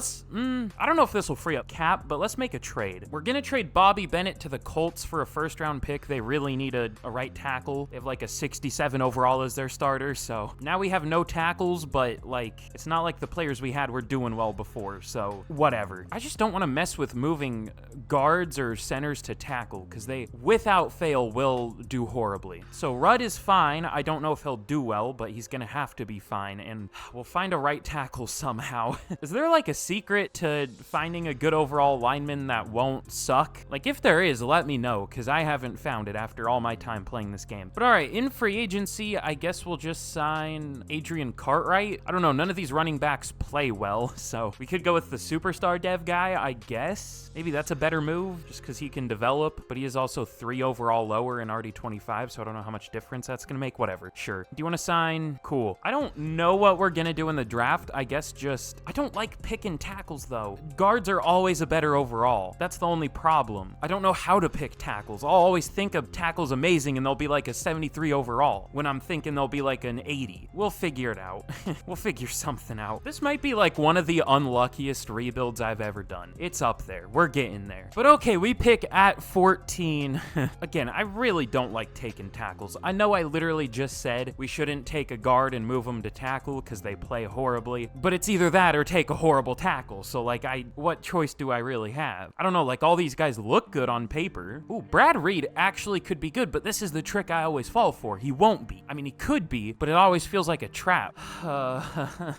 I don't know if this will free up cap, but let's make a trade. We're gonna trade Bobby Bennett to the Colts for a first-round pick. They really need a right tackle. They have like a 67 overall as their starter, so now we have no tackles, but like, it's not like the players we had were doing well before, so whatever. I just don't want to mess with moving guards or centers to tackle, because they, without fail, will do horribly. So Rudd is fine. I don't know if he'll do well, but he's gonna have to be fine, and we'll find a right tackle somehow. Is there like a secret to finding a good overall lineman that won't suck? Like, if there is, let me know, because I haven't found it after all my time playing this game. But all right, in free agency, I guess we'll just sign Adrian Cartwright. I don't know, none of these running backs play well, so we could go with the superstar dev guy, I guess. Maybe that's a better move, just because he can develop, but he is also 3 overall lower and already 25, so I don't know how much difference that's gonna make. Whatever, sure. Do you want to sign? Cool. I don't know what we're gonna do in the draft. I guess just, I don't like picking tackles, though. Guards are always a better overall. That's the only problem. I don't know how to pick tackles. I'll always think of tackles amazing, and they'll be like a 73 overall, when I'm thinking they'll be like an 80. We'll figure it out. We'll figure something out. This might be like one of the unluckiest rebuilds I've ever done. It's up there. We're getting there. But okay, we pick at 14. Again, I really don't like taking tackles. I know I literally just said we shouldn't take a guard and move them to tackle because they play horribly, but it's either that or take a horrible tackle. So like, what choice do I really have? I don't know, like, all these guys look good on paper. Ooh, Brad Reed actually could be good, but this is the trick I always fall for. He won't be. I mean, he could be, but it always feels like a trap.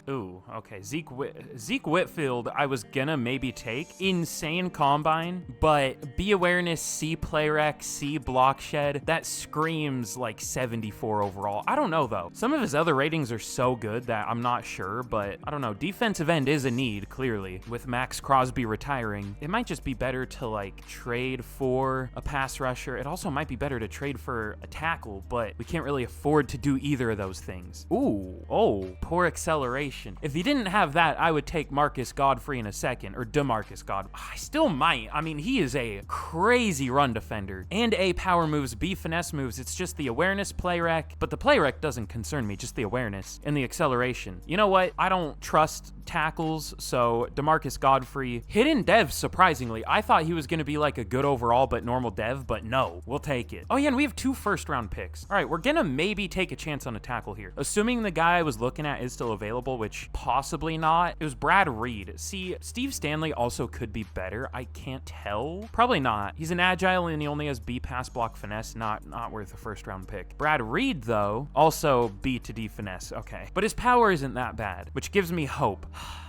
Ooh, okay. Zeke Whitfield, I was gonna maybe take. Insane combine, but B awareness, C play rec, C block shed. That screams like 74 overall. I don't know though. Some of his other ratings are so good that I'm not sure, but I don't know. Defensive end is a need, clearly. With Max Crosby retiring, it might just be better to like trade for a pass rusher. It also might be better to trade for a tackle, but we can't really afford to do either of those things. Ooh, oh, poor acceleration. If he didn't have that, I would take Marcus Godfrey in a second, or DeMarcus Godfrey. I still might. I mean, he is a crazy run defender, and A power moves, B finesse moves. It's just the awareness play rec, but the play rec doesn't concern me, just the awareness and the acceleration. You know what? I don't trust tackles, so DeMarcus Godfrey. Hidden dev, surprisingly. I thought he was going to be like a good overall, but normal dev, but no, we'll take it. Oh yeah, and we have 2 first-round picks. All right, we're going to maybe take a chance on a tackle here. Assuming the guy I was looking at is still available, which possibly not. It was Brad Reed. See, Steve Stanley also could be better. I can't tell. Probably not. He's an agile and he only has B pass block finesse, not worth a first-round pick. Brad Reed, though, also B to D finesse. Okay, but his power isn't that bad, which gives me hope.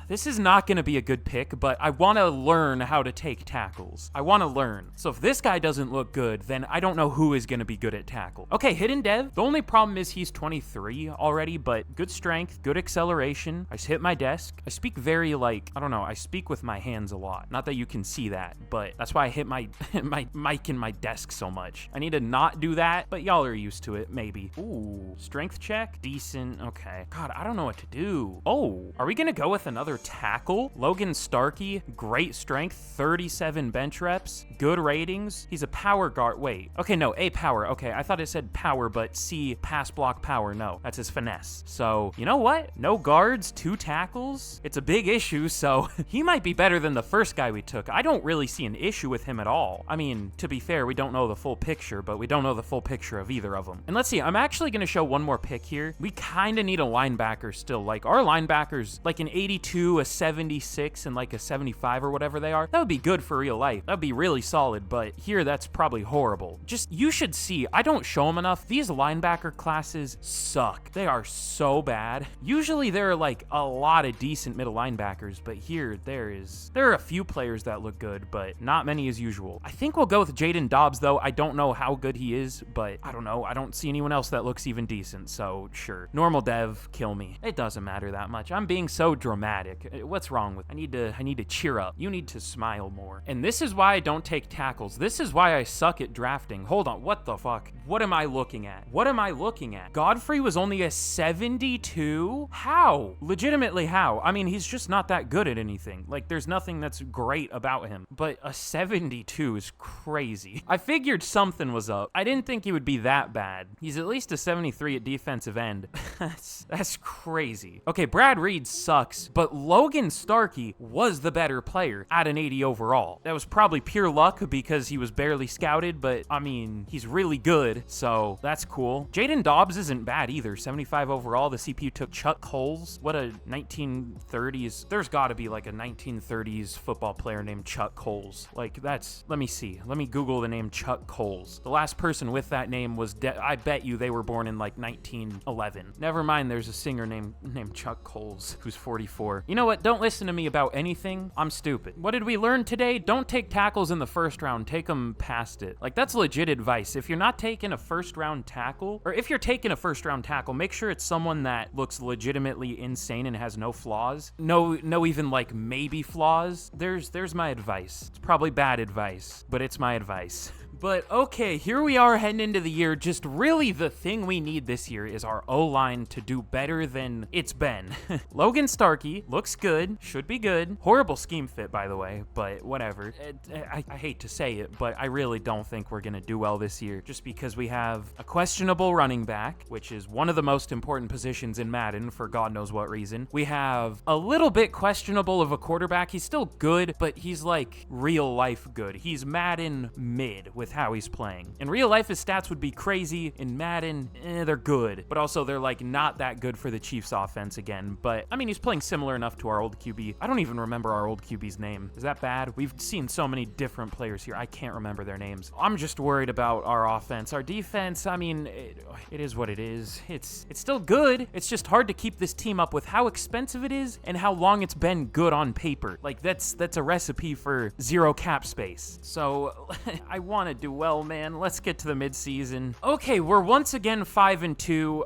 This is not going to be a good pick, but I want to learn how to take tackles. I want to learn. So if this guy doesn't look good, then I don't know who is going to be good at tackle. Okay, hidden dev. The only problem is he's 23 already, but good strength, good acceleration. I hit my desk. I speak very like, I don't know, I speak with my hands a lot. Not that you can see that, but that's why I hit my my mic in my desk so much. I need to not do that, but y'all are used to it, maybe. Ooh, strength check, decent. Okay. God, I don't know what to do. Oh, are we gonna go with another tackle? Logan Starkey, great strength, 37 bench reps, good ratings. He's a power guard. Wait, okay, no, A power. Okay, I thought it said power, but C pass block power. No, that's his finesse. So, you know what? No guards, 2 tackles. It's a big issue, so he might be better than the first guy we took. I don't really see an issue with him at all. I mean, to be fair, we don't know the full picture, but we don't know the full picture of either of them. And let's see, I'm actually gonna show one more pick here. We kind of need a linebacker still. Like, our linebackers, like an 82, a 76, and like a 75 or whatever they are, that would be good for real life. That would be really solid, but here that's probably horrible. Just, you should see, I don't show them enough. These linebacker classes suck. They are so bad. Usually there are like a lot of decent middle linebackers, but here there are a few players that look good, but not many as usual. I think we'll go with Jaden Dobbs though. I don't know how good he is, but I don't know. I don't see anyone else that looks even decent, so sure. Normal dev, kill me. It doesn't matter that much. I'm being so dramatic. What's wrong with, I need to cheer up. You need to smile more. And this is why I don't take tackles. This is why I suck at drafting. Hold on, what the fuck? What am I looking at? What am I looking at? Godfrey was only a 72? How? Legitimately how? I mean, he's just not that good at anything. Like, there's nothing that's great about him, but a 72 is crazy. I figured something was up. I didn't think he would be that bad. He's at least a 73 at defensive end. That's crazy. Okay, Brad Reed sucks, but Logan Starkey was the better player at an 80 overall. That was probably pure luck because he was barely scouted, but I mean, he's really good, so that's cool. Jaden Dobbs isn't bad either. 75 overall. The CPU took Chuck Coles. What a 1930s. There's got to be like a 1930s football player named Chuck Coles. Like, that's, let me see. Let me Google the name Chuck Coles. The last person with that name was, I bet you they were born in like 1911. Never mind, there's a singer named Chuck Coles who's 44. You know what? Don't listen to me about anything. I'm stupid. What did we learn today? Don't take tackles in the first round. Take them past it. Like, that's legit advice. If you're not taking a first round tackle, or if you're taking a first round tackle, make sure it's someone that looks legitimately insane and has no flaws. No even like maybe flaws. There's my advice. It's probably bad advice, but it's my advice. But okay, here we are heading into the year. Just really the thing we need this year is our O-line to do better than it's been. Logan Starkey looks good, should be good. Horrible scheme fit, by the way, but whatever. I hate to say it, but I really don't think we're going to do well this year just because we have a questionable running back, which is one of the most important positions in Madden for God knows what reason. We have a little bit questionable of a quarterback. He's still good, but he's like real life good. He's Madden mid with how he's playing. In real life, his stats would be crazy. In Madden, they're good, but also they're like not that good for the Chiefs offense again. But I mean, he's playing similar enough to our old QB. I don't even remember our old QB's name. Is that bad? We've seen so many different players here. I can't remember their names. I'm just worried about our offense. Our defense, I mean, it is what it is. It's still good. It's just hard to keep this team up with how expensive it is and how long it's been good on paper. Like, that's a recipe for zero cap space. So I want to do well, man. Let's get to the midseason. Okay, we're once again 5-2.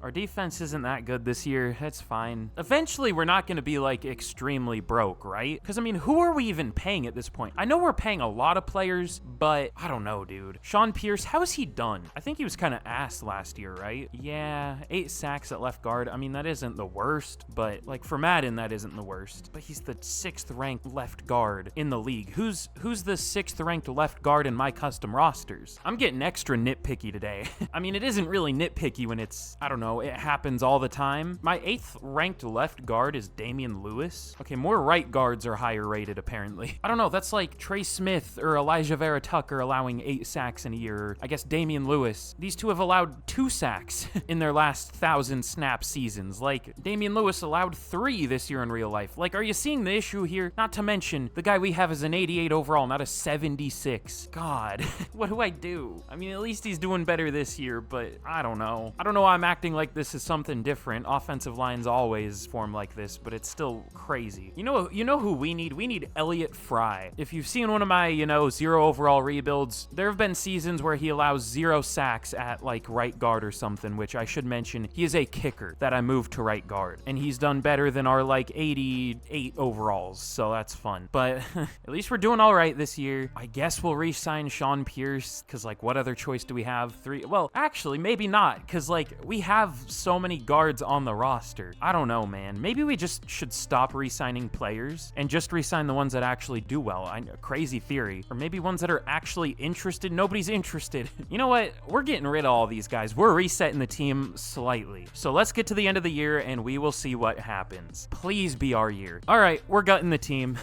Our defense isn't that good this year. That's fine. Eventually, we're not going to be like extremely broke, right? Because I mean, who are we even paying at this point? I know we're paying a lot of players, but I don't know, dude. Sean Pierce, how is he done? I think he was kind of ass last year, right? Yeah, 8 sacks at left guard. I mean, that isn't the worst, but like for Madden, that isn't the worst. But he's the 6th ranked left guard in the league. Who's the 6th ranked left guard in my custom rosters? I'm getting extra nitpicky today. I mean, it isn't really nitpicky when it's, I don't know, it happens all the time. My 8th ranked left guard is Damian Lewis. Okay, more right guards are higher rated, apparently. I don't know, that's like Trey Smith or Elijah Vera Tucker allowing 8 sacks in a year. Or I guess Damian Lewis. These two have allowed 2 sacks in their last 1,000 snap seasons. Like, Damian Lewis allowed 3 this year in real life. Like, are you seeing the issue here? Not to mention, the guy we have is an 88 overall, not a 76. God, what do I do? I mean, at least he's doing better this year, but I don't know. I don't know why I'm acting like this is something different. Offensive lines always form like this, but it's still crazy. You know who we need? We need Elliott Fry. If you've seen one of my, 0 overall rebuilds, there have been seasons where he allows 0 sacks at like right guard or something, which I should mention, he is a kicker that I moved to right guard, and he's done better than our like 88 overalls, so that's fun. But at least we're doing all right this year. I guess we'll re-sign Sean Pierce, because like what other choice do we have? 3? Well, actually, maybe not, because like we have so many guards on the roster. I don't know, man. Maybe we just should stop re-signing players and just re-sign the ones that actually do well. Crazy theory. Or maybe ones that are actually interested. Nobody's interested. You know what? We're getting rid of all these guys. We're resetting the team slightly. So let's get to the end of the year and we will see what happens. Please be our year. All right, we're gutting the team.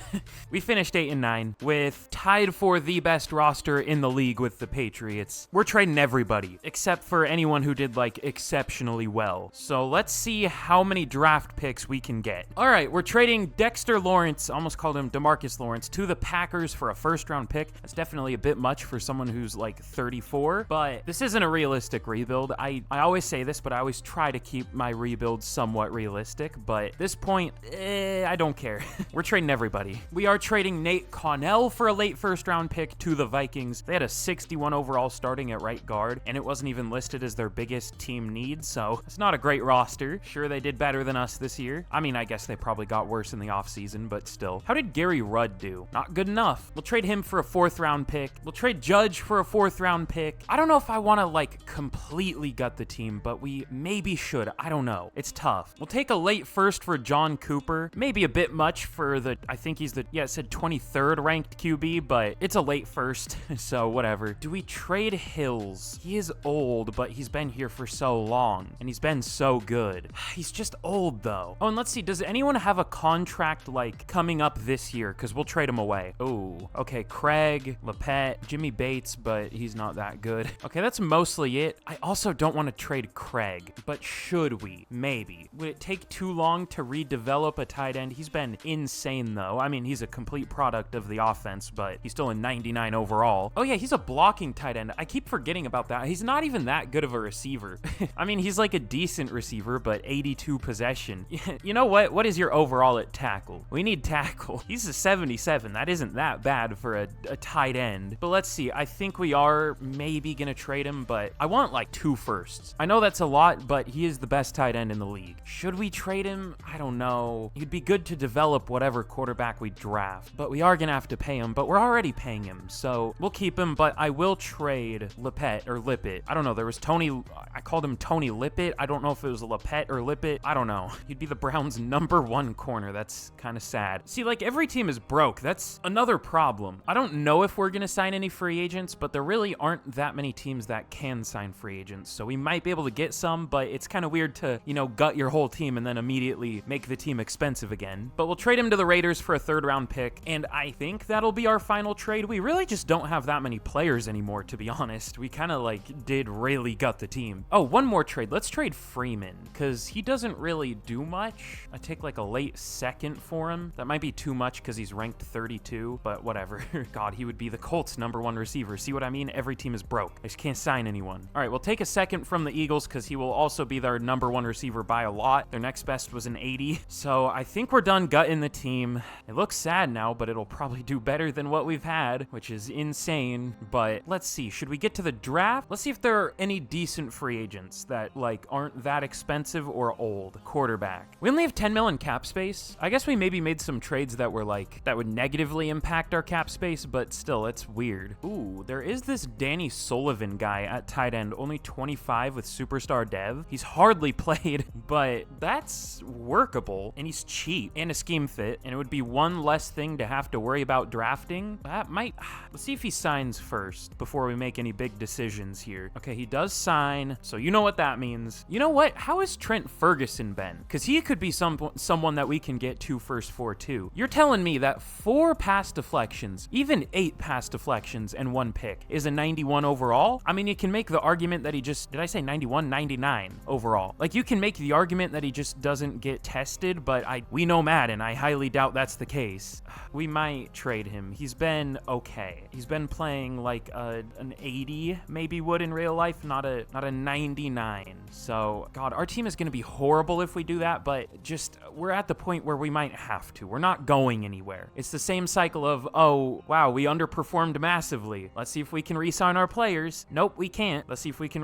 We finished 8-9 with tied for the best roster in the league with the Patriots. We're trading everybody except for anyone who did like exceptionally well. So let's see how many draft picks we can get. All right, we're trading Dexter Lawrence, almost called him DeMarcus Lawrence, to the Packers for a first-round pick. That's definitely a bit much for someone who's like 34, but this isn't a realistic rebuild. I always say this, but I always try to keep my rebuilds somewhat realistic, but at this point, I don't care. We're trading everybody. We are trading Nate Connell for a late first-round pick to the Vikings. They had a 61 overall starting at right guard, and it wasn't even listed as their biggest team need, so it's not a great roster. Sure, they did better than us this year. I mean, I guess they probably got worse in the offseason, but still. How did Gary Rudd do? Not good enough. We'll trade him for a 4th-round pick. We'll trade Judge for a 4th-round pick. I don't know if I want to, like, completely gut the team, but we maybe should. I don't know. It's tough. We'll take a late first for John Cooper. Maybe a bit much for the, I think he's the, yeah, it said 23rd ranked QB, but it's a late first, so whatever. Do we trade Hills? He is old, but he's been here for so long, and he's been so good. He's just old, though. Oh, and let's see, does anyone have a contract, like, coming up this year? Because we'll trade him away. Oh, okay, Craig, Lepet, Jimmy Bates, but he's not that good. Okay, that's mostly it. I also don't want to trade Craig, but should we? Maybe. Would it take too long to redevelop a tight end? He's been insane, though. I mean, he's a complete product of the offense, but he's still a 99 overall. Oh, yeah, he's a blocking tight end. I keep forgetting about that. He's not even that good of a receiver. I mean, he's like a decent receiver, but 82 possession. You know what? What is your overall at tackle? We need tackle. He's a 77. That isn't that bad for a tight end. But let's see. I think we are maybe going to trade him, but I want like 2 firsts. I know that's a lot, but he is the best tight end in the league. Should we trade him? I don't know. It'd be good to develop whatever quarterback we draft, but we are going to have to pay him, but we're already paying him, so we'll keep him, but I will trade Lippett or Lippett. I don't know. There was Tony. I called him Tony Lippett. I don't know if it was a Lippett or Lippett. I don't know. He'd be the Browns' #1 corner. That's kind of sad. See, like every team is broke. That's another problem. I don't know if we're going to sign any free agents, but there really aren't that many teams that can sign free agents, so we might be able to get some, but it's kind of weird to, gut your whole team and then immediately make the team expensive again. But we'll trade him to the Raiders for a 3rd-round pick, and I think that'll be our final trade. We really just don't have that many players anymore, to be honest. We kind of, did really gut the team. Oh, one more trade. Let's trade Freeman, because he doesn't really do much. I take, a late 2nd for him. That might be too much because he's ranked 32, but whatever. God, he would be the Colts' #1 receiver. See what I mean? Every team is broke. I just can't sign anyone. All right, we'll take a 2nd from the Eagles because he will also be their #1 receiver by a lot. Their next best was an 80. So I think we're done gutting the team. It looks sad now, but it'll probably do better than what we've had, which is insane. But let's see. Should we get to the draft? Let's see if there are any decent free agents that, aren't that expensive or old. Quarterback. We only have 10 million cap space. I guess we maybe made some trades that were, that would negatively impact our cap space, but still, it's weird. Ooh, there is this Danny Sullivan guy at tight end, only 25 with superstar dev. He's hardly played, but that's workable, and he's cheap and a scheme fit, and it would be one less thing to have to worry about drafting. That might... Let's see if he signs first before we make any big decisions here. Okay, he does sign, so you know what that means. You know what? How has Trent Ferguson been? Because he could be someone that we can get 2 firsts for too. You're telling me that 4 pass deflections, even 8 pass deflections and 1 pick is a 91 overall? I mean, you can make the argument that he just... Did I say 91? 99 overall. You can make the argument that he just doesn't get tested, but we know Madden. I highly doubt that's the case. We might trade him. He's been okay. He's been playing an 80 maybe would in real life, not a 99. So, God, our team is going to be horrible if we do that, but just we're at the point where we might have to. We're not going anywhere. It's the same cycle of, oh, wow, we underperformed massively. Let's see if we can re-sign our players. Nope, we can't. Let's see if we can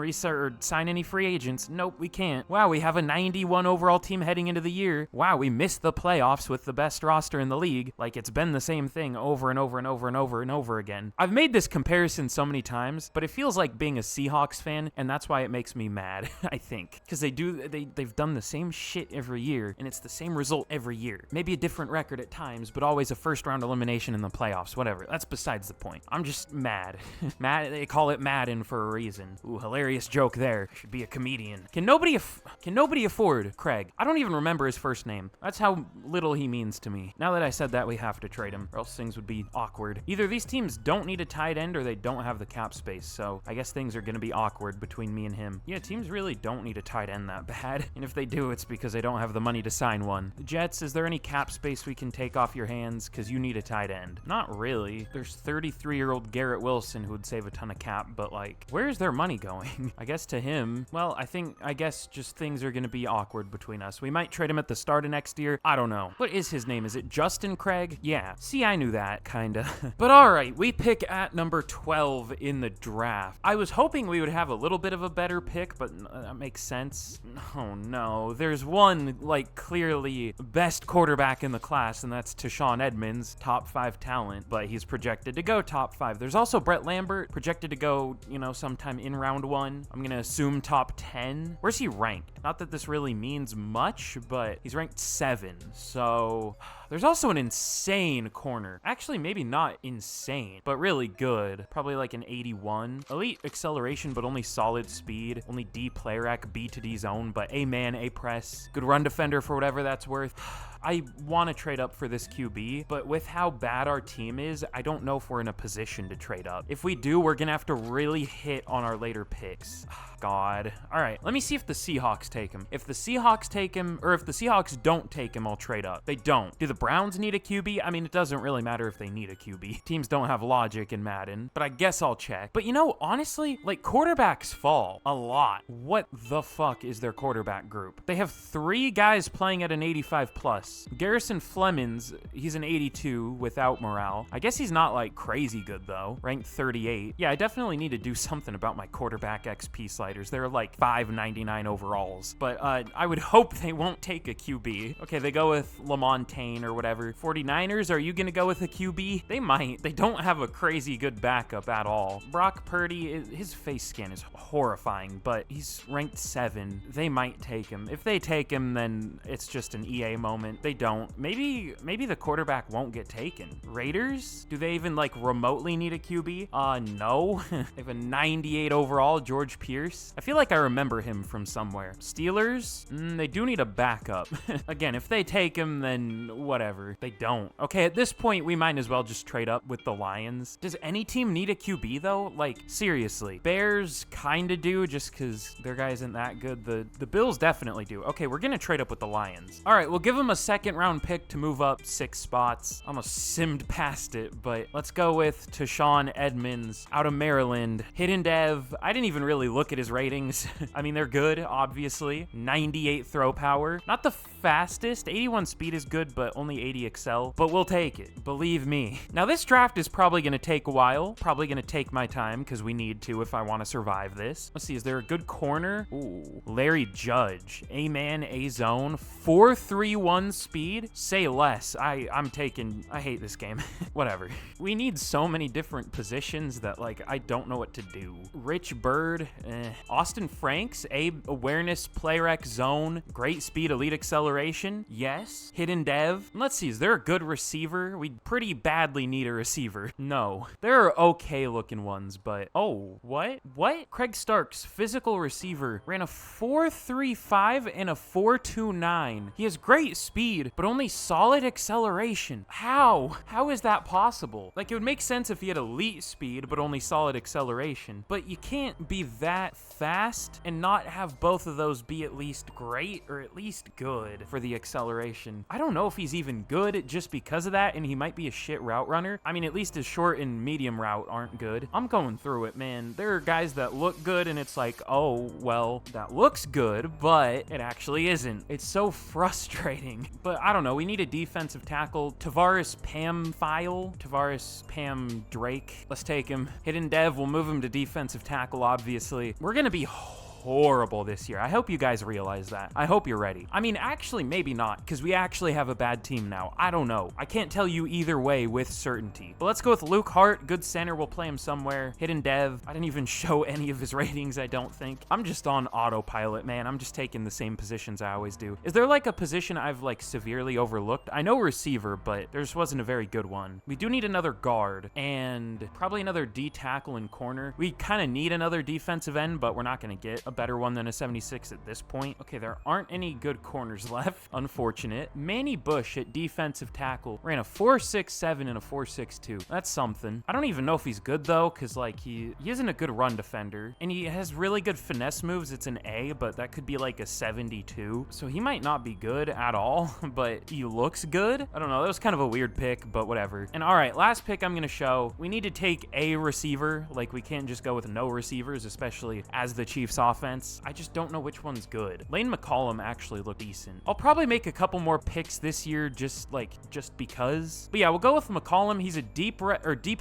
sign any free agents. Nope, we can't. Wow, we have a 91 overall team heading into the year. Wow, we missed the playoffs with the best roster in the league. Like, it's been the same thing over and over and over and over and over again. I've made this comparison so many times, but it feels like being a Seahawks fan, and that's why it makes me mad, I think. Because they've done the same shit every year, and it's the same result every year. Maybe a different record at times, but always a first-round elimination in the playoffs, whatever. That's besides the point. I'm just mad. Mad. They call it Madden for a reason. Ooh, hilarious joke there. Should be a comedian. Can nobody afford Craig? I don't even remember his first name. That's how little he means to me. Now that I said that, we have to trade him, or else things would be awkward. Either these teams don't need a tight end, or they don't have the cap space, so I guess things are going to be awkward between me and him. Yeah, teams really don't need a tight end that bad, and if they do, it's because they don't have the money to sign one. The Jets, is there any cap space we can take off your hands, because you need a tight end? Not really. There's 33-year-old Garrett Wilson who would save a ton of cap, but like, where's their money going? I guess to him. Well, I guess just things are going to be awkward between us. We might trade him at the start of next year. I don't know. What is his name? Is it Justin Craig? Yeah. See, I knew that, kinda. But all right, we pick at number 12 in the draft. I was hoping we would have a little bit of a better pick, but that makes sense. Oh no, there's one, like, clearly best quarterback in the class, and that's Tashawn Edmonds, top 5 talent, but he's projected to go top 5. There's also Brett Lambert, projected to go, sometime in round 1. I'm gonna assume top 10. Where's he ranked? Not that this really means much, but he's ranked 7, so... There's also an insane corner. Actually, maybe not insane, but really good. Probably like an 81. Elite acceleration, but only solid speed. Only D play rack, B to D zone, but A man, A press. Good run defender for whatever that's worth. I want to trade up for this QB, but with how bad our team is, I don't know if we're in a position to trade up. If we do, we're going to have to really hit on our later picks. God. All right, let me see if the Seahawks take him. If the Seahawks take him, or if the Seahawks don't take him, I'll trade up. They don't. Do the Browns need a QB? I mean, it doesn't really matter if they need a QB. Teams don't have logic in Madden, but I guess I'll check. But honestly, like, quarterbacks fall a lot. What the fuck is their quarterback group? They have 3 guys playing at an 85 plus. Garrison Flemings, he's an 82 without morale. I guess he's not like crazy good though. Ranked 38. Yeah, I definitely need to do something about my quarterback XP sliders. They're like 599 overalls. But I would hope they won't take a QB. Okay, they go with LaMontagne or whatever. 49ers, are you gonna go with a QB? They might. They don't have a crazy good backup at all. Brock Purdy, his face scan is horrifying, but he's ranked 7. They might take him. If they take him, then it's just an EA moment. They don't. Maybe the quarterback won't get taken. Raiders? Do they even like remotely need a QB? No. They have a 98 overall, George Pierce. I feel like I remember him from somewhere. Steelers? They do need a backup. Again, if they take him, then whatever. They don't. Okay, at this point, we might as well just trade up with the Lions. Does any team need a QB though? Like, seriously. Bears kinda do, just because their guy isn't that good. The Bills definitely do. Okay, we're gonna trade up with the Lions. All right, we'll give them a second round pick to move up 6 spots. Almost simmed past it, but let's go with Tashawn Edmonds out of Maryland. Hidden dev. I didn't even really look at his ratings. I mean, they're good, obviously. 98 throw power. Not the fastest. 81 speed is good, but only 80 excel. But we'll take it. Believe me. Now, this draft is probably going to take a while. Probably going to take my time because we need to if I want to survive this. Let's see. Is there a good corner? Ooh. Larry Judge. A-man, A-zone. 4.31 speed? Say less. I hate this game. Whatever. We need so many different positions that, like, I don't know what to do. Rich Bird. Austin Franks. Awareness, play rec, zone. Great speed, elite acceleration. Yes. Hidden dev. Let's see. Is there a good receiver? We pretty badly need a receiver. No. There are okay looking ones, but... Oh, what? What? Craig Starks, physical receiver, ran a 4.35 and a 4.29. He has great speed, but only solid acceleration. How? How is that possible? Like, it would make sense if he had elite speed, but only solid acceleration. But you can't be that fast and not have both of those be at least great or at least good for the acceleration. I don't know if he's even good just because of that, and he might be a shit route runner. I mean, at least his short and medium route aren't good. I'm going through it, man. There are guys that look good, and it's like, oh, well, that looks good, but it actually isn't. It's so frustrating. But I don't know. We need a defensive tackle. Tavares Pam Drake. Let's take him. Hidden Dev, we'll move him to defensive tackle, obviously. We're going to be horrible this year. I hope you guys realize that. I hope you're ready. I mean, actually, maybe not, because we actually have a bad team now. I don't know. I can't tell you either way with certainty. But let's go with Luke Hart. Good center. We'll play him somewhere. Hidden Dev. I didn't even show any of his ratings, I don't think. I'm just on autopilot, man. I'm just taking the same positions I always do. Is there like a position I've like severely overlooked? I know receiver, but there just wasn't a very good one. We do need another guard and probably another D tackle and corner. We kind of need another defensive end, but we're not going to get a better one than a 76 at this point. Okay, there aren't any good corners left. Unfortunate. Manny Bush at defensive tackle ran a 4.67 and a 4.62. That's something. I don't even know if he's good though, because like he isn't a good run defender, and he has really good finesse moves. It's an A, but that could be like a 72. So he might not be good at all, but he looks good. I don't know. That was kind of a weird pick, but whatever. And all right, last pick I'm going to show. We need to take a receiver. Like we can't just go with no receivers, especially as the Chiefs offense. I just don't know which one's good. Lane McCollum actually looked decent. I'll probably make a couple more picks this year just because. But yeah, we'll go with McCollum. He's a deep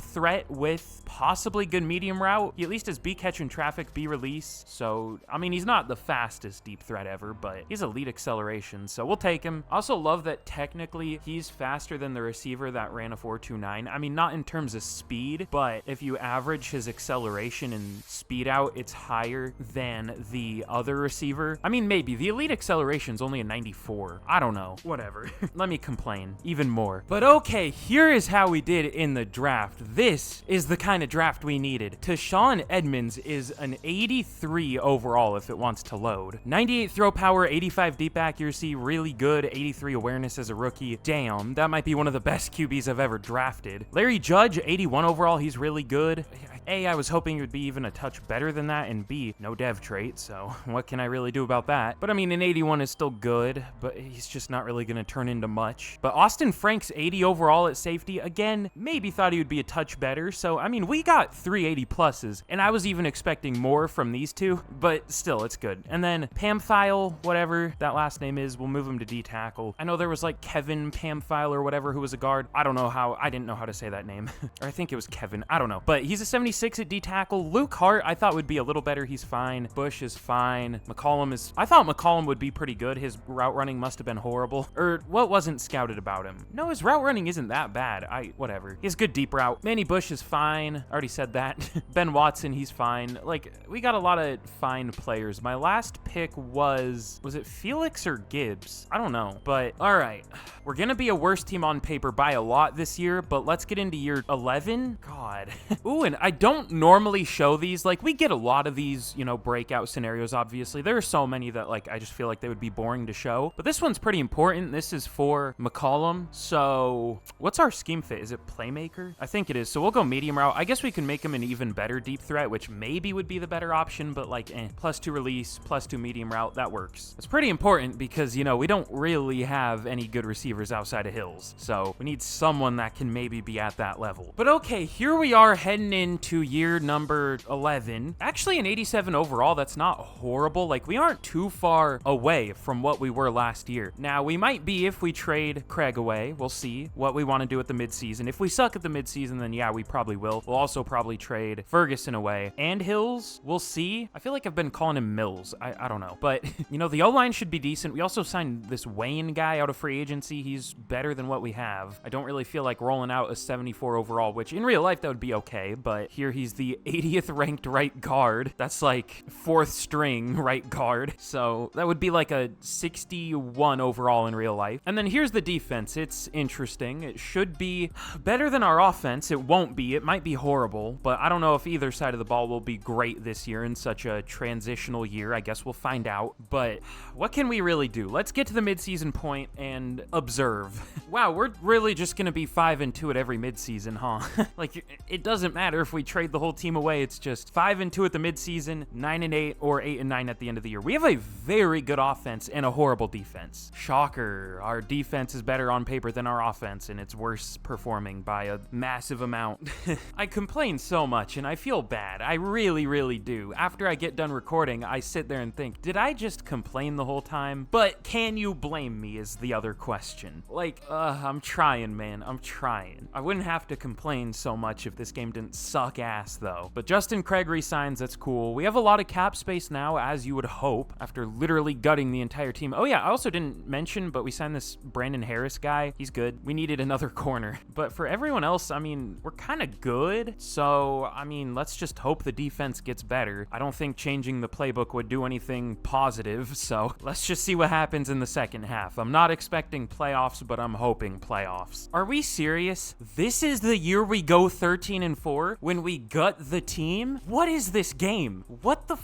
threat with possibly good medium route. He at least has B catch in traffic, B release. So, I mean, he's not the fastest deep threat ever, but he's elite acceleration. So we'll take him. I also love that technically he's faster than the receiver that ran a 4.29. I mean, not in terms of speed, but if you average his acceleration and speed out, it's higher than the other receiver. I mean, maybe. The elite acceleration's only a 94. I don't know. Whatever. Let me complain even more. But okay, here is how we did in the draft. This is the kind of draft we needed. Tashawn Edmonds is an 83 overall if it wants to load. 98 throw power, 85 deep accuracy, really good. 83 awareness as a rookie. Damn, that might be one of the best QBs I've ever drafted. Larry Judge, 81 overall. He's really good. A, I was hoping it would be even a touch better than that, and B, no dev trait, so what can I really do about that? But I mean, an 81 is still good, but he's just not really going to turn into much. But Austin Franks, 80 overall at safety, again, maybe thought he would be a touch better, so I mean, we got 380 pluses, and I was even expecting more from these two, but still, it's good. And then Pamphile, whatever that last name is, we'll move him to D tackle. I know there was like Kevin Pamphile or whatever who was a guard. I don't know how, I didn't know how to say that name. Or I think it was Kevin, I don't know. But he's a 76 at D tackle. Luke Hart, I thought would be a little better. He's fine. Bush is fine. McCollum is, I thought McCollum would be pretty good. His route running must have been horrible. Or what wasn't scouted about him? No, his route running isn't that bad. Whatever. He has good deep route. Manny Bush is fine. I already said that. Ben Watson, he's fine. Like, we got a lot of fine players. My last pick was it Felix or Gibbs? I don't know. But all right, we're gonna be a worse team on paper by a lot this year, but let's get into year 11. God. Ooh, and I don't normally show these. Like, we get a lot of these, you know, breakout scenarios, obviously. There are so many that, like, I just feel like they would be boring to show. But this one's pretty important. This is for McCollum. So, what's our scheme fit? Is it playmaker? I think it is. So, we'll go medium route. I guess we can make him an even better deep threat, which maybe would be the better option, but, like, +2 release, +2 medium route, that works. It's pretty important because, you know, we don't really have any good receivers outside of Hills. So, we need someone that can maybe be at that level. But, okay, here we are heading into year number 11. Actually, an 87 overall, that's not horrible. Like, we aren't too far away from what we were last year. Now, we might be if we trade Craig away. We'll see what we want to do at the midseason. If we suck at the midseason, then yeah, we probably will. We'll also probably trade Ferguson away. And Hills, we'll see. I feel like I've been calling him Mills. I don't know. But, you know, the O-line should be decent. We also signed this Wayne guy out of free agency. He's better than what we have. I don't really feel like rolling out a 74 overall, which in real life, that would be okay. But here he's the 80th ranked right guard. That's like 4th string right guard. So that would be like a 61 overall in real life. And then here's the defense. It's interesting. It should be better than our offense. It won't be. It might be horrible, but I don't know if either side of the ball will be great this year in such a transitional year. I guess we'll find out. But what can we really do? Let's get to the midseason point and observe. Wow, we're really just going to be 5-2 at every midseason, huh? Like, it doesn't matter if we trade the whole team away. It's just 5-2 at the midseason, 9-8, or 8-9 at the end of the year. We have a very good offense and a horrible defense. Shocker. Our defense is better on paper than our offense, and it's worse performing by a massive amount. I complain so much, and I feel bad. I really, really do. After I get done recording, I sit there and think, did I just complain the whole time? But can you blame me is the other question. Like, I'm trying, man. I'm trying. I wouldn't have to complain so much if this game didn't suck ass, though. But Justin Craig resigns. That's cool. We have a lot of cap space now, as you would hope, after literally gutting the entire team. Oh, yeah, I also didn't mention, but we signed this Brandon Harris guy. He's good. We needed another corner. But for everyone else, I mean, we're kind of good. So, I mean, let's just hope the defense gets better. I don't think changing the playbook would do anything positive, so let's just see what happens in the second half. I'm not expecting playoffs, but I'm hoping playoffs. Are we serious? This is the year we go 13-4 when we gut the team? What is this game? What the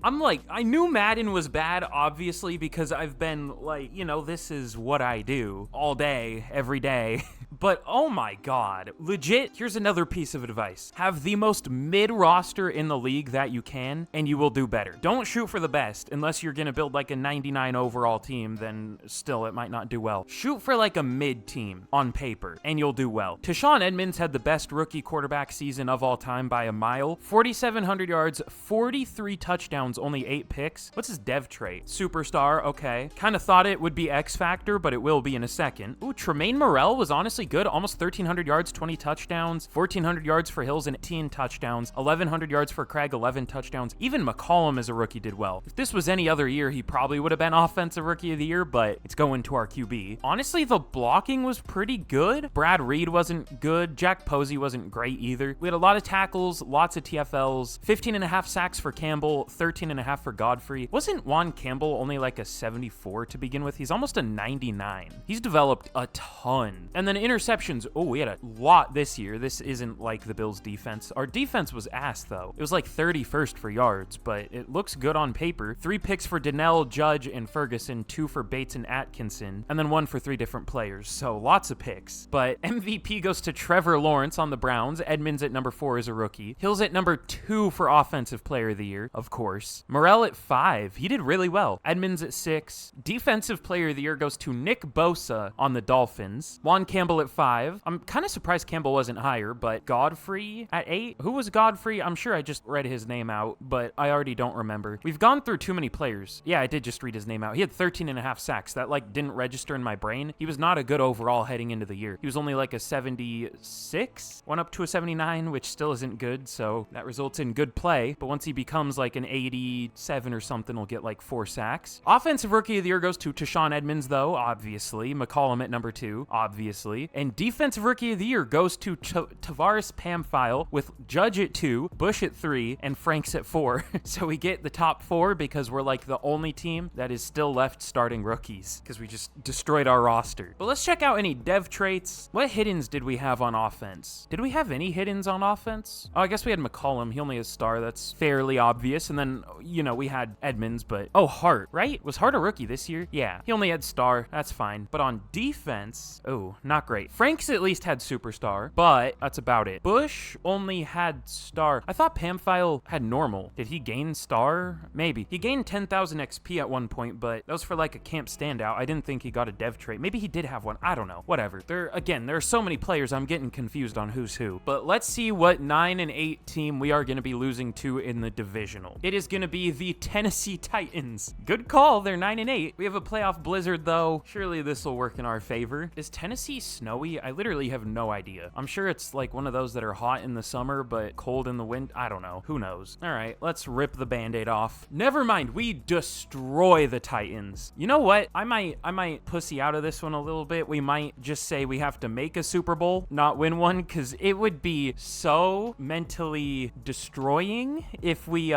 I'm like, I knew Madden was bad, obviously, because I've been like, you know, this is what I do all day, every day. But oh my god, legit, here's another piece of advice. Have the most mid roster in the league that you can, and you will do better. Don't shoot for the best, unless you're gonna build like a 99 overall team, then still it might not do well. Shoot for like a mid team on paper, and you'll do well. Tashawn Edmonds had the best rookie quarterback season of all time by a mile. 4,700 yards, 43 touchdowns, only 8 picks. What's his dev trait? Superstar, okay. Kind of thought it would be X Factor, but it will be in a second. Ooh, Tremaine Morrell was honestly good. Almost 1,300 yards, 20 touchdowns, 1,400 yards for Hills and 18 touchdowns, 1,100 yards for Craig, 11 touchdowns. Even McCollum as a rookie did well. If this was any other year, he probably would have been Offensive Rookie of the Year, but it's going to our QB. Honestly, the blocking was pretty good. Brad Reed wasn't good. Jack Posey wasn't great either. We had a lot of tackles, lots of TFLs, 15.5 sacks for Campbell, 13.5 for Godfrey. Wasn't Juan Campbell only like a 74 to begin with? He's almost a 99. He's developed a ton. And then interceptions. Oh, we had a lot this year. This isn't like the Bills defense. Our defense was ass though. It was like 31st for yards, but it looks good on paper. 3 picks for Donnell, Judge, and Ferguson, 2 for Bates and Atkinson, and then 1 for 3 different players. So lots of picks. But MVP goes to Trevor Lawrence on the Browns. Edmonds at number 4 is a rookie. Hills at number 2 for Offensive Player of the Year, of course. Morrell at 5. He did really well. Edmonds at 6. Defensive Player of the Year goes to Nick Bosa on the Dolphins. Juan Campbell at 5. I'm kind of surprised Campbell wasn't higher, but Godfrey at 8. Who was Godfrey? I'm sure I just read his name out, but I already don't remember. We've gone through too many players. Yeah, I did just read his name out. He had 13.5 sacks. That like didn't register in my brain. He was not a good overall heading into the year. He was only like a 76, went up to a 79, which still isn't good, so that results in good play. But once he becomes like an 87 or something, he'll get like 4 sacks. Offensive Rookie of the Year goes to Tashawn Edmonds, though, obviously. McCollum at number 2, obviously. And Defensive Rookie of the Year goes to Tavares Pamphile with Judge at 2, Bush at 3, and Franks at 4. So we get the top 4 because we're like the only team that is still left starting rookies because we just destroyed our roster. But let's check out any dev traits. What hiddens did we have on offense? Did we have any hiddens on offense? Oh, I guess we had McCollum. He only has star. That's fairly obvious. And then, you know, we had Edmonds, but oh, Hart, right? Was Hart a rookie this year? Yeah, he only had star. That's fine. But on defense, oh, not great. Franks at least had superstar, but that's about it. Bush only had star. I thought Pamphile had normal. Did he gain star? Maybe. He gained 10,000 XP at one point, but that was for like a camp standout. I didn't think he got a dev trait. Maybe he did have one. I don't know. Whatever. There are so many players, I'm getting confused on who's who. But let's see what 9-8 team we are going to be losing to in the divisional. It is going to be the Tennessee Titans. Good call. They're 9-8. We have a playoff blizzard though. Surely this will work in our favor. Is Tennessee snowy? I literally have no idea. I'm sure it's like one of those that are hot in the summer, but cold in the wind. I don't know. Who knows? All right, let's rip the Band-Aid off. Never mind. We destroy the Titans. You know what? I might pussy out of this one a little bit. We might just say we have to make a Super Bowl, not win one, because it would be so mentally destroying if we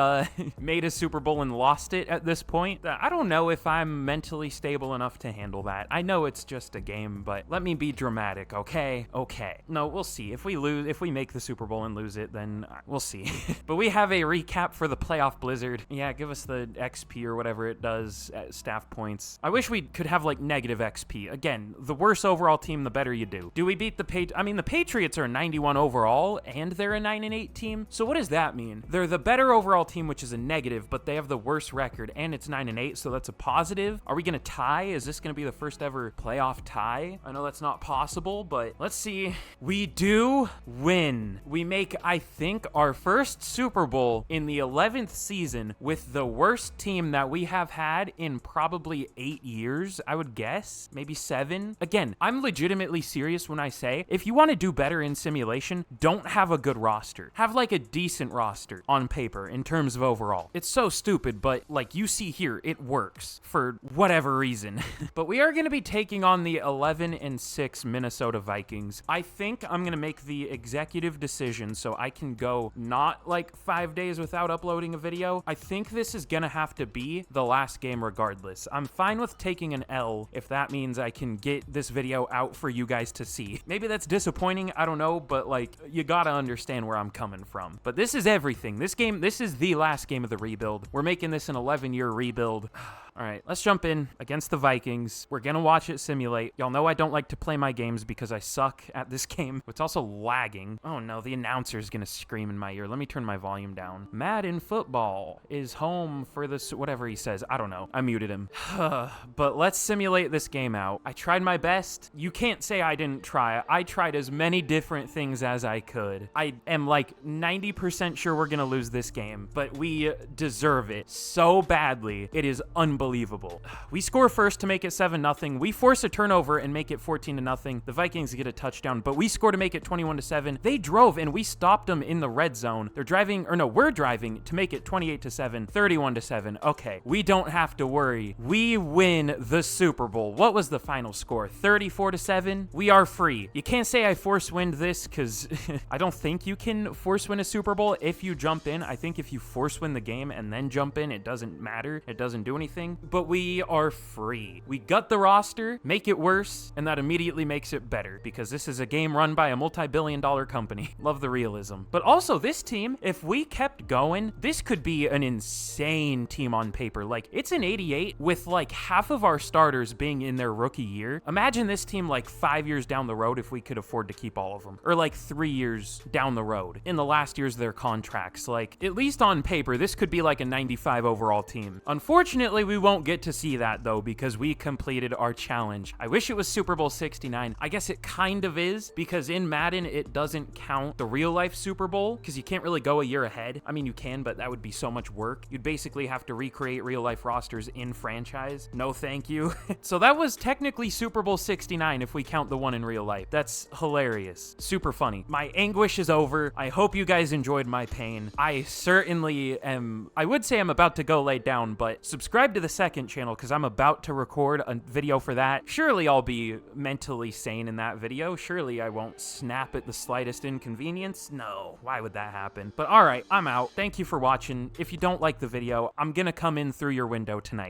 made a Super Bowl and lost it at this point. I don't know if I'm mentally stable enough to handle that. I know it's just a game, but let me be dramatic dramatic, okay? Okay. No, we'll see. If we make the Super Bowl and lose it, then we'll see. But we have a recap for the playoff blizzard. Yeah, give us the XP or whatever it does at staff points. I wish we could have like negative XP. Again, the worse overall team, the better you do. Do we beat the the Patriots are a 91 overall and they're a 9-8 team. So what does that mean? They're the better overall team, which is a negative, but they have the worst record and it's 9-8, so that's a positive. Are we gonna tie? Is this gonna be the first ever playoff tie? I know that's not possible, but let's see. We do win. We make, I think, our first Super Bowl in the 11th season with the worst team that we have had in probably 8 years, I would guess. Maybe 7. Again, I'm legitimately serious when I say, if you want to do better in simulation, don't have a good roster. Have like a decent roster on paper in terms of overall. It's so stupid, but like you see here, it works for whatever reason. But we are going to be taking on the 11-6 Minnesota Vikings. I think I'm going to make the executive decision so I can go not like 5 days without uploading a video. I think this is going to have to be the last game regardless. I'm fine with taking an L if that means I can get this video out for you guys to see. Maybe that's disappointing, I don't know, but like you gotta understand where I'm coming from. But this is everything. This is the last game of the rebuild. We're making this an 11-year rebuild. All right, let's jump in against the Vikings. We're gonna watch it simulate. Y'all know I don't like to play my games because I suck at this game. It's also lagging. Oh no, the announcer's gonna scream in my ear. Let me turn my volume down. Madden football is home for this, whatever he says. I don't know. I muted him. But let's simulate this game out. I tried my best. You can't say I didn't try. I tried as many different things as I could. I am like 90% sure we're gonna lose this game, but we deserve it so badly. It is unbelievable. We score first to make it 7-0. We force a turnover and make it 14-0. The Vikings get a touchdown, but we score to make it 21-7. They drove and we stopped them in the red zone. They're driving, or no, we're driving to make it 28-7, 31-7. Okay, we don't have to worry. We win the Super Bowl. What was the final score? 34-7? We are free. You can't say I force win this because I don't think you can force win a Super Bowl if you jump in. I think if you force win the game and then jump in, it doesn't matter. It doesn't do anything. But we are free. We gut the roster, make it worse, and that immediately makes it better because this is a game run by a multi-billion-dollar company. Love the realism. But also this team, if we kept going, this could be an insane team on paper. Like, it's an 88 with like half of our starters being in their rookie year. Imagine this team like 5 years down the road if we could afford to keep all of them. Or like 3 years down the road in the last years of their contracts. Like, at least on paper, this could be like a 95 overall team. Unfortunately, we won't get to see that though because we completed our challenge. I wish it was Super Bowl 69. I guess it kind of is because in Madden, it doesn't count the real life Super Bowl because you can't really go a year ahead. I mean, you can, but that would be so much work. You'd basically have to recreate real life rosters in franchise. No, thank you. So that was technically Super Bowl 69 if we count the one in real life. That's hilarious. Super funny. My anguish is over. I hope you guys enjoyed my pain. I certainly am. I would say I'm about to go lay down, but subscribe to the second channel because I'm about to record a video for that. Surely I'll be mentally sane in that video. Surely I won't snap at the slightest inconvenience. No, why would that happen? But all right, I'm out. Thank you for watching. If you don't like the video, I'm gonna come in through your window tonight.